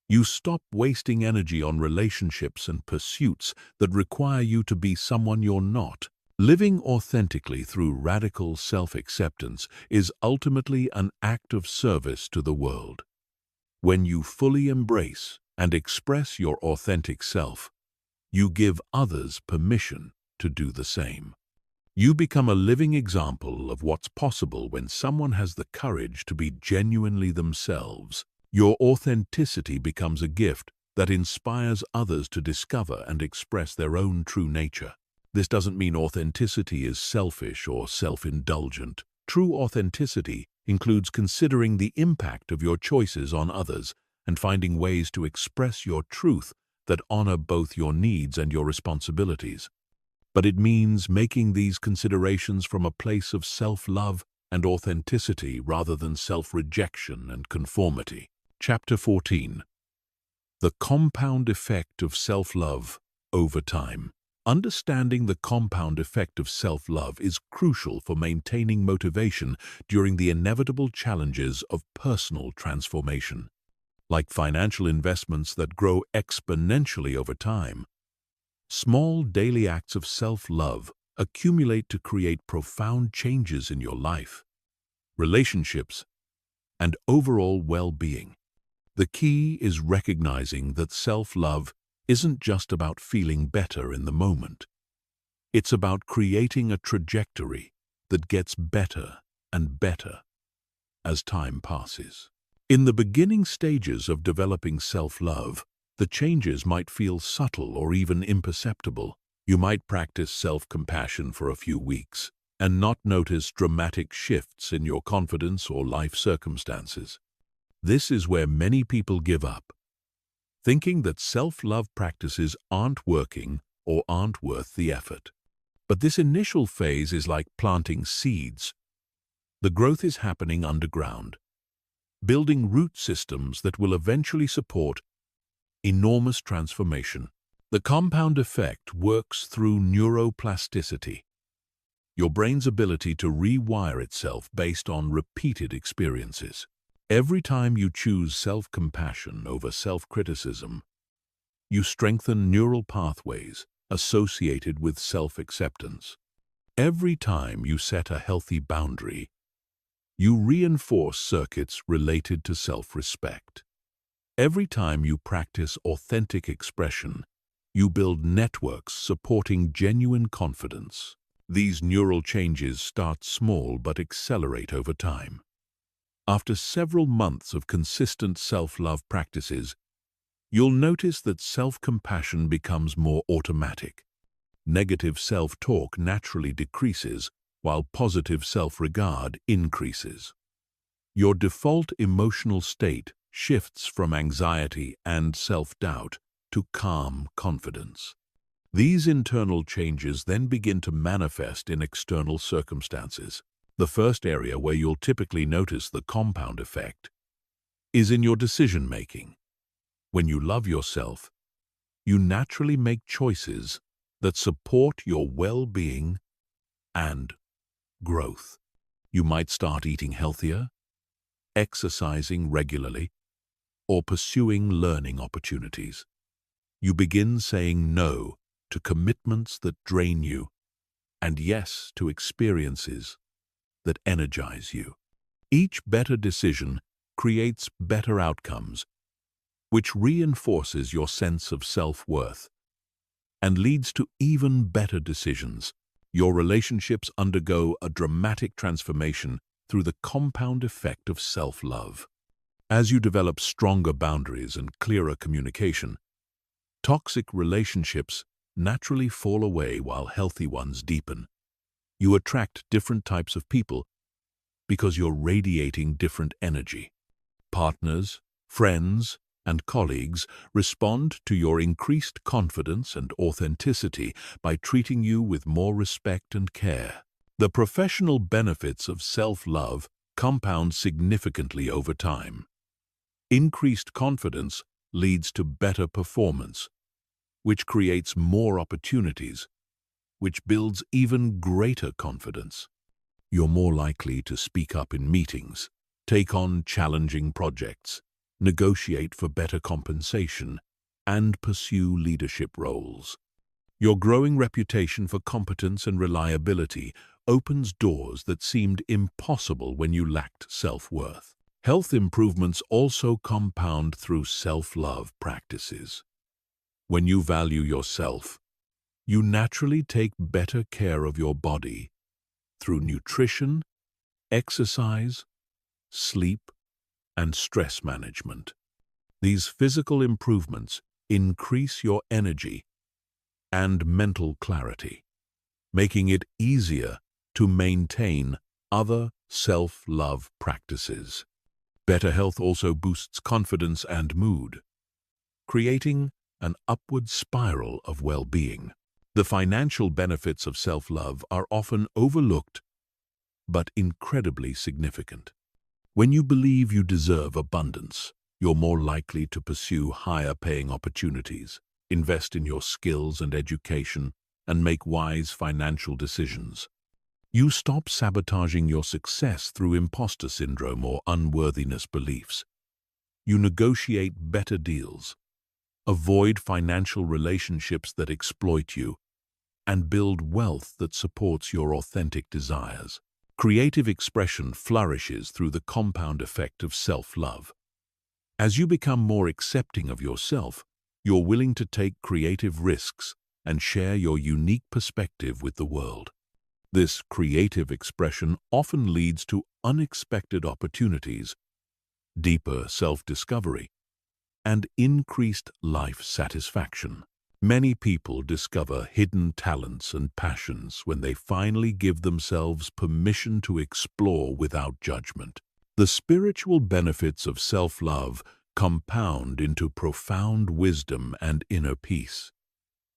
You stop wasting energy on relationships and pursuits that require you to be someone you're not. Living authentically through radical self-acceptance is ultimately an act of service to the world. When you fully embrace and express your authentic self, you give others permission to do the same. You become a living example of what's possible when someone has the courage to be genuinely themselves. Your authenticity becomes a gift that inspires others to discover and express their own true nature. This doesn't mean authenticity is selfish or self-indulgent. True authenticity includes considering the impact of your choices on others and finding ways to express your truth that honor both your needs and your responsibilities. But it means making these considerations from a place of self-love and authenticity rather than self-rejection and conformity. Chapter 14. The compound effect of self-love over time. Understanding the compound effect of self-love is crucial for maintaining motivation during the inevitable challenges of personal transformation. like financial investments that grow exponentially over time. Small daily acts of self-love accumulate to create profound changes in your life, relationships, and overall well-being. The key is recognizing that self-love isn't just about feeling better in the moment. It's about creating a trajectory that gets better and better as time passes. In the beginning stages of developing self-love, the changes might feel subtle or even imperceptible. You might practice self-compassion for a few weeks and not notice dramatic shifts in your confidence or life circumstances. This is where many people give up, thinking that self-love practices aren't working or aren't worth the effort. But this initial phase is like planting seeds. The growth is happening underground, building root systems that will eventually support enormous transformation. The compound effect works through neuroplasticity, your brain's ability to rewire itself based on repeated experiences. Every time you choose self-compassion over self-criticism, you strengthen neural pathways associated with self-acceptance. Every time you set a healthy boundary, you reinforce circuits related to self-respect. Every time you practice authentic expression, you build networks supporting genuine confidence. These neural changes start small but accelerate over time. After several months of consistent self-love practices, you'll notice that self-compassion becomes more automatic. Negative self-talk naturally decreases, while positive self-regard increases. Your default emotional state shifts from anxiety and self-doubt to calm confidence. These internal changes then begin to manifest in external circumstances. The first area where you'll typically notice the compound effect is in your decision-making. When you love yourself, you naturally make choices that support your well-being and growth. You might start eating healthier, exercising regularly, or pursuing learning opportunities. You begin saying no to commitments that drain you and yes to experiences that energize you. Each better decision creates better outcomes, which reinforces your sense of self-worth and leads to even better decisions. Your relationships undergo a dramatic transformation through the compound effect of self-love. As you develop stronger boundaries and clearer communication, toxic relationships naturally fall away while healthy ones deepen. You attract different types of people because you're radiating different energy. Partners, friends, and colleagues respond to your increased confidence and authenticity by treating you with more respect and care. The professional benefits of self-love compound significantly over time. Increased confidence leads to better performance, which creates more opportunities, which builds even greater confidence. You're more likely to speak up in meetings, take on challenging projects, negotiate for better compensation, and pursue leadership roles. Your growing reputation for competence and reliability opens doors that seemed impossible when you lacked self-worth. Health improvements also compound through self-love practices. When you value yourself, you naturally take better care of your body through nutrition, exercise, sleep, and stress management. These physical improvements increase your energy and mental clarity, making it easier to maintain other self-love practices. Better health also boosts confidence and mood, creating an upward spiral of well-being. The financial benefits of self-love are often overlooked but incredibly significant. When you believe you deserve abundance, you're more likely to pursue higher-paying opportunities, invest in your skills and education, and make wise financial decisions. You stop sabotaging your success through imposter syndrome or unworthiness beliefs. You negotiate better deals, avoid financial relationships that exploit you, and build wealth that supports your authentic desires. Creative expression flourishes through the compound effect of self-love. As you become more accepting of yourself, you're willing to take creative risks and share your unique perspective with the world. This creative expression often leads to unexpected opportunities, deeper self-discovery, and increased life satisfaction. Many people discover hidden talents and passions when they finally give themselves permission to explore without judgment. The spiritual benefits of self-love compound into profound wisdom and inner peace.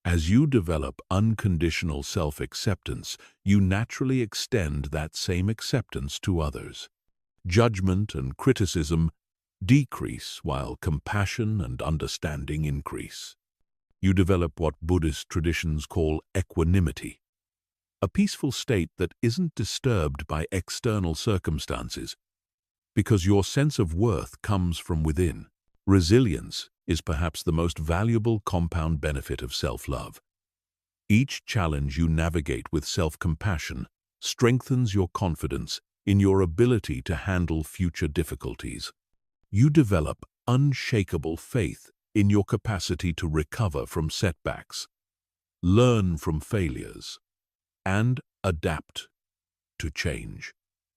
As you develop unconditional self-acceptance, you naturally extend that same acceptance to others. Judgment and criticism decrease while compassion and understanding increase. You develop what Buddhist traditions call equanimity, a peaceful state that isn't disturbed by external circumstances, because your sense of worth comes from within. Resilience is perhaps the most valuable compound benefit of self-love. Each challenge you navigate with self-compassion strengthens your confidence in your ability to handle future difficulties. You develop unshakable faith in your capacity to recover from setbacks, learn from failures, and adapt to change.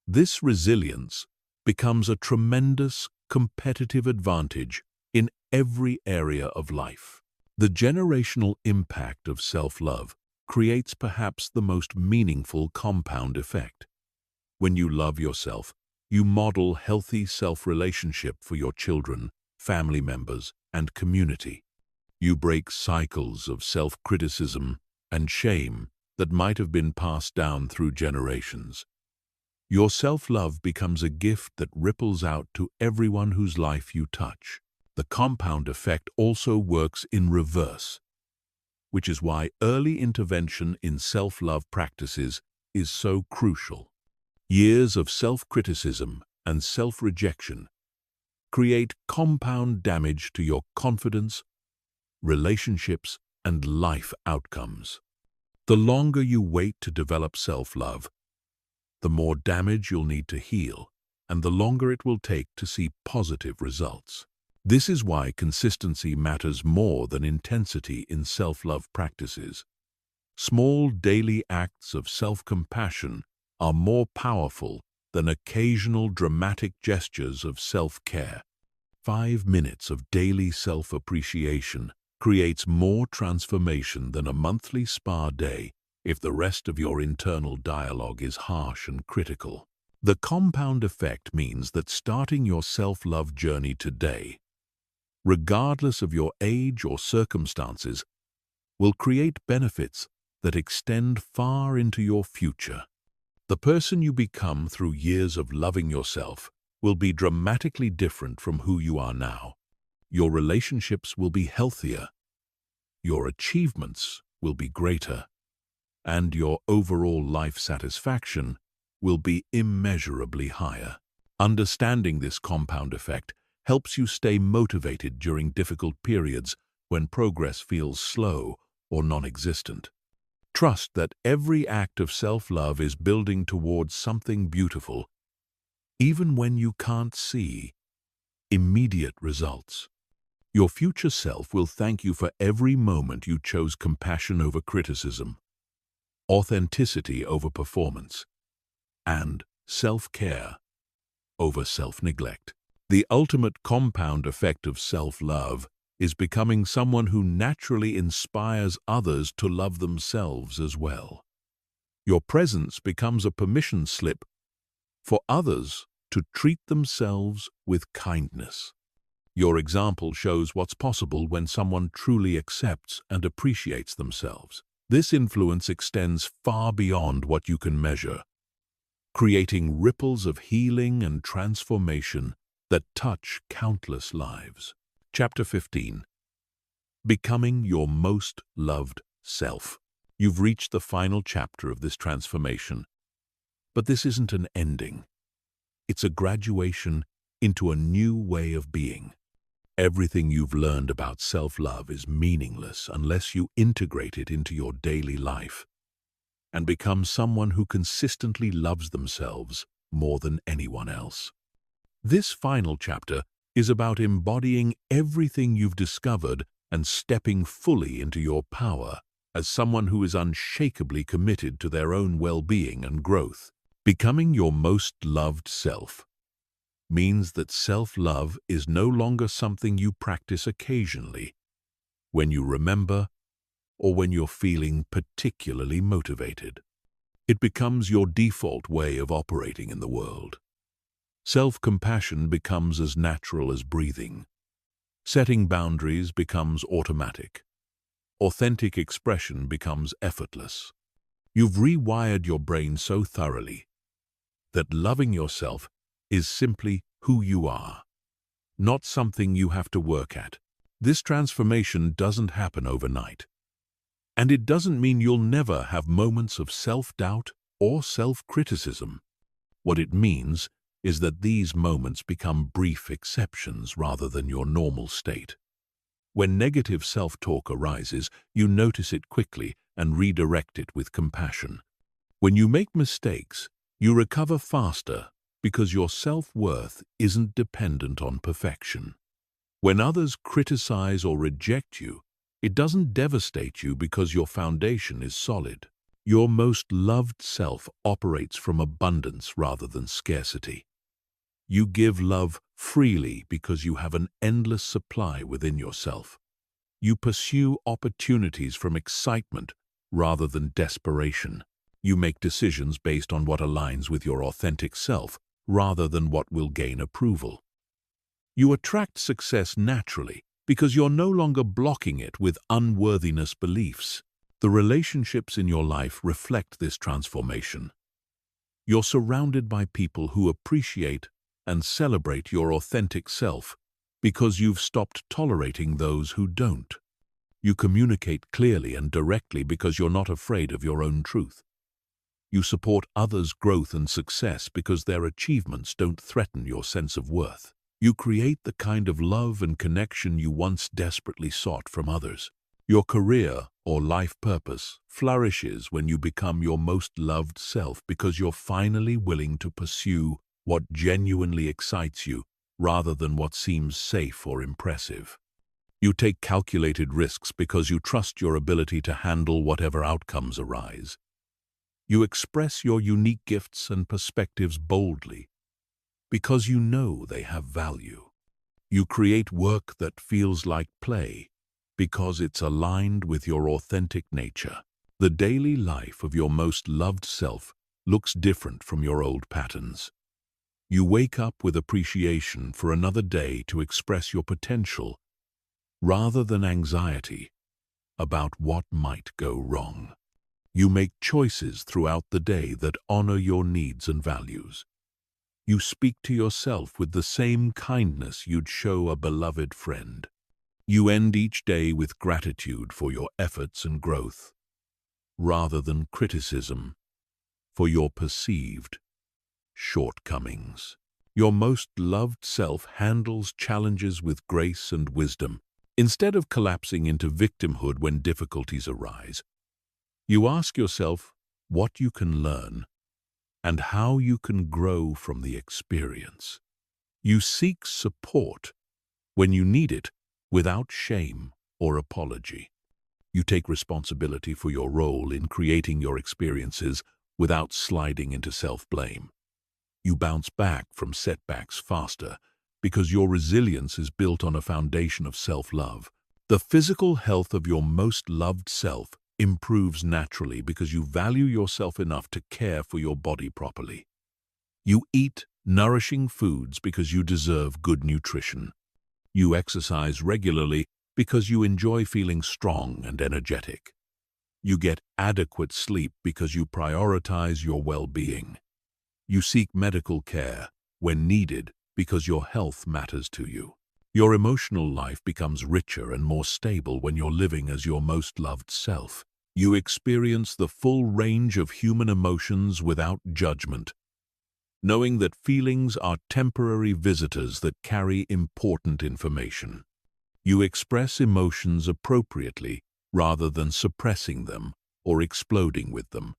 This resilience becomes a tremendous competitive advantage in every area of life. The generational impact of self-love creates perhaps the most meaningful compound effect. When you love yourself, you model healthy self-relationship for your children, family members, and community. You break cycles of self-criticism and shame that might have been passed down through generations. Your self-love becomes a gift that ripples out to everyone whose life you touch. The compound effect also works in reverse, which is why early intervention in self-love practices is so crucial. Years of self-criticism and self-rejection create compound damage to your confidence, relationships, and life outcomes. The longer you wait to develop self-love, the more damage you'll need to heal, and the longer it will take to see positive results. This is why consistency matters more than intensity in self-love practices. Small daily acts of self-compassion are more powerful than occasional dramatic gestures of self-care. 5 minutes of daily self-appreciation creates more transformation than a monthly spa day if the rest of your internal dialogue is harsh and critical. The compound effect means that starting your self-love journey today, regardless of your age or circumstances, will create benefits that extend far into your future. The person you become through years of loving yourself will be dramatically different from who you are now. Your relationships will be healthier, your achievements will be greater, and your overall life satisfaction will be immeasurably higher. Understanding this compound effect helps you stay motivated during difficult periods when progress feels slow or non-existent. Trust that every act of self-love is building towards something beautiful, even when you can't see immediate results. Your future self will thank you for every moment you chose compassion over criticism, authenticity over performance, and self-care over self-neglect. The ultimate compound effect of self-love is becoming someone who naturally inspires others to love themselves as well. Your presence becomes a permission slip for others to treat themselves with kindness. Your example shows what's possible when someone truly accepts and appreciates themselves. This influence extends far beyond what you can measure, creating ripples of healing and transformation that touch countless lives. Chapter 15. Becoming your most loved self. You've reached the final chapter of this transformation, but this isn't an ending. It's a graduation into a new way of being. Everything you've learned about self-love is meaningless unless you integrate it into your daily life and become someone who consistently loves themselves more than anyone else. This final chapter is about embodying everything you've discovered and stepping fully into your power as someone who is unshakably committed to their own well-being and growth. Becoming your most loved self means that self-love is no longer something you practice occasionally, when you remember, or when you're feeling particularly motivated. It becomes your default way of operating in the world. Self-compassion becomes as natural as breathing. Setting boundaries becomes automatic. Authentic expression becomes effortless. You've rewired your brain so thoroughly that loving yourself is simply who you are, not something you have to work at. This transformation doesn't happen overnight. And it doesn't mean you'll never have moments of self-doubt or self-criticism. What it means is that these moments become brief exceptions rather than your normal state. When negative self-talk arises, you notice it quickly and redirect it with compassion. When you make mistakes, you recover faster because your self-worth isn't dependent on perfection. When others criticize or reject you, it doesn't devastate you because your foundation is solid. Your most loved self operates from abundance rather than scarcity. You give love freely because you have an endless supply within yourself. You pursue opportunities from excitement rather than desperation. You make decisions based on what aligns with your authentic self rather than what will gain approval. You attract success naturally because you're no longer blocking it with unworthiness beliefs. The relationships in your life reflect this transformation. You're surrounded by people who appreciate and celebrate your authentic self because you've stopped tolerating those who don't. You communicate clearly and directly because you're not afraid of your own truth. You support others' growth and success because their achievements don't threaten your sense of worth. You create the kind of love and connection you once desperately sought from others. Your career or life purpose flourishes when you become your most loved self because you're finally willing to pursue what genuinely excites you rather than what seems safe or impressive. You take calculated risks because you trust your ability to handle whatever outcomes arise. You express your unique gifts and perspectives boldly because you know they have value. You create work that feels like play because it's aligned with your authentic nature. The daily life of your most loved self looks different from your old patterns. You wake up with appreciation for another day to express your potential rather than anxiety about what might go wrong. You make choices throughout the day that honor your needs and values. You speak to yourself with the same kindness you'd show a beloved friend. You end each day with gratitude for your efforts and growth, rather than criticism for your perceived shortcomings. Your most loved self handles challenges with grace and wisdom. Instead of collapsing into victimhood when difficulties arise, you ask yourself what you can learn and how you can grow from the experience. You seek support when you need it without shame or apology. You take responsibility for your role in creating your experiences without sliding into self-blame. You bounce back from setbacks faster because your resilience is built on a foundation of self-love. The physical health of your most loved self improves naturally because you value yourself enough to care for your body properly. You eat nourishing foods because you deserve good nutrition. You exercise regularly because you enjoy feeling strong and energetic. You get adequate sleep because you prioritize your well-being. You seek medical care when needed because your health matters to you. Your emotional life becomes richer and more stable when you're living as your most loved self. You experience the full range of human emotions without judgment, knowing that feelings are temporary visitors that carry important information. You express emotions appropriately rather than suppressing them or exploding with them.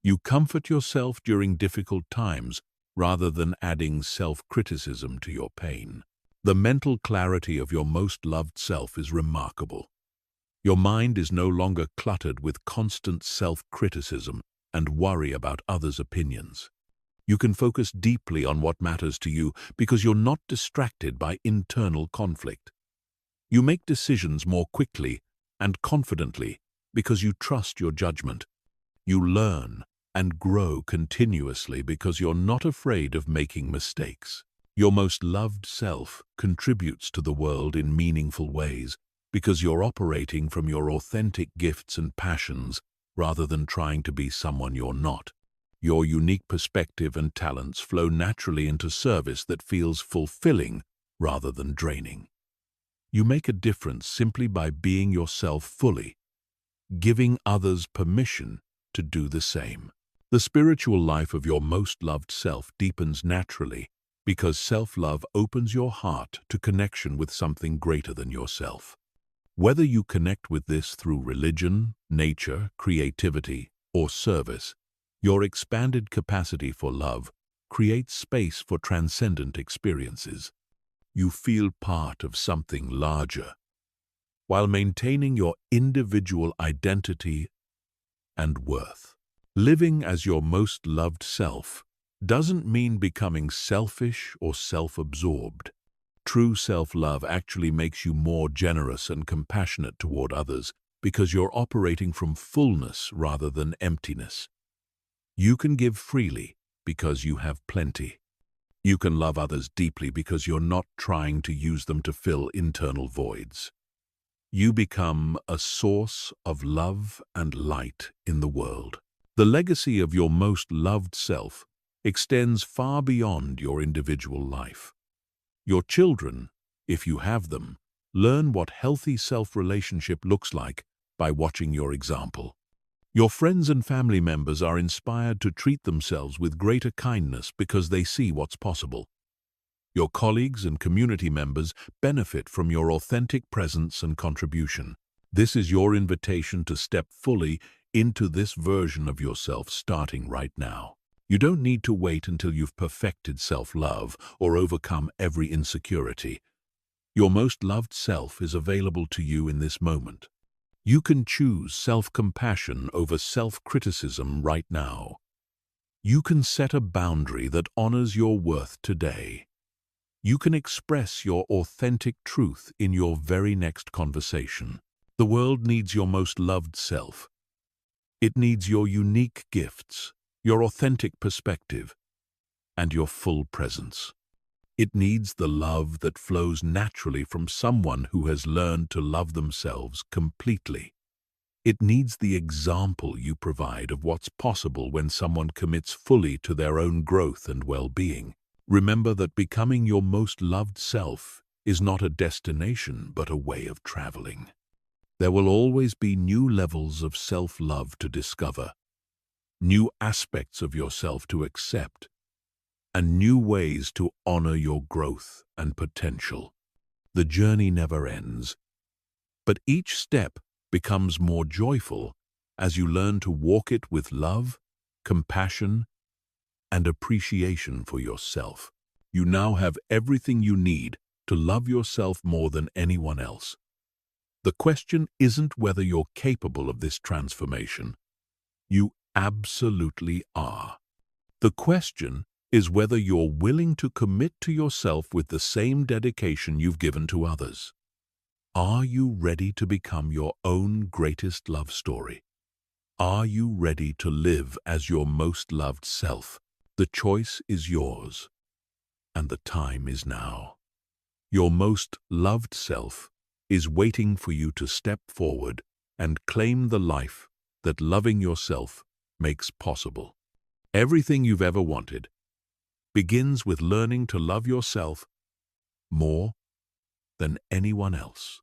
You comfort yourself during difficult times rather than adding self-criticism to your pain. The mental clarity of your most loved self is remarkable. Your mind is no longer cluttered with constant self-criticism and worry about others' opinions. You can focus deeply on what matters to you because you're not distracted by internal conflict. You make decisions more quickly and confidently because you trust your judgment. You learn and grow continuously because you're not afraid of making mistakes. Your most loved self contributes to the world in meaningful ways because you're operating from your authentic gifts and passions rather than trying to be someone you're not. Your unique perspective and talents flow naturally into service that feels fulfilling rather than draining. You make a difference simply by being yourself fully, giving others permission to do the same. The spiritual life of your most loved self deepens naturally because self-love opens your heart to connection with something greater than yourself. Whether you connect with this through religion, nature, creativity, or service, your expanded capacity for love creates space for transcendent experiences. You feel part of something larger, while maintaining your individual identity and worth. Living as your most loved self doesn't mean becoming selfish or self-absorbed. True self-love actually makes you more generous and compassionate toward others because you're operating from fullness rather than emptiness. You can give freely because you have plenty. You can love others deeply because you're not trying to use them to fill internal voids. You become a source of love and light in the world. The legacy of your most loved self extends far beyond your individual life. Your children, if you have them, learn what healthy self-relationship looks like by watching your example. Your friends and family members are inspired to treat themselves with greater kindness because they see what's possible. Your colleagues and community members benefit from your authentic presence and contribution. This is your invitation to step fully into this version of yourself starting right now. You don't need to wait until you've perfected self-love or overcome every insecurity. Your most loved self is available to you in this moment. You can choose self-compassion over self-criticism right now. You can set a boundary that honors your worth today. You can express your authentic truth in your very next conversation. The world needs your most loved self. It needs your unique gifts, your authentic perspective, and your full presence. It needs the love that flows naturally from someone who has learned to love themselves completely. It needs the example you provide of what's possible when someone commits fully to their own growth and well-being. Remember that becoming your most loved self is not a destination but a way of traveling. There will always be new levels of self-love to discover, new aspects of yourself to accept, and new ways to honor your growth and potential. The journey never ends, but each step becomes more joyful as you learn to walk it with love, compassion, and appreciation for yourself. You now have everything you need to love yourself more than anyone else. The question isn't whether you're capable of this transformation. You absolutely are. The question is whether you're willing to commit to yourself with the same dedication you've given to others. Are you ready to become your own greatest love story? Are you ready to live as your most loved self? The choice is yours, and the time is now. Your most loved self is waiting for you to step forward and claim the life that loving yourself makes possible. Everything you've ever wanted begins with learning to love yourself more than anyone else.